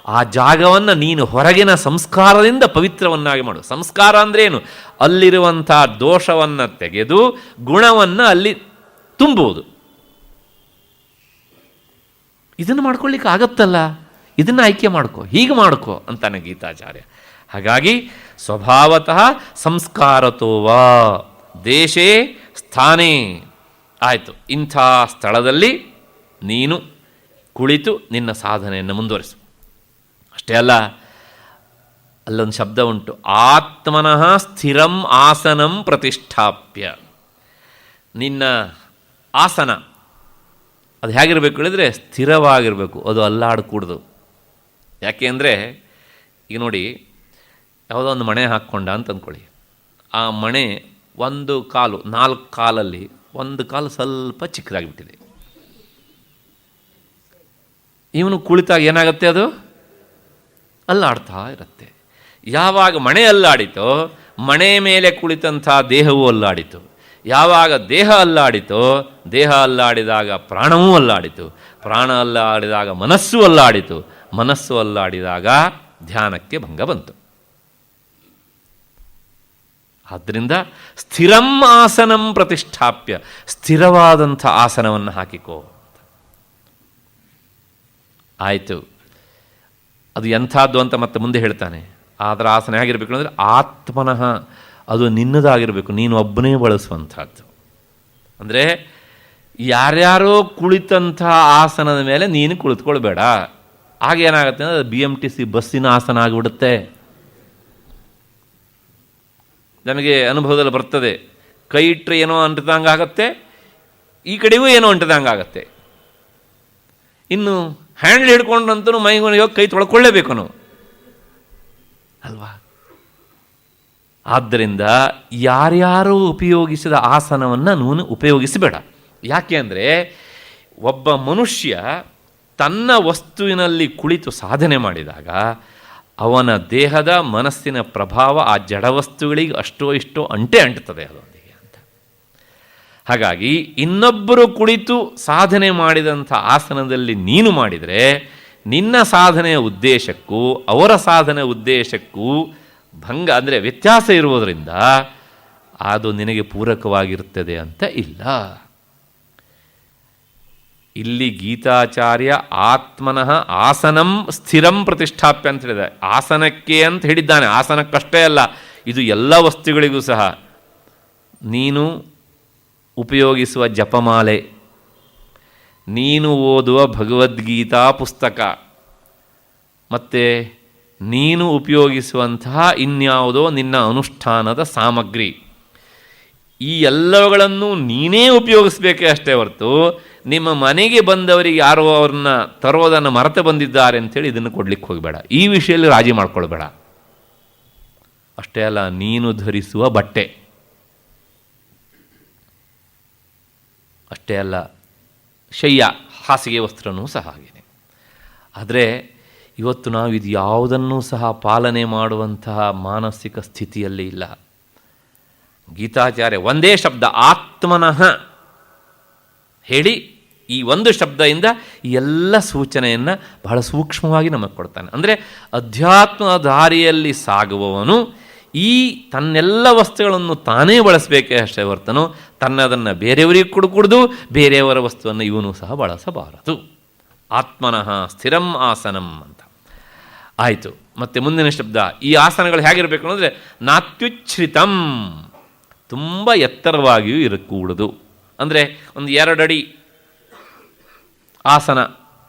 ಆ ಜಾಗವನ್ನು ನೀನು ಹೊರಗಿನ ಸಂಸ್ಕಾರದಿಂದ ಪವಿತ್ರವನ್ನಾಗಿ ಮಾಡು. ಸಂಸ್ಕಾರ ಅಂದರೆ ಏನು? ಅಲ್ಲಿರುವಂಥ ದೋಷವನ್ನು ತೆಗೆದು ಗುಣವನ್ನು ಅಲ್ಲಿ ತುಂಬುವುದು. ಇದನ್ನು ಮಾಡ್ಕೊಳ್ಳಿಕ್ಕೆ ಆಗತ್ತಲ್ಲ, ಇದನ್ನು ಆಯ್ಕೆ ಮಾಡ್ಕೋ, ಹೀಗೆ ಮಾಡ್ಕೋ ಅಂತಾನೆ ಗೀತಾಚಾರ್ಯ. ಹಾಗಾಗಿ ಸ್ವಭಾವತಃ ಸಂಸ್ಕಾರತೋವಾ ದೇಶೇ ಸ್ಥಾನೇ. ಆಯಿತು, ಇಂಥ ಸ್ಥಳದಲ್ಲಿ ನೀನು ಕುಳಿತು ನಿನ್ನ ಸಾಧನೆಯನ್ನು ಮುಂದುವರಿಸು. ಅಷ್ಟೇ ಅಲ್ಲ, ಅಲ್ಲೊಂದು ಶಬ್ದ ಉಂಟು, ಆತ್ಮನಃ ಸ್ಥಿರಂ ಆಸನಂ ಪ್ರತಿಷ್ಠಾಪ್ಯ. ನಿನ್ನ ಆಸನ, ಅದು ಹೇಗಿರಬೇಕು ಹೇಳಿದರೆ ಸ್ಥಿರವಾಗಿರಬೇಕು, ಅದು ಅಲ್ಲಾಡಕೂಡ್ದು. ಯಾಕೆ ಅಂದರೆ ಈಗ ನೋಡಿ, ಯಾವುದೋ ಒಂದು ಮಣೆ ಹಾಕ್ಕೊಂಡ ಅಂತ ಅಂದ್ಕೊಳ್ಳಿ. ಆ ಮಣೆ ಒಂದು ಕಾಲು, 4 ಕಾಲಲ್ಲಿ ಒಂದು ಕಾಲು ಸ್ವಲ್ಪ ಚಿಕ್ಕದಾಗಿಬಿಟ್ಟಿದೆ. ಇವನು ಕುಳಿತಾಗ ಏನಾಗುತ್ತೆ, ಅದು ಅಲ್ಲಾಡ್ತಾ ಇರುತ್ತೆ. ಯಾವಾಗ ಮಣೆ ಅಲ್ಲಾಡಿತೋ ಮಣೆ ಮೇಲೆ ಕುಳಿತಂಥ ದೇಹವೂ ಅಲ್ಲಾಡಿತು. ಯಾವಾಗ ದೇಹ ಅಲ್ಲಾಡಿತೋ ದೇಹ ಅಲ್ಲಾಡಿದಾಗ ಪ್ರಾಣವೂ ಅಲ್ಲಾಡಿತು. ಪ್ರಾಣ ಅಲ್ಲಾಡಿದಾಗ ಮನಸ್ಸು ಅಲ್ಲಾಡಿತು. ಮನಸ್ಸು ಅಲ್ಲಾಡಿದಾಗ ಧ್ಯಾನಕ್ಕೆ ಭಂಗ ಬಂತು. ಆದ್ದರಿಂದ ಸ್ಥಿರಂ ಆಸನಂ ಪ್ರತಿಷ್ಠಾಪ್ಯ, ಸ್ಥಿರವಾದಂಥ ಆಸನವನ್ನು ಹಾಕಿಕೋ. ಆಯಿತು, ಅದು ಎಂಥದ್ದು ಅಂತ ಮತ್ತೆ ಮುಂದೆ ಹೇಳ್ತಾನೆ. ಅದರ ಆಸನ ಹೇಗಿರಬೇಕು ಅಂದರೆ ಆತ್ಮನಃ, ಅದು ನಿನ್ನದಾಗಿರಬೇಕು, ನೀನು ಒಬ್ಬನೇ ಬಳಸುವಂಥದ್ದು. ಅಂದರೆ ಯಾರ್ಯಾರೋ ಕುಳಿತಂಥ ಆಸನದ ಮೇಲೆ ನೀನು ಕುಳಿತುಕೊಳ್ಬೇಡ. ಆಗೇನಾಗುತ್ತೆ ಅಂದರೆ BMTC ಬಸ್ಸಿನ ಆಸನ ಆಗಿಬಿಡುತ್ತೆ. ನಮಗೆ ಅನುಭವದಲ್ಲಿ ಬರ್ತದೆ, ಕೈ ಇಟ್ಟರೆ ಏನೋ ಅಂಟದಂಗೆ ಆಗುತ್ತೆ, ಈ ಕಡೆಗೂ ಏನೋ ಅಂಟದಂಗೆ ಆಗುತ್ತೆ. ಇನ್ನು ಹ್ಯಾಂಡ್ಲ್ ಹಿಡ್ಕೊಂಡಂತೂ ಮೈಗೆ ಕೈ ತೊಳ್ಕೊಳ್ಳೇಬೇಕು ನಾವು, ಅಲ್ವಾ? ಆದ್ದರಿಂದ ಯಾರ್ಯಾರು ಉಪಯೋಗಿಸಿದ ಆಸನವನ್ನು ನೀನು ಉಪಯೋಗಿಸಬೇಡ. ಯಾಕೆ ಅಂದರೆ ಒಬ್ಬ ಮನುಷ್ಯ ತನ್ನ ವಸ್ತುವಿನಲ್ಲಿ ಕುಳಿತು ಸಾಧನೆ ಮಾಡಿದಾಗ ಅವನ ದೇಹದ ಮನಸ್ಸಿನ ಪ್ರಭಾವ ಆ ಜಡವಸ್ತುಗಳಿಗೆ ಅಷ್ಟೋ ಇಷ್ಟೋ ಅಂಟುತ್ತದೆ ಅದೊಂದಿಗೆ ಅಂತ. ಹಾಗಾಗಿ ಇನ್ನೊಬ್ಬರು ಕುಳಿತು ಸಾಧನೆ ಮಾಡಿದಂಥ ಆಸನದಲ್ಲಿ ನೀನು ಮಾಡಿದರೆ ನಿನ್ನ ಸಾಧನೆಯ ಉದ್ದೇಶಕ್ಕೂ ಅವರ ಸಾಧನೆಯ ಉದ್ದೇಶಕ್ಕೂ ಭಂಗ, ಅಂದರೆ ವ್ಯತ್ಯಾಸ ಇರುವುದರಿಂದ ಅದು ನಿನಗೆ ಪೂರಕವಾಗಿರುತ್ತದೆ ಅಂತ ಇಲ್ಲ. ಇಲ್ಲಿ ಗೀತಾಚಾರ್ಯ ಆತ್ಮನಃ ಆಸನಂ ಸ್ಥಿರಂ ಪ್ರತಿಷ್ಠಾಪ್ಯ ಅಂತ ಹೇಳಿದೆ. ಆಸನಕ್ಕೆ ಅಂತ ಹೇಳಿದ್ದಾನೆ, ಆಸನಕ್ಕಷ್ಟೇ ಅಲ್ಲ, ಇದು ಎಲ್ಲ ವಸ್ತುಗಳಿಗೂ ಸಹ. ನೀನು ಉಪಯೋಗಿಸುವ ಜಪಮಾಲೆ, ನೀನು ಓದುವ ಭಗವದ್ಗೀತಾ ಪುಸ್ತಕ, ಮತ್ತು ನೀನು ಉಪಯೋಗಿಸುವಂತಹ ಇನ್ಯಾವುದೋ ನಿನ್ನ ಅನುಷ್ಠಾನದ ಸಾಮಗ್ರಿ, ಈ ಎಲ್ಲವುಗಳನ್ನು ನೀನೇ ಉಪಯೋಗಿಸಬೇಕೇ ಅಷ್ಟೇ ಹೊರತು ನಿಮ್ಮ ಮನೆಗೆ ಬಂದವರಿಗೆ ಯಾರೋ ಅವ್ರನ್ನ ತರೋದನ್ನು ಮರೆತು ಬಂದಿದ್ದಾರೆ ಅಂಥೇಳಿ ಇದನ್ನು ಕೊಡಲಿಕ್ಕೆ ಹೋಗಬೇಡ. ಈ ವಿಷಯದಲ್ಲಿ ರಾಜಿ ಮಾಡ್ಕೊಳ್ಬೇಡ. ಅಷ್ಟೇ ಅಲ್ಲ, ನೀನು ಧರಿಸುವ ಬಟ್ಟೆ ಅಷ್ಟೇ ಅಲ್ಲ, ಶಯ್ಯ ಹಾಸಿಗೆ ವಸ್ತ್ರನೂ ಸಹ ಹಾಗೇನೆ. ಆದರೆ ಇವತ್ತು ನಾವು ಇದು ಯಾವುದನ್ನೂ ಸಹ ಪಾಲನೆ ಮಾಡುವಂತಹ ಮಾನಸಿಕ ಸ್ಥಿತಿಯಲ್ಲಿ ಇಲ್ಲ. ಗೀತಾಚಾರ್ಯ ಒಂದೇ ಶಬ್ದ ಆತ್ಮನಃ ಹೇಳಿ ಈ ಒಂದು ಶಬ್ದದಿಂದ ಈ ಎಲ್ಲ ಸೂಚನೆಯನ್ನು ಬಹಳ ಸೂಕ್ಷ್ಮವಾಗಿ ನಮಗೆ ಕೊಡ್ತಾನೆ. ಅಂದರೆ ಅಧ್ಯಾತ್ಮ ದಾರಿಯಲ್ಲಿ ಸಾಗುವವನು ಈ ತನ್ನೆಲ್ಲ ವಸ್ತುಗಳನ್ನು ತಾನೇ ಬಳಸಬೇಕೇ ಅಷ್ಟೇ ಹೊರತನು ತನ್ನದನ್ನು ಬೇರೆಯವರಿಗೆ ಕೊಡಕೂಡ್ದು, ಬೇರೆಯವರ ವಸ್ತುವನ್ನು ಇವನು ಸಹ ಬಳಸಬಾರದು. ಆತ್ಮನಃ ಸ್ಥಿರಂ ಆಸನಂ ಅಂತ ಆಯಿತು. ಮತ್ತು ಮುಂದಿನ ಶಬ್ದ, ಈ ಆಸನಗಳು ಹೇಗಿರಬೇಕು ಅಂದರೆ ನಾತ್ಯುಚ್ಛ್ರಿತಂ, ತುಂಬ ಎತ್ತರವಾಗಿಯೂ ಇರಕೂಡದು. ಅಂದರೆ ಒಂದು 2 ಅಡಿ ಆಸನ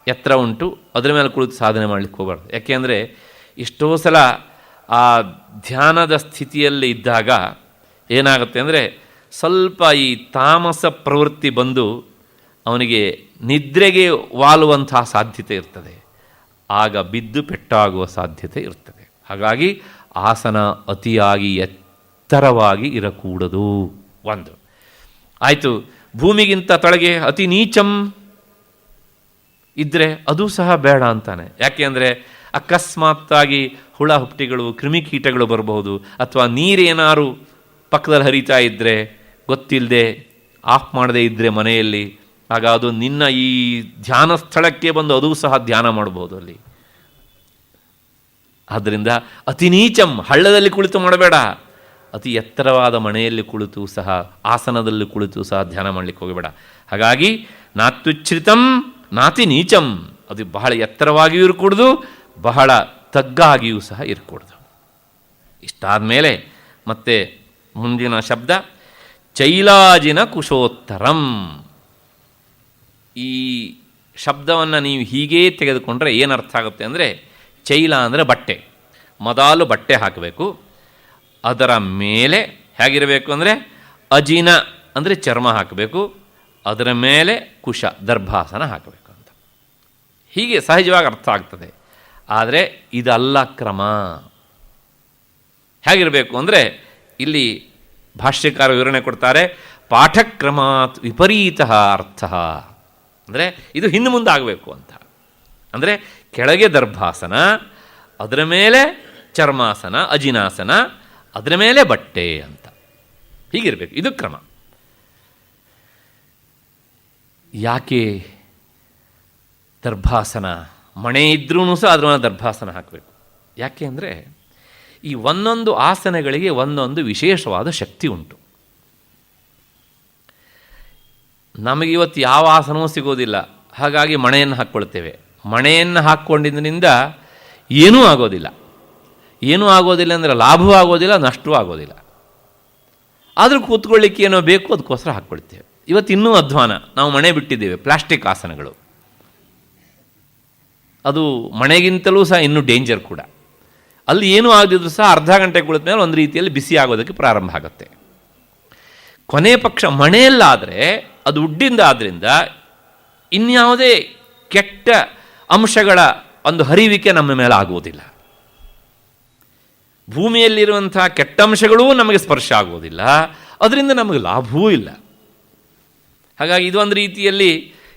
ಎತ್ತರ ಉಂಟು, ಅದರ ಮೇಲೆ ಕುಳಿತು ಸಾಧನೆ ಮಾಡಲಿಕ್ಕೆ ಹೋಗಬಾರ್ದು. ಯಾಕೆಂದರೆ ಎಷ್ಟೋ ಸಲ ಆ ಧ್ಯಾನದ ಸ್ಥಿತಿಯಲ್ಲಿ ಇದ್ದಾಗ ಏನಾಗುತ್ತೆ ಅಂದರೆ ಸ್ವಲ್ಪ ಈ ತಾಮಸ ಪ್ರವೃತ್ತಿ ಬಂದು ಅವನಿಗೆ ನಿದ್ರೆಗೆ ವಾಲುವಂತಹ ಸಾಧ್ಯತೆ ಇರ್ತದೆ. ಆಗ ಬಿದ್ದು ಪೆಟ್ಟಾಗುವ ಸಾಧ್ಯತೆ ಇರ್ತದೆ. ಹಾಗಾಗಿ ಆಸನ ಅತಿಯಾಗಿ ಎತ್ತರವಾಗಿ ಇರಕೂಡದು. ಒಂದು ಆಯಿತು. ಭೂಮಿಗಿಂತ ತೊಳಗೆ ಅತಿ ನೀಚಂ ಇದ್ದರೆ ಅದು ಸಹ ಬೇಡ ಅಂತಾನೆ. ಯಾಕೆ ಅಂದರೆ ಅಕಸ್ಮಾತ್ತಾಗಿ ಹುಳ ಹುಪ್ಟಿಗಳು ಕ್ರಿಮಿಕೀಟಗಳು ಬರಬಹುದು, ಅಥವಾ ನೀರೇನಾರು ಪಕ್ಕದಲ್ಲಿ ಹರಿತಾ ಇದ್ದರೆ ಗೊತ್ತಿಲ್ಲದೆ ಆಫ್ ಮಾಡದೇ ಇದ್ದರೆ ಮನೆಯಲ್ಲಿ, ಆಗ ಅದು ನಿನ್ನ ಈ ಧ್ಯಾನ ಸ್ಥಳಕ್ಕೆ ಬಂದು ಅದು ಸಹ ಧ್ಯಾನ ಮಾಡಬಹುದು ಅಲ್ಲಿ. ಆದ್ದರಿಂದ ಅತಿ ನೀಚಂ, ಹಳ್ಳದಲ್ಲಿ ಕುಳಿತು ಮಾಡಬೇಡ. ಅತಿ ಎತ್ತರವಾದ ಮನೆಯಲ್ಲಿ ಕುಳಿತು ಸಹ, ಆಸನದಲ್ಲಿ ಕುಳಿತು ಸಹ ಧ್ಯಾನ ಮಾಡಲಿಕ್ಕೆ ಹೋಗಬೇಡ. ಹಾಗಾಗಿ ನಾತ್ಯುಚ್ಛ್ರಿತಂ ನಾತಿ ನೀಚಂ, ಅದು ಬಹಳ ಎತ್ತರವಾಗಿಯೂ ಇರಕೂಡ್ದು, ಬಹಳ ತಗ್ಗಾಗಿಯೂ ಸಹ ಇರಕೂಡ್ದು. ಇಷ್ಟಾದ ಮೇಲೆ ಮತ್ತೆ ಮುಂದಿನ ಶಬ್ದ ಚೈಲಾಜಿನ ಕುಶೋತ್ತರಂ. ಈ ಶಬ್ದವನ್ನು ನೀವು ಹೀಗೇ ತೆಗೆದುಕೊಂಡ್ರೆ ಏನರ್ಥ ಆಗುತ್ತೆ ಅಂದರೆ, ಚೈಲ ಅಂದರೆ ಬಟ್ಟೆ, ಮೊದಲು ಬಟ್ಟೆ ಹಾಕಬೇಕು. ಅದರ ಮೇಲೆ ಹೇಗಿರಬೇಕು ಅಂದರೆ ಅಜಿನ ಅಂದರೆ ಚರ್ಮ ಹಾಕಬೇಕು. ಅದರ ಮೇಲೆ ಕುಶ ದರ್ಭಾಸನ ಹಾಕಬೇಕು ಅಂತ. ಹೀಗೆ ಸಹಜವಾಗಿ ಅರ್ಥ ಆಗ್ತದೆ. ಆದರೆ ಇದಲ್ಲ ಕ್ರಮ. ಹೇಗಿರಬೇಕು ಅಂದರೆ ಇಲ್ಲಿ ಭಾಷ್ಯಕಾರ ವಿವರಣೆ ಕೊಡ್ತಾರೆ, ಪಾಠಕ್ರಮಾತ್ ವಿಪರೀತ ಅರ್ಥ. ಅಂದರೆ ಇದು ಹಿಂದೆ ಮುಂದೆ ಆಗಬೇಕು ಅಂತ. ಅಂದರೆ ಕೆಳಗೆ ದರ್ಭಾಸನ, ಅದರ ಮೇಲೆ ಚರ್ಮಾಸನ, ಅಜಿನಾಸನ, ಅದರ ಮೇಲೆ ಬಟ್ಟೆ ಅಂತ ಹೀಗಿರಬೇಕು. ಇದು ಕ್ರಮ. ಯಾಕೆ ದರ್ಭಾಸನ? ಮಣೆ ಇದ್ರೂ ಸಹ ಅದರ ಮೇಲೆ ದರ್ಭಾಸನ ಹಾಕಬೇಕು. ಯಾಕೆ ಅಂದರೆ ಈ ಒಂದೊಂದು ಆಸನಗಳಿಗೆ ಒಂದೊಂದು ವಿಶೇಷವಾದ ಶಕ್ತಿ ಉಂಟು. ನಮಗಿವತ್ತು ಯಾವ ಆಸನವೂ ಸಿಗೋದಿಲ್ಲ, ಹಾಗಾಗಿ ಮಣೆಯನ್ನು ಹಾಕ್ಕೊಳ್ತೇವೆ. ಮಣೆಯನ್ನು ಹಾಕ್ಕೊಂಡಿದ್ದರಿಂದ ಏನೂ ಆಗೋದಿಲ್ಲ. ಏನೂ ಆಗೋದಿಲ್ಲ ಅಂದರೆ ಲಾಭವೂ ಆಗೋದಿಲ್ಲ, ನಷ್ಟವೂ ಆಗೋದಿಲ್ಲ. ಆದರೂ ಕೂತ್ಕೊಳ್ಳಿಕ್ಕೆ ಏನೋ ಬೇಕು, ಅದಕ್ಕೋಸ್ಕರ ಹಾಕ್ಕೊಳ್ತೇವೆ. ಇವತ್ತು ಇನ್ನೂ ಅಧ್ವಾನ, ನಾವು ಮಣೆ ಬಿಟ್ಟಿದ್ದೇವೆ. ಪ್ಲಾಸ್ಟಿಕ್ ಆಸನಗಳು, ಅದು ಮಣೆಗಿಂತಲೂ ಸಹ ಇನ್ನೂ ಡೇಂಜರ್ ಕೂಡ. ಅಲ್ಲಿ ಏನೂ ಆಗದಿದ್ರು ಸಹ ಅರ್ಧ ಗಂಟೆ ಕುಳಿತ ಮೇಲೆ ಒಂದು ರೀತಿಯಲ್ಲಿ ಬಿಸಿ ಆಗೋದಕ್ಕೆ ಪ್ರಾರಂಭ ಆಗುತ್ತೆ. ಕೊನೆ ಪಕ್ಷ ಮಣೆಯಲ್ಲಾದರೆ ಅದು ಉಡ್ಡಿಂದ ಆದ್ದರಿಂದ ಇನ್ಯಾವುದೇ ಕೆಟ್ಟ ಅಂಶಗಳ ಒಂದು ಹರಿವಿಕೆ ನಮ್ಮ ಮೇಲೆ ಆಗುವುದಿಲ್ಲ. ಭೂಮಿಯಲ್ಲಿರುವಂಥ ಕೆಟ್ಟ ಅಂಶಗಳೂ ನಮಗೆ ಸ್ಪರ್ಶ ಆಗುವುದಿಲ್ಲ, ಅದರಿಂದ ನಮಗೆ ಲಾಭವೂ ಇಲ್ಲ. ಹಾಗಾಗಿ ಇದು ಒಂದು ರೀತಿಯಲ್ಲಿ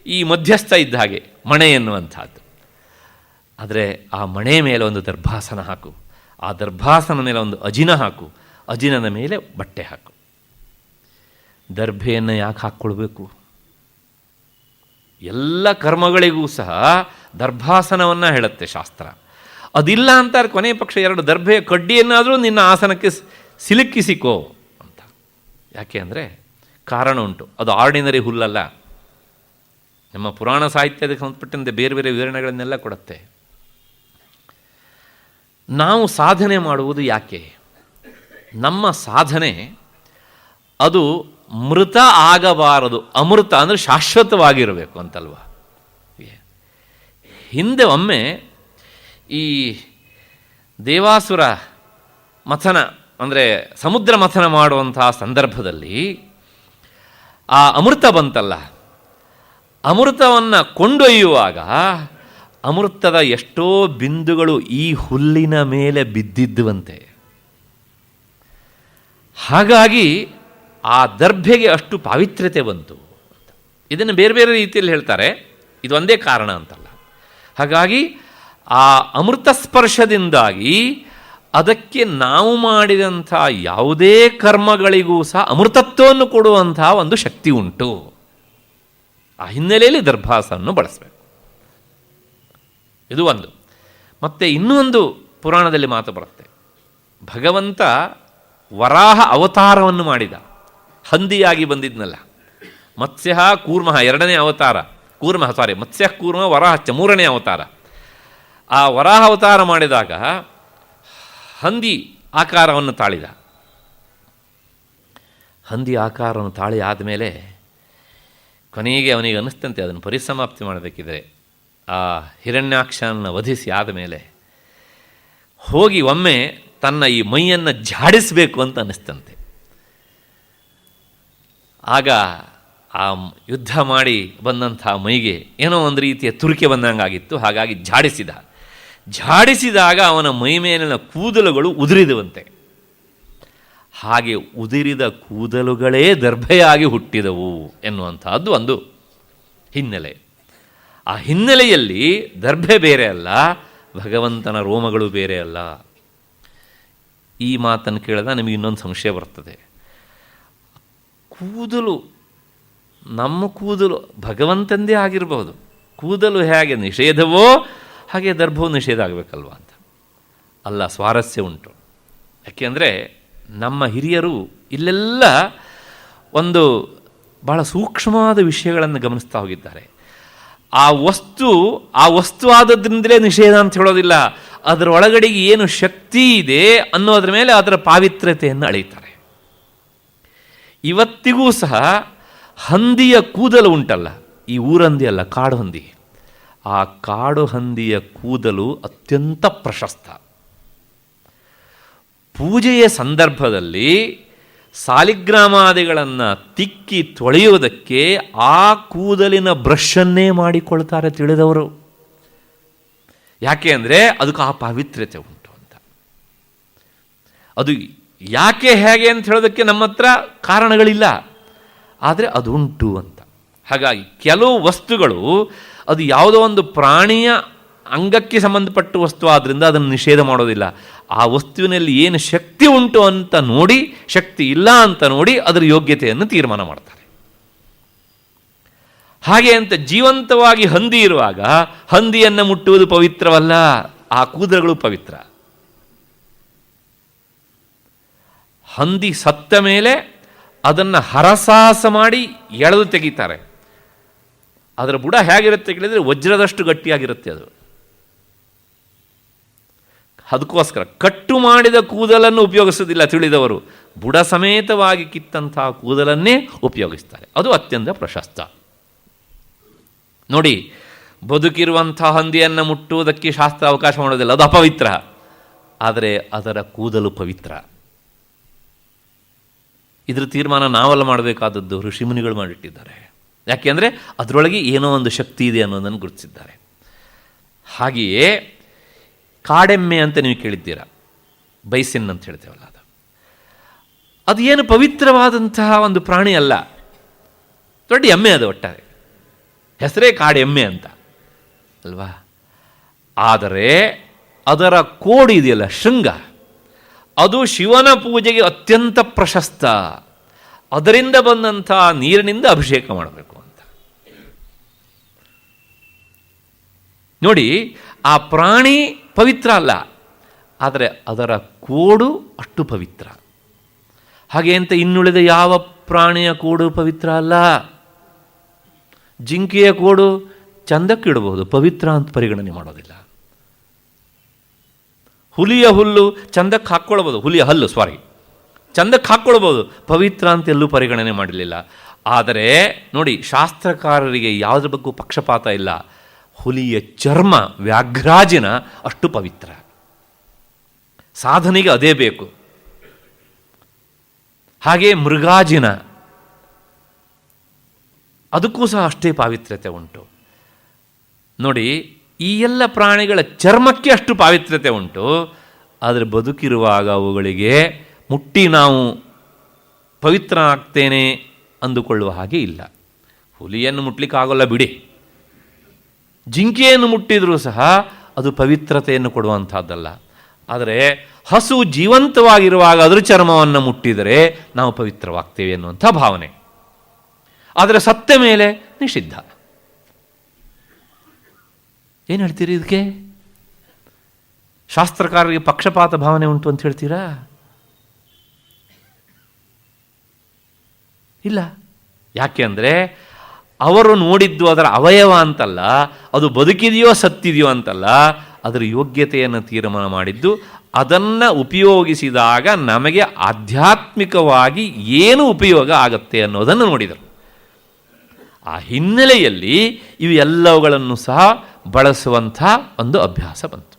ಈ ಮಧ್ಯಸ್ಥ ಇದ್ದ ಹಾಗೆ ಮಣೆ ಎನ್ನುವಂಥದ್ದು. ಆದರೆ ಆ ಮಣೆ ಮೇಲೆ ಒಂದು ದರ್ಭಾಸನ ಹಾಕು, ಆ ದರ್ಭಾಸನ ಮೇಲೆ ಒಂದು ಅಜಿನ ಹಾಕು, ಅಜಿನನ ಮೇಲೆ ಬಟ್ಟೆ ಹಾಕು. ದರ್ಭೆಯನ್ನು ಯಾಕೆ ಹಾಕ್ಕೊಳ್ಬೇಕು? ಎಲ್ಲ ಕರ್ಮಗಳಿಗೂ ಸಹ ದರ್ಭಾಸನವನ್ನು ಹೇಳುತ್ತೆ ಶಾಸ್ತ್ರ. ಅದಿಲ್ಲ ಅಂತಾರೆ ಕೊನೆ ಪಕ್ಷ 2 ದರ್ಭೆಯ ಕಡ್ಡಿಯನ್ನಾದರೂ ನಿನ್ನ ಆಸನಕ್ಕೆ ಸಿಲುಕಿಸಿಕೋ ಅಂತ. ಯಾಕೆ ಅಂದರೆ ಕಾರಣ ಉಂಟು. ಅದು ಆರ್ಡಿನರಿ ಹುಲ್ಲಲ್ಲ. ನಮ್ಮ ಪುರಾಣ ಸಾಹಿತ್ಯಕ್ಕೆ ಸಂಬಂಧಪಟ್ಟಂತೆ ಬೇರೆ ಬೇರೆ ವಿವರಣೆಗಳನ್ನೆಲ್ಲ ಕೊಡುತ್ತೆ. ನಾವು ಸಾಧನೆ ಮಾಡುವುದು ಯಾಕೆ? ನಮ್ಮ ಸಾಧನೆ ಅದು ಮೃತ ಆಗಬಾರದು, ಅಮೃತ ಅಂದರೆ ಶಾಶ್ವತವಾಗಿರಬೇಕು ಅಂತಲ್ವ. ಹಿಂದೆ ಒಮ್ಮೆ ಈ ದೇವಾಸುರ ಮಥನ ಅಂದರೆ ಸಮುದ್ರ ಮಥನ ಮಾಡುವಂತಹ ಸಂದರ್ಭದಲ್ಲಿ ಆ ಅಮೃತ ಬಂತಲ್ಲ, ಅಮೃತವನ್ನು ಕೊಂಡೊಯ್ಯುವಾಗ ಅಮೃತದ ಎಷ್ಟೋ ಬಿಂದುಗಳು ಈ ಹುಲ್ಲಿನ ಮೇಲೆ ಬಿದ್ದಿದ್ದುವಂತೆ. ಹಾಗಾಗಿ ಆ ದರ್ಭೆಗೆ ಅಷ್ಟು ಪಾವಿತ್ರ್ಯತೆ ಬಂತು. ಇದನ್ನು ಬೇರೆ ಬೇರೆ ರೀತಿಯಲ್ಲಿ ಹೇಳ್ತಾರೆ, ಇದು ಒಂದೇ ಕಾರಣ ಅಂತಲ್ಲ. ಹಾಗಾಗಿ ಆ ಅಮೃತ ಸ್ಪರ್ಶದಿಂದಾಗಿ ಅದಕ್ಕೆ ನಾವು ಮಾಡಿದಂಥ ಯಾವುದೇ ಕರ್ಮಗಳಿಗೂ ಸಹ ಅಮೃತತ್ವವನ್ನು ಕೊಡುವಂಥ ಒಂದು ಶಕ್ತಿ ಉಂಟು. ಆ ಹಿನ್ನೆಲೆಯಲ್ಲಿ ದರ್ಭಾಸವನ್ನು ಬಳಸಬೇಕು. ಇದು ಒಂದು. ಮತ್ತು ಇನ್ನೂ ಒಂದು ಪುರಾಣದಲ್ಲಿ ಮಾತು ಬರುತ್ತೆ. ಭಗವಂತ ವರಾಹ ಅವತಾರವನ್ನು ಮಾಡಿದ, ಹಂದಿಯಾಗಿ ಬಂದಿದ್ನಲ್ಲ. ಮತ್ಸ್ಯ ಕೂರ್ಮ 2ನೇ ಅವತಾರ, ಮತ್ಸ್ಯ ಕೂರ್ಮ ವರಾಹಚ್ಚ 3ನೇ ಅವತಾರ. ಆ ವರಾಹ ಅವತಾರ ಮಾಡಿದಾಗ ಹಂದಿ ಆಕಾರವನ್ನು ತಾಳಿದ. ಹಂದಿ ಆಕಾರವನ್ನು ತಾಳಿ ಆದಮೇಲೆ ಕೊನೆಗೆ ಅವನಿಗೆ ಅನ್ನಿಸ್ತಂತೆ ಅದನ್ನು ಪರಿಸಮಾಪ್ತಿ ಮಾಡಬೇಕಿದ್ರೆ ಆ ಹಿರಣ್ಯಾಕ್ಷನ ವಧಿಸಿ ಆದಮೇಲೆ ಹೋಗಿ ಒಮ್ಮೆ ತನ್ನ ಈ ಮೈಯನ್ನು ಝಾಡಿಸಬೇಕು ಅಂತ ಅನ್ನಿಸ್ತಂತೆ. ಆಗ ಆ ಯುದ್ಧ ಮಾಡಿ ಬಂದಂಥ ಮೈಗೆ ಏನೋ ಒಂದು ರೀತಿಯ ತುರಿಕೆ ಬಂದಂಗಾಗಿತ್ತು. ಹಾಗಾಗಿ ಝಾಡಿಸಿದಾಗ ಅವನ ಮೈ ಮೇಲಿನ ಕೂದಲುಗಳು ಉದುರಿದವಂತೆ. ಹಾಗೆ ಉದುರಿದ ಕೂದಲುಗಳೇ ದರ್ಭೆಯಾಗಿ ಹುಟ್ಟಿದವು ಎನ್ನುವಂಥದ್ದು ಒಂದು ಹಿನ್ನೆಲೆ. ಆ ಹಿನ್ನೆಲೆಯಲ್ಲಿ ದರ್ಭೆ ಬೇರೆ ಅಲ್ಲ, ಭಗವಂತನ ರೋಮಗಳು ಬೇರೆ ಅಲ್ಲ. ಈ ಮಾತನ್ನು ಕೇಳಿದಾಗ ನಿಮಗೆ ಇನ್ನೊಂದು ಸಂಶಯ ಬರ್ತದೆ. ಕೂದಲು, ನಮ್ಮ ಕೂದಲು ಭಗವಂತಂದೇ ಆಗಿರಬಹುದು. ಕೂದಲು ಹೇಗೆ ನಿಷೇಧವೋ ಹಾಗೆ ದರ್ಭವು ನಿಷೇಧ ಆಗಬೇಕಲ್ವ ಅಂತ. ಅಲ್ಲ, ಸ್ವಾರಸ್ಯ ಉಂಟು. ಯಾಕೆಂದರೆ ನಮ್ಮ ಹಿರಿಯರು ಇಲ್ಲೆಲ್ಲ ಒಂದು ಬಹಳ ಸೂಕ್ಷ್ಮವಾದ ವಿಷಯಗಳನ್ನು ಗಮನಿಸ್ತಾ ಹೋಗಿದ್ದಾರೆ. ಆ ವಸ್ತು ಆದದ್ರಿಂದಲೇ ನಿಷೇಧ ಅಂತ ಹೇಳೋದಿಲ್ಲ, ಅದರ ಒಳಗಡೆಗೆ ಏನು ಶಕ್ತಿ ಇದೆ ಅನ್ನೋದ್ರ ಮೇಲೆ ಅದರ ಪಾವಿತ್ರ್ಯತೆಯನ್ನು ಅಳೀತಾರೆ. ಇವತ್ತಿಗೂ ಸಹ ಹಂದಿಯ ಕೂದಲು ಉಂಟಲ್ಲ, ಈ ಊರಂದಿ ಅಲ್ಲ, ಕಾಡು ಹಂದಿ. ಆ ಕಾಡು ಹಂದಿಯ ಕೂದಲು ಅತ್ಯಂತ ಪ್ರಶಸ್ತ. ಪೂಜೆಯ ಸಂದರ್ಭದಲ್ಲಿ ಸಾಲಿಗ್ರಾಮಾದಿಗಳನ್ನು ತಿಕ್ಕಿ ತೊಳೆಯುವುದಕ್ಕೆ ಆ ಕೂದಲಿನ ಬ್ರಷನ್ನೇ ಮಾಡಿಕೊಳ್ತಾರೆ ತಿಳಿದವರು. ಯಾಕೆ ಅಂದರೆ ಅದಕ್ಕೆ ಆ ಪಾವಿತ್ರ್ಯತೆ ಉಂಟು ಅಂತ. ಅದು ಯಾಕೆ ಹೇಗೆ ಅಂತ ಹೇಳೋದಕ್ಕೆ ನಮ್ಮ ಹತ್ರ ಕಾರಣಗಳಿಲ್ಲ, ಆದರೆ ಅದು ಉಂಟು ಅಂತ. ಹಾಗಾಗಿ ಕೆಲವು ವಸ್ತುಗಳು ಅದು ಯಾವುದೋ ಒಂದು ಪ್ರಾಣಿಯ ಅಂಗಕ್ಕೆ ಸಂಬಂಧಪಟ್ಟ ವಸ್ತು ಆದ್ದರಿಂದ ಅದನ್ನು ನಿಷೇಧ ಮಾಡೋದಿಲ್ಲ. ಆ ವಸ್ತುವಿನಲ್ಲಿ ಏನು ಶಕ್ತಿ ಉಂಟು ಅಂತ ನೋಡಿ, ಶಕ್ತಿ ಇಲ್ಲ ಅಂತ ನೋಡಿ ಅದರ ಯೋಗ್ಯತೆಯನ್ನು ತೀರ್ಮಾನ ಮಾಡ್ತಾರೆ. ಹಾಗೆ ಅಂತ ಜೀವಂತವಾಗಿ ಹಂದಿ ಇರುವಾಗ ಹಂದಿಯನ್ನು ಮುಟ್ಟುವುದು ಪವಿತ್ರವಲ್ಲ, ಆ ಕೂದಲುಗಳು ಪವಿತ್ರ. ಹಂದಿ ಸತ್ತ ಮೇಲೆ ಅದನ್ನು ಹರಸಾಹಸ ಮಾಡಿ ಎಳೆದು ತೆಗಿತಾರೆ. ಅದರ ಬುಡ ಹೇಗಿರುತ್ತೆ ಕೇಳಿದರೆ ವಜ್ರದಷ್ಟು ಗಟ್ಟಿಯಾಗಿರುತ್ತೆ ಅದು. ಅದಕ್ಕೋಸ್ಕರ ಕಟ್ಟು ಮಾಡಿದ ಕೂದಲನ್ನು ಉಪಯೋಗಿಸೋದಿಲ್ಲ ತಿಳಿದವರು, ಬುಡ ಸಮೇತವಾಗಿ ಕಿತ್ತಂತಹ ಕೂದಲನ್ನೇ ಉಪಯೋಗಿಸ್ತಾರೆ. ಅದು ಅತ್ಯಂತ ಪ್ರಶಸ್ತ. ನೋಡಿ, ಬದುಕಿರುವಂಥ ಹಂದಿಯನ್ನು ಮುಟ್ಟುವುದಕ್ಕೆ ಶಾಸ್ತ್ರ ಅವಕಾಶ ಮಾಡೋದಿಲ್ಲ, ಅದು ಅಪವಿತ್ರ. ಆದರೆ ಅದರ ಕೂದಲು ಪವಿತ್ರ. ಇದರ ತೀರ್ಮಾನ ನಾವೆಲ್ಲ ಮಾಡಬೇಕಾದದ್ದು, ಋಷಿಮುನಿಗಳು ಮಾಡಿಟ್ಟಿದ್ದಾರೆ. ಯಾಕೆಂದರೆ ಅದರೊಳಗೆ ಏನೋ ಒಂದು ಶಕ್ತಿ ಇದೆ ಅನ್ನೋದನ್ನು ಗುರುತಿಸಿದ್ದಾರೆ. ಹಾಗೆಯೇ ಕಾಡೆಮ್ಮೆ ಅಂತ ನೀವು ಕೇಳಿದ್ದೀರ, ಬೈಸಿನ್ ಅಂತ ಹೇಳ್ತೇವಲ್ಲ, ಅದು ಏನು ಪವಿತ್ರವಾದಂತಹ ಒಂದು ಪ್ರಾಣಿ ಅಲ್ಲ, ದೊಡ್ಡ ಎಮ್ಮೆ ಅದು, ಒಟ್ಟಾರೆ ಹೆಸರೇ ಕಾಡೆಮ್ಮೆ ಅಂತ ಅಲ್ವಾ. ಆದರೆ ಅದರ ಕೋಡು ಇದೆಯಲ್ಲ, ಶೃಂಗ, ಅದು ಶಿವನ ಪೂಜೆಗೆ ಅತ್ಯಂತ ಪ್ರಶಸ್ತ. ಅದರಿಂದ ಬಂದಂಥ ನೀರಿನಿಂದ ಅಭಿಷೇಕ ಮಾಡಬೇಕು ಅಂತ. ನೋಡಿ, ಆ ಪ್ರಾಣಿ ಪವಿತ್ರ ಅಲ್ಲ, ಆದರೆ ಅದರ ಕೋಡು ಅಷ್ಟು ಪವಿತ್ರ. ಹಾಗೆ ಅಂತ ಇನ್ನುಳಿದ ಯಾವ ಪ್ರಾಣಿಯ ಕೋಡು ಪವಿತ್ರ ಅಲ್ಲ. ಜಿಂಕೆಯ ಕೋಡು ಚಂದಕ್ಕಿಡಬಹುದು, ಪವಿತ್ರ ಅಂತ ಪರಿಗಣನೆ ಮಾಡೋದಿಲ್ಲ. ಹುಲಿಯ ಹುಲ್ಲು ಚಂದಕ್ಕೆ ಹಾಕ್ಕೊಳ್ಬೋದು, ಹುಲಿಯ ಹಲ್ಲು ಚಂದಕ್ಕೆ ಹಾಕ್ಕೊಳ್ಬೋದು, ಪವಿತ್ರ ಅಂತ ಎಲ್ಲೂ ಪರಿಗಣನೆ ಮಾಡಲಿಲ್ಲ. ಆದರೆ ನೋಡಿ, ಶಾಸ್ತ್ರಕಾರರಿಗೆ ಯಾವುದ್ರ ಬಗ್ಗೆ ಪಕ್ಷಪಾತ ಇಲ್ಲ. ಹುಲಿಯ ಚರ್ಮ, ವ್ಯಾಘ್ರಾಜಿನ ಅಷ್ಟು ಪವಿತ್ರ, ಸಾಧನೆಗೆ ಅದೇ ಬೇಕು. ಹಾಗೆ ಮೃಗಾಜಿನ, ಅದಕ್ಕೂ ಸಹ ಅಷ್ಟೇ ಪಾವಿತ್ರ್ಯತೆ ಉಂಟು. ನೋಡಿ, ಈ ಎಲ್ಲ ಪ್ರಾಣಿಗಳ ಚರ್ಮಕ್ಕೆ ಅಷ್ಟು ಪಾವಿತ್ರ್ಯತೆ ಉಂಟು, ಆದರೆ ಬದುಕಿರುವಾಗ ಅವುಗಳಿಗೆ ಮುಟ್ಟಿ ನಾವು ಪವಿತ್ರ ಆಗ್ತೇನೆ ಅಂದುಕೊಳ್ಳುವ ಹಾಗೆ ಇಲ್ಲ. ಹುಲಿಯನ್ನು ಮುಟ್ಲಿಕ್ಕಾಗೋಲ್ಲ ಬಿಡಿ, ಜಿಂಕೆಯನ್ನು ಮುಟ್ಟಿದರೂ ಸಹ ಅದು ಪವಿತ್ರತೆಯನ್ನು ಕೊಡುವಂಥದ್ದಲ್ಲ. ಆದರೆ ಹಸು ಜೀವಂತವಾಗಿರುವಾಗ ಅದರ ಚರ್ಮವನ್ನು ಮುಟ್ಟಿದರೆ ನಾವು ಪವಿತ್ರವಾಗ್ತೇವೆ ಅನ್ನುವಂಥ ಭಾವನೆ. ಆದರೆ ಸತ್ತ ಮೇಲೆ ನಿಷಿದ್ಧ. ಏನು ಹೇಳ್ತೀರಿ ಇದಕ್ಕೆ? ಶಾಸ್ತ್ರಕಾರರಿಗೆ ಪಕ್ಷಪಾತ ಭಾವನೆ ಉಂಟು ಅಂತ ಹೇಳ್ತೀರಾ? ಇಲ್ಲ. ಯಾಕೆ ಅಂದರೆ ಅವರು ನೋಡಿದ್ದು ಅದರ ಅವಯವ ಅಂತಲ್ಲ, ಅದು ಬದುಕಿದೆಯೋ ಸತ್ತಿದೆಯೋ ಅಂತಲ್ಲ, ಅದರ ಯೋಗ್ಯತೆಯನ್ನು ತೀರ್ಮಾನ ಮಾಡಿದ್ದು ಅದನ್ನು ಉಪಯೋಗಿಸಿದಾಗ ನಮಗೆ ಆಧ್ಯಾತ್ಮಿಕವಾಗಿ ಏನು ಉಪಯೋಗ ಆಗುತ್ತೆ ಅನ್ನೋದನ್ನು ನೋಡಿದರು. ಆ ಹಿನ್ನೆಲೆಯಲ್ಲಿ ಇವು ಎಲ್ಲವುಗಳನ್ನು ಸಹ ಬಳಸುವಂಥ ಒಂದು ಅಭ್ಯಾಸ ಬಂತು.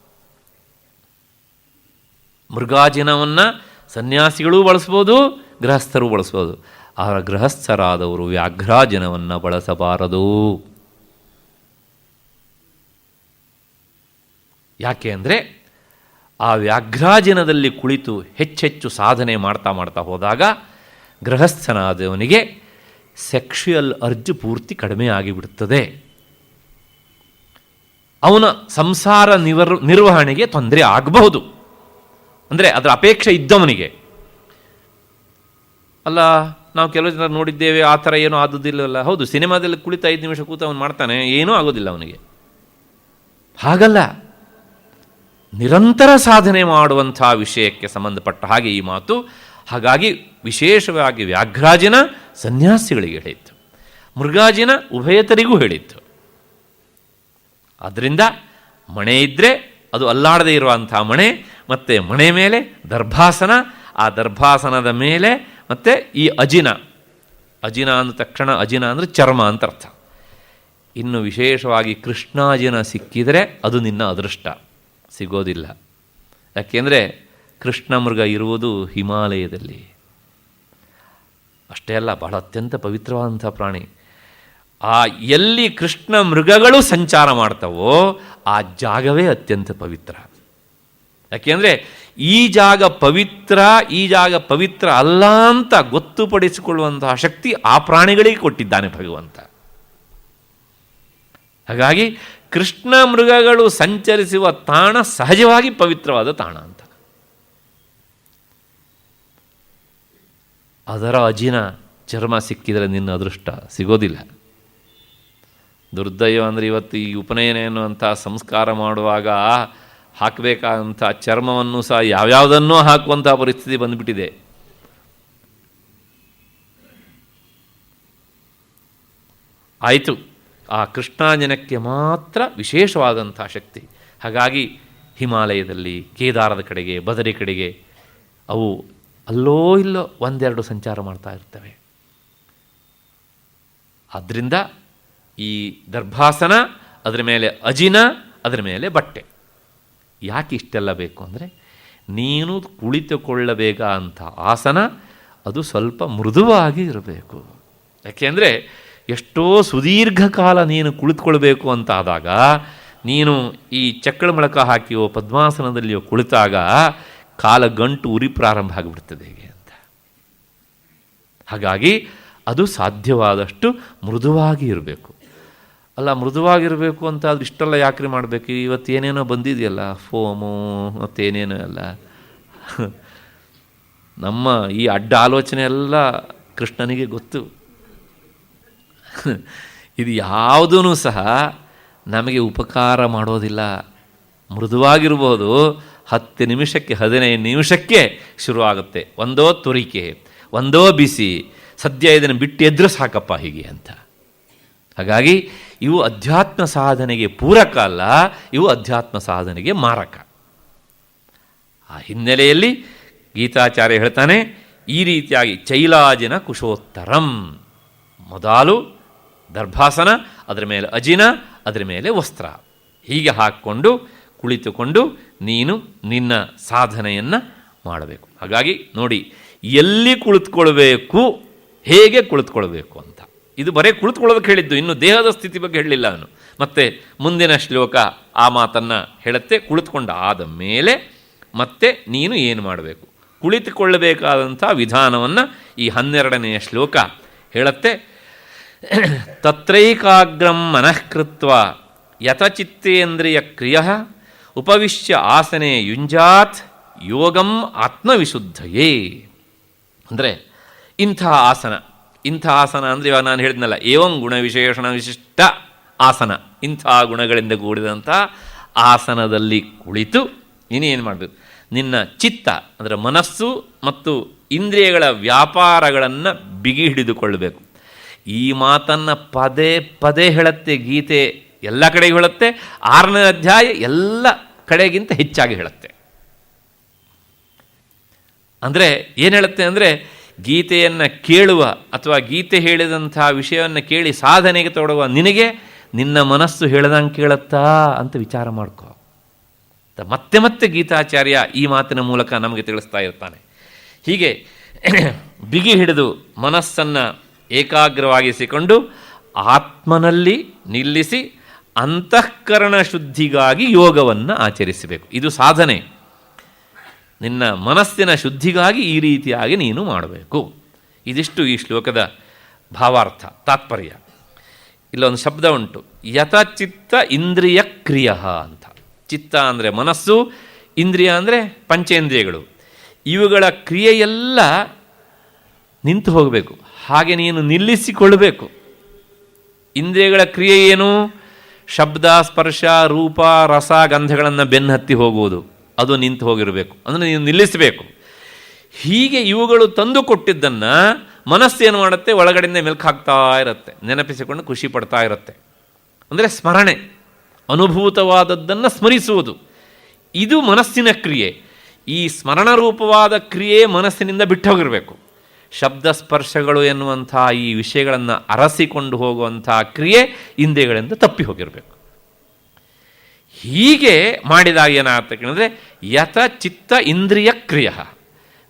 ಮೃಗಾಜಿನವನ್ನು ಸನ್ಯಾಸಿಗಳೂ ಬಳಸ್ಬೋದು, ಗೃಹಸ್ಥರು ಬಳಸ್ಬೋದು. ಆ ಗೃಹಸ್ಥರಾದವರು ವ್ಯಾಘ್ರಾಜಿನವನ್ನು ಬಳಸಬಾರದು. ಯಾಕೆ ಅಂದರೆ ಆ ವ್ಯಾಘ್ರಾಜಿನದಲ್ಲಿ ಕುಳಿತು ಹೆಚ್ಚೆಚ್ಚು ಸಾಧನೆ ಮಾಡ್ತಾ ಮಾಡ್ತಾ ಹೋದಾಗ ಗೃಹಸ್ಥನಾದವನಿಗೆ ಸೆಕ್ಷುಯಲ್ ಅರ್ಜ್ ಪೂರ್ತಿ ಕಡಿಮೆ ಆಗಿಬಿಡುತ್ತದೆ. ಅವನ ಸಂಸಾರ ನಿರ್ವಹಣೆಗೆ ತೊಂದರೆ ಆಗಬಹುದು. ಅಂದರೆ ಅದರ ಅಪೇಕ್ಷೆ ಇದ್ದವನಿಗೆ ಅಲ್ಲ. ನಾವು ಕೆಲವು ಜನ ನೋಡಿದ್ದೇವೆ, ಆ ಥರ ಏನೂ ಆಗೋದಿಲ್ಲವಲ್ಲ. ಹೌದು, ಸಿನಿಮಾದಲ್ಲಿ ಕುಳಿತ 5 ನಿಮಿಷ ಕೂತ ಅವನು ಮಾಡ್ತಾನೆ, ಏನೂ ಆಗೋದಿಲ್ಲ ಅವನಿಗೆ. ಹಾಗಲ್ಲ, ನಿರಂತರ ಸಾಧನೆ ಮಾಡುವಂಥ ವಿಷಯಕ್ಕೆ ಸಂಬಂಧಪಟ್ಟ ಹಾಗೆ ಈ ಮಾತು. ಹಾಗಾಗಿ ವಿಶೇಷವಾಗಿ ವ್ಯಾಘ್ರಾಜಿನ ಸನ್ಯಾಸಿಗಳಿಗೆ ಹೇಳಿತ್ತು, ಮೃಗಾಜಿನ ಉಭಯತರಿಗೂ ಹೇಳಿತ್ತು. ಆದ್ದರಿಂದ ಮಣೆ ಇದ್ದರೆ ಅದು ಅಲ್ಲಾಡದೇ ಇರುವಂಥ ಮಣೆ, ಮತ್ತು ಮಣೆ ಮೇಲೆ ದರ್ಭಾಸನ, ಆ ದರ್ಭಾಸನದ ಮೇಲೆ ಮತ್ತು ಈ ಅಜಿನ ಅಂದ ತಕ್ಷಣ ಅಜಿನ ಅಂದರೆ ಚರ್ಮ ಅಂತ ಅರ್ಥ. ಇನ್ನು ವಿಶೇಷವಾಗಿ ಕೃಷ್ಣಾಜಿನ ಸಿಕ್ಕಿದರೆ ಅದು ನಿನ್ನ ಅದೃಷ್ಟ. ಸಿಗೋದಿಲ್ಲ. ಯಾಕೆಂದರೆ ಕೃಷ್ಣ ಮೃಗ ಇರುವುದು ಹಿಮಾಲಯದಲ್ಲಿ. ಅಷ್ಟೇ ಅಲ್ಲ, ಬಹಳ ಅತ್ಯಂತ ಪವಿತ್ರವಾದಂಥ ಪ್ರಾಣಿ. ಆ ಎಲ್ಲಿ ಕೃಷ್ಣ ಮೃಗಗಳು ಸಂಚಾರ ಮಾಡ್ತಾವೋ ಆ ಜಾಗವೇ ಅತ್ಯಂತ ಪವಿತ್ರ. ಯಾಕೆಂದರೆ ಈ ಜಾಗ ಪವಿತ್ರ ಅಲ್ಲ ಅಂತ ಗೊತ್ತುಪಡಿಸಿಕೊಳ್ಳುವಂತಹ ಶಕ್ತಿ ಆ ಪ್ರಾಣಿಗಳಿಗೆ ಕೊಟ್ಟಿದ್ದಾನೆ ಭಗವಂತ. ಹಾಗಾಗಿ ಕೃಷ್ಣ ಮೃಗಗಳು ಸಂಚರಿಸುವ ತಾಣ ಸಹಜವಾಗಿ ಪವಿತ್ರವಾದ ತಾಣ ಅಂತ. ಅದರ ಅಜಿನ ಚರ್ಮ ಸಿಕ್ಕಿದರೆ ನಿನ್ನ ಅದೃಷ್ಟ, ಸಿಗೋದಿಲ್ಲ. ದುರ್ದೈವ ಅಂದರೆ ಇವತ್ತು ಈ ಉಪನಯನ ಎನ್ನುವಂಥ ಸಂಸ್ಕಾರ ಮಾಡುವಾಗ ಹಾಕಬೇಕಾದಂಥ ಚರ್ಮವನ್ನು ಸಹ ಯಾವ್ಯಾವುದನ್ನೋ ಹಾಕುವಂಥ ಪರಿಸ್ಥಿತಿ ಬಂದುಬಿಟ್ಟಿದೆ. ಆಯಿತು, ಆ ಕೃಷ್ಣಾಂಜನಕ್ಕೆ ಮಾತ್ರ ವಿಶೇಷವಾದಂಥ ಶಕ್ತಿ. ಹಾಗಾಗಿ ಹಿಮಾಲಯದಲ್ಲಿ ಕೇದಾರದ ಕಡೆಗೆ, ಬದರಿ ಕಡೆಗೆ ಅವು ಅಲ್ಲೋ ಇಲ್ಲೋ ಒಂದೆರಡು ಸಂಚಾರ ಮಾಡ್ತಾ ಇರ್ತವೆ. ಆದ್ದರಿಂದ ಈ ದರ್ಭಾಸನ, ಅದರ ಮೇಲೆ ಅಜಿನ, ಅದರ ಮೇಲೆ ಬಟ್ಟೆ. ಯಾಕೆ ಇಷ್ಟೆಲ್ಲ ಬೇಕು ಅಂದರೆ, ನೀನು ಕುಳಿತುಕೊಳ್ಳಬೇಕಾದಂಥ ಆಸನ ಅದು ಸ್ವಲ್ಪ ಮೃದುವಾಗಿ ಇರಬೇಕು. ಯಾಕೆಂದರೆ ಎಷ್ಟೋ ಸುದೀರ್ಘ ಕಾಲ ನೀನು ಕುಳಿತುಕೊಳ್ಬೇಕು ಅಂತ ಆದಾಗ, ನೀನು ಈ ಚಕ್ಕಳ ಮೊಳಕ ಹಾಕಿಯೋ ಪದ್ಮಾಸನದಲ್ಲಿಯೋ ಕುಳಿತಾಗ ಕಾಲ ಗಂಟು ಉರಿ ಪ್ರಾರಂಭ ಆಗಿಬಿಡ್ತದೆ ಹೇಗೆ ಅಂತ. ಹಾಗಾಗಿ ಅದು ಸಾಧ್ಯವಾದಷ್ಟು ಮೃದುವಾಗಿ ಇರಬೇಕು. ಅಲ್ಲ, ಮೃದುವಾಗಿರಬೇಕು ಅಂತ ಅದು ಇಷ್ಟೆಲ್ಲ ಯಾಕ್ರಿ ಮಾಡಬೇಕು? ಇವತ್ತೇನೇನೋ ಬಂದಿದೆಯಲ್ಲ, ಫೋಮು ಮತ್ತೇನೇನೋ ಎಲ್ಲ. ನಮ್ಮ ಈ ಅಡ್ಡ ಆಲೋಚನೆ ಎಲ್ಲ ಕೃಷ್ಣನಿಗೆ ಗೊತ್ತು. ಇದು ಯಾವುದೂ ಸಹ ನಮಗೆ ಉಪಕಾರ ಮಾಡೋದಿಲ್ಲ. ಮೃದುವಾಗಿರ್ಬೋದು, 10 ನಿಮಿಷಕ್ಕೆ 15 ನಿಮಿಷಕ್ಕೆ ಶುರುವಾಗುತ್ತೆ. ಒಂದೋ ತುರಿಕೆ, ಒಂದೋ ಬಿಸಿ, ಸದ್ಯ ಇದನ್ನು ಬಿಟ್ಟು ಎದ್ರು ಸಾಕಪ್ಪ ಹೀಗೆ ಅಂತ. ಹಾಗಾಗಿ ಇವು ಅಧ್ಯಾತ್ಮ ಸಾಧನೆಗೆ ಪೂರಕ ಅಲ್ಲ, ಇವು ಅಧ್ಯಾತ್ಮ ಸಾಧನೆಗೆ ಮಾರಕ. ಆ ಹಿನ್ನೆಲೆಯಲ್ಲಿ ಗೀತಾಚಾರ್ಯ ಹೇಳ್ತಾನೆ, ಈ ರೀತಿಯಾಗಿ ಚೈಲಾಜಿನ ಕುಶೋತ್ತರಂ, ಮೊದಲು ದರ್ಭಾಸನ, ಅದರ ಮೇಲೆ ಅಜಿನ, ಅದರ ಮೇಲೆ ವಸ್ತ್ರ, ಹೀಗೆ ಹಾಕ್ಕೊಂಡು ಕುಳಿತುಕೊಂಡು ನೀನು ನಿನ್ನ ಸಾಧನೆಯನ್ನು ಮಾಡಬೇಕು. ಹಾಗಾಗಿ ನೋಡಿ, ಎಲ್ಲಿ ಕುಳಿತುಕೊಳ್ಬೇಕು, ಹೇಗೆ ಕುಳಿತುಕೊಳ್ಬೇಕು ಅಂತ. ಇದು ಬರೀ ಕುಳಿತುಕೊಳ್ಳೋದಕ್ಕೆ ಹೇಳಿದ್ದು, ಇನ್ನು ದೇಹದ ಸ್ಥಿತಿ ಬಗ್ಗೆ ಹೇಳಲಿಲ್ಲ ಅವನು. ಮತ್ತು ಮುಂದಿನ ಶ್ಲೋಕ ಆ ಮಾತನ್ನು ಹೇಳುತ್ತೆ. ಕುಳಿತುಕೊಂಡ ಆದ ಮೇಲೆ ಮತ್ತೆ ನೀನು ಏನು ಮಾಡಬೇಕು, ಕುಳಿತುಕೊಳ್ಳಬೇಕಾದಂಥ ವಿಧಾನವನ್ನು ಈ 12ನೆಯ ಶ್ಲೋಕ ಹೇಳುತ್ತೆ. ತತ್ರೈಕಾಗ್ರಂ ಮನಃಕೃತ್ವ ಯತಚಿತ್ತೇಂದ್ರಿಯ ಕ್ರಿಯ ಉಪವಿಶ್ಯ ಆಸನೆ ಯುಂಜಾತ್ ಯೋಗಂ ಆತ್ಮವಿಶುದ್ಧಯೇ. ಅಂದರೆ ಇಂಥ ಆಸನ ಅಂದರೆ ಇವಾಗ ನಾನು ಹೇಳಿದ್ನಲ್ಲ, ಏವಂ ಗುಣವಿಶೇಷಣ ವಿಶಿಷ್ಟ ಆಸನ, ಇಂಥ ಗುಣಗಳಿಂದ ಕೂಡಿದಂಥ ಆಸನದಲ್ಲಿ ಕುಳಿತು ನೀನೇನು ಮಾಡಬೇಕು, ನಿನ್ನ ಚಿತ್ತ ಅಂದರೆ ಮನಸ್ಸು ಮತ್ತು ಇಂದ್ರಿಯಗಳ ವ್ಯಾಪಾರಗಳನ್ನು ಬಿಗಿ ಹಿಡಿದುಕೊಳ್ಳಬೇಕು. ಈ ಮಾತನ್ನು ಪದೇ ಪದೇ ಹೇಳುತ್ತೆ ಗೀತೆ, ಎಲ್ಲ ಕಡೆಗೆ ಹೇಳುತ್ತೆ. 6ನೇ ಅಧ್ಯಾಯ ಎಲ್ಲ ಕಡೆಗಿಂತ ಹೆಚ್ಚಾಗಿ ಹೇಳುತ್ತೆ. ಅಂದರೆ ಏನು ಹೇಳುತ್ತೆ ಅಂದರೆ, ಗೀತೆಯನ್ನು ಕೇಳುವ ಅಥವಾ ಗೀತೆ ಹೇಳಿದಂಥ ವಿಷಯವನ್ನು ಕೇಳಿ ಸಾಧನೆಗೆ ತೊಡುವ ನಿನಗೆ ನಿನ್ನ ಮನಸ್ಸು ಹೇಳ್ದಂಗೆ ಕೇಳುತ್ತಾ ಅಂತ ವಿಚಾರ ಮಾಡ್ಕೋ. ಮತ್ತೆ ಮತ್ತೆ ಗೀತಾಚಾರ್ಯ ಈ ಮಾತಿನ ಮೂಲಕ ನಮಗೆ ತಿಳಿಸ್ತಾ ಇರ್ತಾನೆ. ಹೀಗೆ ಬಿಗಿ ಹಿಡಿದು ಮನಸ್ಸನ್ನು ಏಕಾಗ್ರವಾಗಿಸಿಕೊಂಡು ಆತ್ಮನಲ್ಲಿ ನಿಲ್ಲಿಸಿ ಅಂತಃಕರಣ ಶುದ್ಧಿಗಾಗಿ ಯೋಗವನ್ನು ಆಚರಿಸಬೇಕು. ಇದು ಸಾಧನೆ. ನಿನ್ನ ಮನಸ್ಸಿನ ಶುದ್ಧಿಗಾಗಿ ಈ ರೀತಿಯಾಗಿ ನೀನು ಮಾಡಬೇಕು. ಇದಿಷ್ಟು ಈ ಶ್ಲೋಕದ ಭಾವಾರ್ಥ, ತಾತ್ಪರ್ಯ. ಇಲ್ಲೊಂದು ಶಬ್ದ ಉಂಟು, ಯತಚಿತ್ತ ಇಂದ್ರಿಯ ಕ್ರಿಯ ಅಂತ. ಚಿತ್ತ ಅಂದರೆ ಮನಸ್ಸು, ಇಂದ್ರಿಯ ಅಂದರೆ ಪಂಚೇಂದ್ರಿಯಗಳು. ಇವುಗಳ ಕ್ರಿಯೆಯೆಲ್ಲ ನಿಂತು ಹೋಗಬೇಕು. ಹಾಗೆ ನೀನು ನಿಲ್ಲಿಸಿಕೊಳ್ಳಬೇಕು. ಇಂದ್ರಿಯಗಳ ಕ್ರಿಯೆ ಏನು? ಶಬ್ದ, ಸ್ಪರ್ಶ, ರೂಪ, ರಸ, ಗಂಧಗಳನ್ನು ಬೆನ್ನತ್ತಿ ಹೋಗುವುದು, ಅದು ನಿಂತು ಹೋಗಿರಬೇಕು. ಅಂದರೆ ನೀನು ನಿಲ್ಲಿಸಬೇಕು. ಹೀಗೆ ಇವುಗಳು ತಂದು ಕೊಟ್ಟಿದ್ದನ್ನು ಮನಸ್ಸೇನು ಮಾಡುತ್ತೆ, ಒಳಗಡೆಯಿಂದ ಮೆಲ್ಕು ಹಾಕ್ತಾ ಇರುತ್ತೆ, ನೆನಪಿಸಿಕೊಂಡು ಖುಷಿ ಪಡ್ತಾ ಇರುತ್ತೆ. ಅಂದರೆ ಸ್ಮರಣೆ, ಅನುಭೂತವಾದದ್ದನ್ನು ಸ್ಮರಿಸುವುದು, ಇದು ಮನಸ್ಸಿನ ಕ್ರಿಯೆ. ಈ ಸ್ಮರಣರೂಪವಾದ ಕ್ರಿಯೆ ಮನಸ್ಸಿನಿಂದ ಬಿಟ್ಟು ಹೋಗಿರಬೇಕು. ಶಬ್ದ ಸ್ಪರ್ಶಗಳು ಎನ್ನುವಂಥ ಈ ವಿಷಯಗಳನ್ನು ಅರಸಿಕೊಂಡು ಹೋಗುವಂಥ ಕ್ರಿಯೆ ಇಂದ್ರಿಯಗಳಿಂದ ತಪ್ಪಿ ಹೋಗಿರಬೇಕು. ಹೀಗೆ ಮಾಡಿದಾಗ ಏನಾಗುತ್ತೆ ಕೇಳಿದ್ರೆ, ಯತ ಚಿತ್ತ ಇಂದ್ರಿಯ ಕ್ರಿಯ,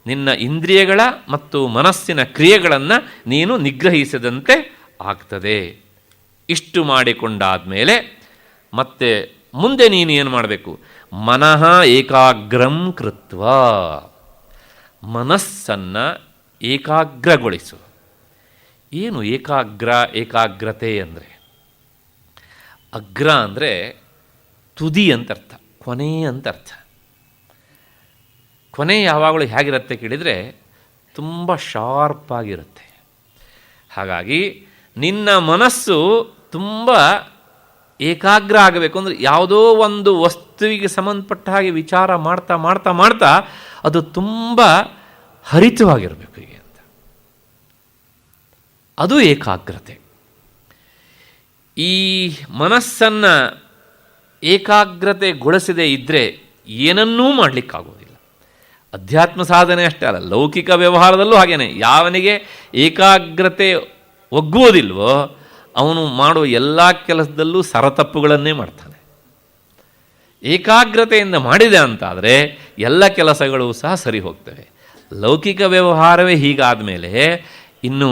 ನಿನ್ನ ಇಂದ್ರಿಯಗಳ ಮತ್ತು ಮನಸ್ಸಿನ ಕ್ರಿಯೆಗಳನ್ನು ನೀನು ನಿಗ್ರಹಿಸಿದಂತೆ ಆಗ್ತದೆ. ಇಷ್ಟು ಮಾಡಿಕೊಂಡಾದ ಮೇಲೆ ಮತ್ತೆ ಮುಂದೆ ನೀನು ಏನು ಮಾಡಬೇಕು? ಮನಃ ಏಕಾಗ್ರಂ ಕೃತ್ವ, ಮನಸ್ಸನ್ನು ಏಕಾಗ್ರಗೊಳಿಸು. ಏನು ಏಕಾಗ್ರತೆ ಅಂದರೆ? ಅಗ್ರ ಅಂದರೆ ತುದಿ ಅಂತರ್ಥ, ಕೊನೆ ಅಂತರ್ಥ. ಕೊನೆ ಯಾವಾಗಲೂ ಹೇಗಿರುತ್ತೆ ಕೇಳಿದರೆ ತುಂಬ ಶಾರ್ಪಾಗಿರುತ್ತೆ. ಹಾಗಾಗಿ ನಿನ್ನ ಮನಸ್ಸು ತುಂಬ ಏಕಾಗ್ರ ಆಗಬೇಕು ಅಂದರೆ ಯಾವುದೋ ಒಂದು ವಸ್ತುವಿಗೆ ಸಂಬಂಧಪಟ್ಟ ಹಾಗೆ ವಿಚಾರ ಮಾಡ್ತಾ ಮಾಡ್ತಾ ಮಾಡ್ತಾ ಅದು ತುಂಬ ಹರಿತವಾಗಿರಬೇಕು ಹೀಗೆ ಅಂತ. ಅದು ಏಕಾಗ್ರತೆ. ಈ ಮನಸ್ಸನ್ನು ಏಕಾಗ್ರತೆಗೊಳಿಸದೇ ಇದ್ದರೆ ಏನನ್ನೂ ಮಾಡಲಿಕ್ಕಾಗೋದಿಲ್ಲ. ಅಧ್ಯಾತ್ಮ ಸಾಧನೆ ಅಷ್ಟೇ ಅಲ್ಲ, ಲೌಕಿಕ ವ್ಯವಹಾರದಲ್ಲೂ ಹಾಗೇನೆ. ಯಾವನಿಗೆ ಏಕಾಗ್ರತೆ ಒಗ್ಗುವುದಿಲ್ವೋ ಅವನು ಮಾಡುವ ಎಲ್ಲ ಕೆಲಸದಲ್ಲೂ ಸರತಪ್ಪುಗಳನ್ನೇ ಮಾಡ್ತಾನೆ. ಏಕಾಗ್ರತೆಯಿಂದ ಮಾಡಿದೆ ಅಂತಾದರೆ ಎಲ್ಲ ಕೆಲಸಗಳು ಸಹ ಸರಿ ಹೋಗ್ತವೆ. ಲೌಕಿಕ ವ್ಯವಹಾರವೇ ಹೀಗಾದ ಮೇಲೆ ಇನ್ನು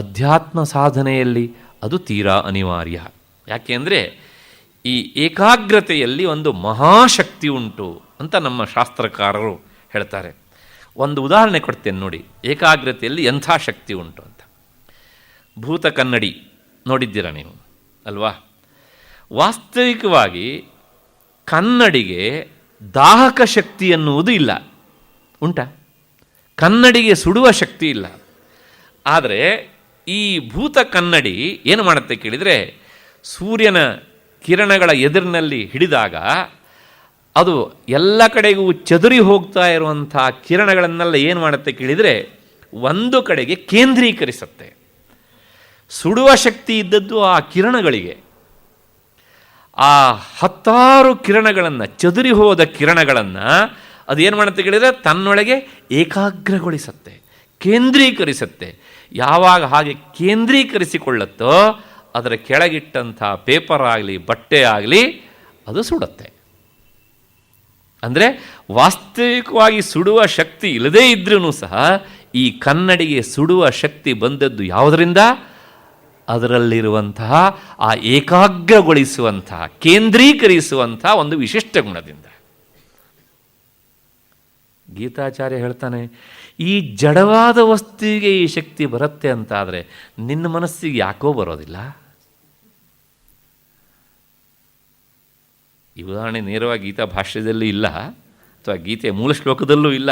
ಅಧ್ಯಾತ್ಮ ಸಾಧನೆಯಲ್ಲಿ ಅದು ತೀರಾ ಅನಿವಾರ್ಯ. ಯಾಕೆಂದರೆ ಈ ಏಕಾಗ್ರತೆಯಲ್ಲಿ ಒಂದು ಮಹಾಶಕ್ತಿ ಉಂಟು ಅಂತ ನಮ್ಮ ಶಾಸ್ತ್ರಕಾರರು ಹೇಳ್ತಾರೆ. ಒಂದು ಉದಾಹರಣೆ ಕೊಡ್ತೇನೆ ನೋಡಿ, ಏಕಾಗ್ರತೆಯಲ್ಲಿ ಎಂಥ ಶಕ್ತಿ ಉಂಟು ಅಂತ. ಭೂತ ಕನ್ನಡಿ ನೋಡಿದ್ದೀರಾ ನೀವು ಅಲ್ವಾ? ವಾಸ್ತವಿಕವಾಗಿ ಕನ್ನಡಿಗೆ ದಾಹಕ ಶಕ್ತಿ ಎನ್ನುವುದು ಇಲ್ಲ, ಉಂಟಾ? ಕನ್ನಡಿಗೆ ಸುಡುವ ಶಕ್ತಿ ಇಲ್ಲ. ಆದರೆ ಈ ಭೂತ ಕನ್ನಡಿ ಏನು ಮಾಡುತ್ತೆ ಕೇಳಿದರೆ, ಸೂರ್ಯನ ಕಿರಣಗಳ ಎದುರಿನಲ್ಲಿ ಹಿಡಿದಾಗ ಅದು ಎಲ್ಲ ಕಡೆಗೂ ಚದುರಿ ಹೋಗ್ತಾ ಇರುವಂಥ ಕಿರಣಗಳನ್ನೆಲ್ಲ ಏನು ಮಾಡುತ್ತೆ ಕೇಳಿದರೆ ಒಂದು ಕಡೆಗೆ ಕೇಂದ್ರೀಕರಿಸುತ್ತೆ. ಸುಡುವ ಶಕ್ತಿ ಇದ್ದದ್ದು ಆ ಕಿರಣಗಳಿಗೆ. ಆ 10 ಕಿರಣಗಳನ್ನು, ಚದುರಿ ಹೋದ ಕಿರಣಗಳನ್ನು ಅದೇನು ಮಾಡುತ್ತೆ ಕೇಳಿದರೆ ತನ್ನೊಳಗೆ ಏಕಾಗ್ರಗೊಳಿಸುತ್ತೆ, ಕೇಂದ್ರೀಕರಿಸುತ್ತೆ. ಯಾವಾಗ ಹಾಗೆ ಕೇಂದ್ರೀಕರಿಸಿಕೊಳ್ಳುತ್ತೋ ಅದರ ಕೆಳಗಿಟ್ಟಂಥ ಪೇಪರ್ ಆಗಲಿ ಬಟ್ಟೆ ಆಗಲಿ ಅದು ಸುಡುತ್ತೆ. ಅಂದರೆ ವಾಸ್ತವಿಕವಾಗಿ ಸುಡುವ ಶಕ್ತಿ ಇಲ್ಲದೇ ಇದ್ರೂ ಸಹ ಈ ಕನ್ನಡಿಗೆ ಸುಡುವ ಶಕ್ತಿ ಬಂದದ್ದು ಯಾವುದರಿಂದ? ಅದರಲ್ಲಿರುವಂತಹ ಆ ಏಕಾಗ್ರಗೊಳಿಸುವಂತಹ, ಕೇಂದ್ರೀಕರಿಸುವಂತಹ ಒಂದು ವಿಶಿಷ್ಟ ಗುಣದಿಂದ. ಗೀತಾಚಾರ್ಯ ಹೇಳ್ತಾನೆ, ಈ ಜಡವಾದ ವಸ್ತುವಿಗೆ ಈ ಶಕ್ತಿ ಬರುತ್ತೆ ಅಂತಾದರೆ ನಿನ್ನ ಮನಸ್ಸಿಗೆ ಯಾಕೋ ಬರೋದಿಲ್ಲ? ಈ ಉದಾಹರಣೆ ನೇರವಾಗಿ ಗೀತಾ ಭಾಷ್ಯದಲ್ಲೂ ಇಲ್ಲ, ಅಥವಾ ಗೀತೆಯ ಮೂಲ ಶ್ಲೋಕದಲ್ಲೂ ಇಲ್ಲ.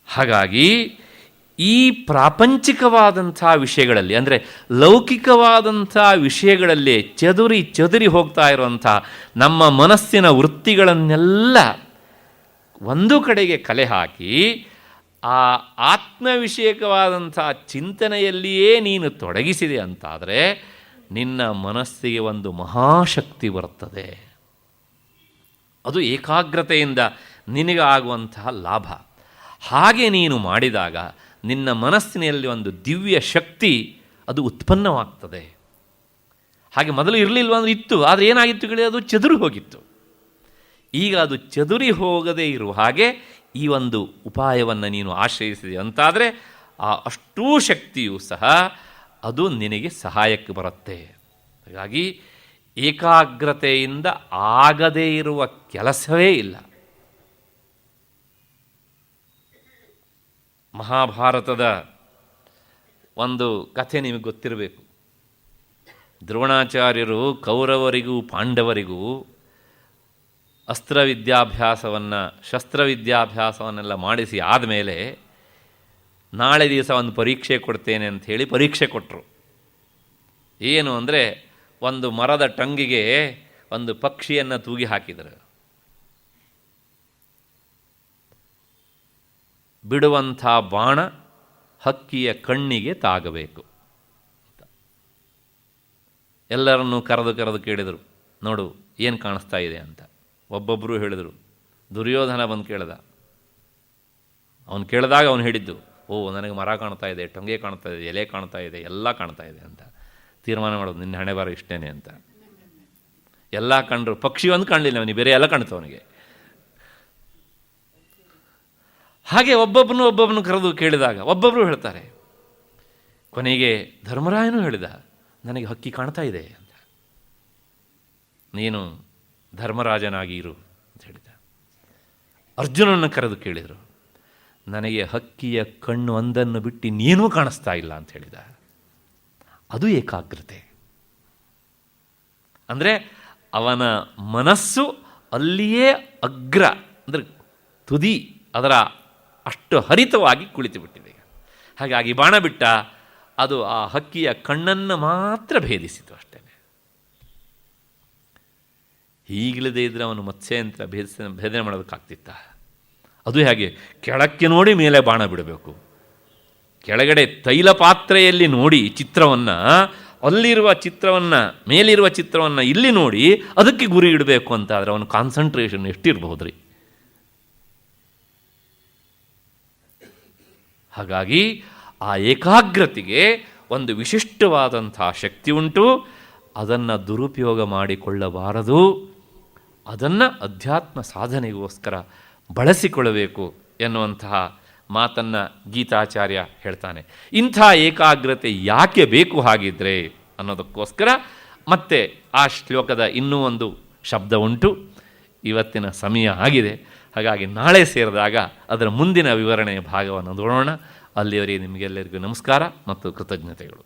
ಹಾಗಾಗಿ ಈ ಪ್ರಾಪಂಚಿಕವಾದಂಥ ವಿಷಯಗಳಲ್ಲಿ, ಅಂದರೆ ಲೌಕಿಕವಾದಂಥ ವಿಷಯಗಳಲ್ಲಿ ಚದುರಿ ಚದುರಿ ಹೋಗ್ತಾ ಇರುವಂಥ ನಮ್ಮ ಮನಸ್ಸಿನ ವೃತ್ತಿಗಳನ್ನೆಲ್ಲ ಒಂದು ಕಡೆಗೆ ಕಲೆ ಹಾಕಿ ಆ ಆತ್ಮವಿಷಯಕವಾದಂಥ ಚಿಂತನೆಯಲ್ಲಿಯೇ ನೀನು ತೊಡಗಿಸಿದೆ ಅಂತಾದರೆ ನಿನ್ನ ಮನಸ್ಸಿಗೆ ಒಂದು ಮಹಾಶಕ್ತಿ ಬರುತ್ತದೆ. ಅದು ಏಕಾಗ್ರತೆಯಿಂದ ನಿನಗಾಗುವಂತಹ ಲಾಭ. ಹಾಗೆ ನೀನು ಮಾಡಿದಾಗ ನಿನ್ನ ಮನಸ್ಸಿನಲ್ಲಿ ಒಂದು ದಿವ್ಯ ಶಕ್ತಿ ಅದು ಉತ್ಪನ್ನವಾಗ್ತದೆ. ಹಾಗೆ ಮೊದಲು ಇರಲಿಲ್ವ ಅಂದರೆ ಇತ್ತು, ಆದರೆ ಏನಾಗಿತ್ತು ಕೇಳಿ ಅದು ಚದುರಿ ಹೋಗಿತ್ತು. ಈಗ ಅದು ಚದುರಿ ಹೋಗದೇ ಇರುವ ಹಾಗೆ ಈ ಒಂದು ಉಪಾಯವನ್ನು ನೀನು ಆಶ್ರಯಿಸಿದೆ ಅಂತಾದರೆ ಆ ಅಷ್ಟೂ ಶಕ್ತಿಯೂ ಸಹ ಅದು ನಿನಗೆ ಸಹಾಯಕ್ಕೆ ಬರುತ್ತೆ. ಹಾಗಾಗಿ ಏಕಾಗ್ರತೆಯಿಂದ ಆಗದೇ ಇರುವ ಕೆಲಸವೇ ಇಲ್ಲ. ಮಹಾಭಾರತದ ಒಂದು ಕಥೆ ನಿಮಗೆ ಗೊತ್ತಿರಬೇಕು. ದ್ರೋಣಾಚಾರ್ಯರು ಕೌರವರಿಗೂ ಪಾಂಡವರಿಗೂ ಶಸ್ತ್ರವಿದ್ಯಾಭ್ಯಾಸವನ್ನೆಲ್ಲ ಮಾಡಿಸಿ ಆದಮೇಲೆ ನಾಳೆ ದಿವಸ ಒಂದು ಪರೀಕ್ಷೆ ಕೊಡ್ತೇನೆ ಅಂತ ಹೇಳಿ ಪರೀಕ್ಷೆ ಕೊಟ್ಟರು. ಏನು ಅಂದರೆ ಒಂದು ಮರದ ಟಂಗಿಗೆ ಒಂದು ಪಕ್ಷಿಯನ್ನು ತೂಗಿ ಹಾಕಿದರು. ಬಿಡುವಂಥ ಬಾಣ ಹಕ್ಕಿಯ ಕಣ್ಣಿಗೆ ತಾಗಬೇಕು. ಎಲ್ಲರನ್ನೂ ಕರೆದು ಕೇಳಿದರು, ನೋಡು ಏನು ಕಾಣಿಸ್ತಾ ಇದೆ ಅಂತ. ಒಬ್ಬೊಬ್ಬರು ಹೇಳಿದರು. ದುರ್ಯೋಧನ ಬಂದು ಕೇಳ್ದ. ಅವನು ಕೇಳಿದಾಗ ಅವನು ಹೇಳಿದ್ದು, ಓ ನನಗೆ ಮರ ಕಾಣ್ತಾ ಇದೆ, ಟೊಂಗೆ ಕಾಣ್ತಾ ಇದೆ, ಎಲೆ ಕಾಣ್ತಾ ಇದೆ, ಎಲ್ಲ ಕಾಣ್ತಾ ಇದೆ ಅಂತ. ತೀರ್ಮಾನ ಮಾಡೋದು ನಿನ್ನ ಹಣೆ ಬಾರ ಇಷ್ಟೇನೆ ಅಂತ. ಎಲ್ಲ ಕಂಡ್ರು, ಪಕ್ಷಿ ಒಂದು ಕಾಣಲಿಲ್ಲ ಅವನಿಗೆ, ಬೇರೆ ಎಲ್ಲ ಕಾಣ್ತು ಅವನಿಗೆ. ಹಾಗೆ ಒಬ್ಬೊಬ್ಬನು ಕರೆದು ಕೇಳಿದಾಗ ಒಬ್ಬೊಬ್ಬರು ಹೇಳ್ತಾರೆ. ಕೊನೆಗೆ ಧರ್ಮರಾಯನೂ ಹೇಳಿದ, ನನಗೆ ಹಕ್ಕಿ ಕಾಣ್ತಾ ಇದೆ ಅಂತ. ನೀನು ಧರ್ಮರಾಜನಾಗಿ ಇರು ಅಂತ ಹೇಳಿದ. ಅರ್ಜುನನ್ನು ಕರೆದು ಕೇಳಿದರು, ನನಗೆ ಹಕ್ಕಿಯ ಕಣ್ಣು ಒಂದನ್ನು ಬಿಟ್ಟು ನೀನೂ ಕಾಣಿಸ್ತಾ ಇಲ್ಲ ಅಂತ ಹೇಳಿದ. ಅದು ಏಕಾಗ್ರತೆ. ಅಂದರೆ ಅವನ ಮನಸ್ಸು ಅಲ್ಲಿಯೇ ಅಗ್ರ ಅಂದರೆ ತುದಿ ಅದರ ಅಷ್ಟು ಹರಿತವಾಗಿ ಕುಳಿತು ಬಿಟ್ಟಿದೆ. ಹಾಗಾಗಿ ಬಾಣ ಬಿಟ್ಟ, ಅದು ಆ ಹಕ್ಕಿಯ ಕಣ್ಣನ್ನು ಮಾತ್ರ ಭೇದಿಸಿತು ಅಷ್ಟೇ. ಹೀಗಿಲ್ಲದೆ ಇದ್ದರೆ ಅವನು ಮತ್ಸ್ಯಂತ್ರ ಭೇದನೆ ಮಾಡೋದಕ್ಕಾಗ್ತಿತ್ತ? ಅದು ಹೇಗೆ? ಕೆಳಕ್ಕೆ ನೋಡಿ ಮೇಲೆ ಬಾಣ ಬಿಡಬೇಕು. ಕೆಳಗಡೆ ತೈಲ ಪಾತ್ರೆಯಲ್ಲಿ ನೋಡಿ ಚಿತ್ರವನ್ನು, ಅಲ್ಲಿರುವ ಚಿತ್ರವನ್ನು, ಮೇಲಿರುವ ಚಿತ್ರವನ್ನು ಇಲ್ಲಿ ನೋಡಿ ಅದಕ್ಕೆ ಗುರಿ ಇಡಬೇಕು ಅಂತ ಆದರೆ ಅವನ ಕಾನ್ಸಂಟ್ರೇಷನ್ ಎಷ್ಟಿರಬಹುದು ರೀ. ಹಾಗಾಗಿ ಆ ಏಕಾಗ್ರತೆಗೆ ಒಂದು ವಿಶಿಷ್ಟವಾದಂಥ ಶಕ್ತಿ ಉಂಟು. ಅದನ್ನು ದುರುಪಯೋಗ ಮಾಡಿಕೊಳ್ಳಬಾರದು. ಅದನ್ನು ಅಧ್ಯಾತ್ಮ ಸಾಧನೆಗೋಸ್ಕರ ಬಳಸಿಕೊಳ್ಳಬೇಕು ಎನ್ನುವಂತಹ ಮಾತನ್ನು ಗೀತಾಚಾರ್ಯ ಹೇಳ್ತಾನೆ. ಇಂಥ ಏಕಾಗ್ರತೆ ಯಾಕೆ ಬೇಕು ಹಾಗಿದ್ರೆ ಅನ್ನೋದಕ್ಕೋಸ್ಕರ ಮತ್ತೆ ಆ ಶ್ಲೋಕದ ಇನ್ನೂ ಒಂದು ಶಬ್ದ ಉಂಟು. ಇವತ್ತಿನ ಸಮಯ ಆಗಿದೆ, ಹಾಗಾಗಿ ನಾಳೆ ಸೇರಿದಾಗ ಅದರ ಮುಂದಿನ ವಿವರಣೆಯ ಭಾಗವನ್ನು ನೋಡೋಣ. ಅಲ್ಲಿಯವರೆಗೆ ನಿಮಗೆಲ್ಲರಿಗೂ ನಮಸ್ಕಾರ ಮತ್ತು ಕೃತಜ್ಞತೆಗಳು.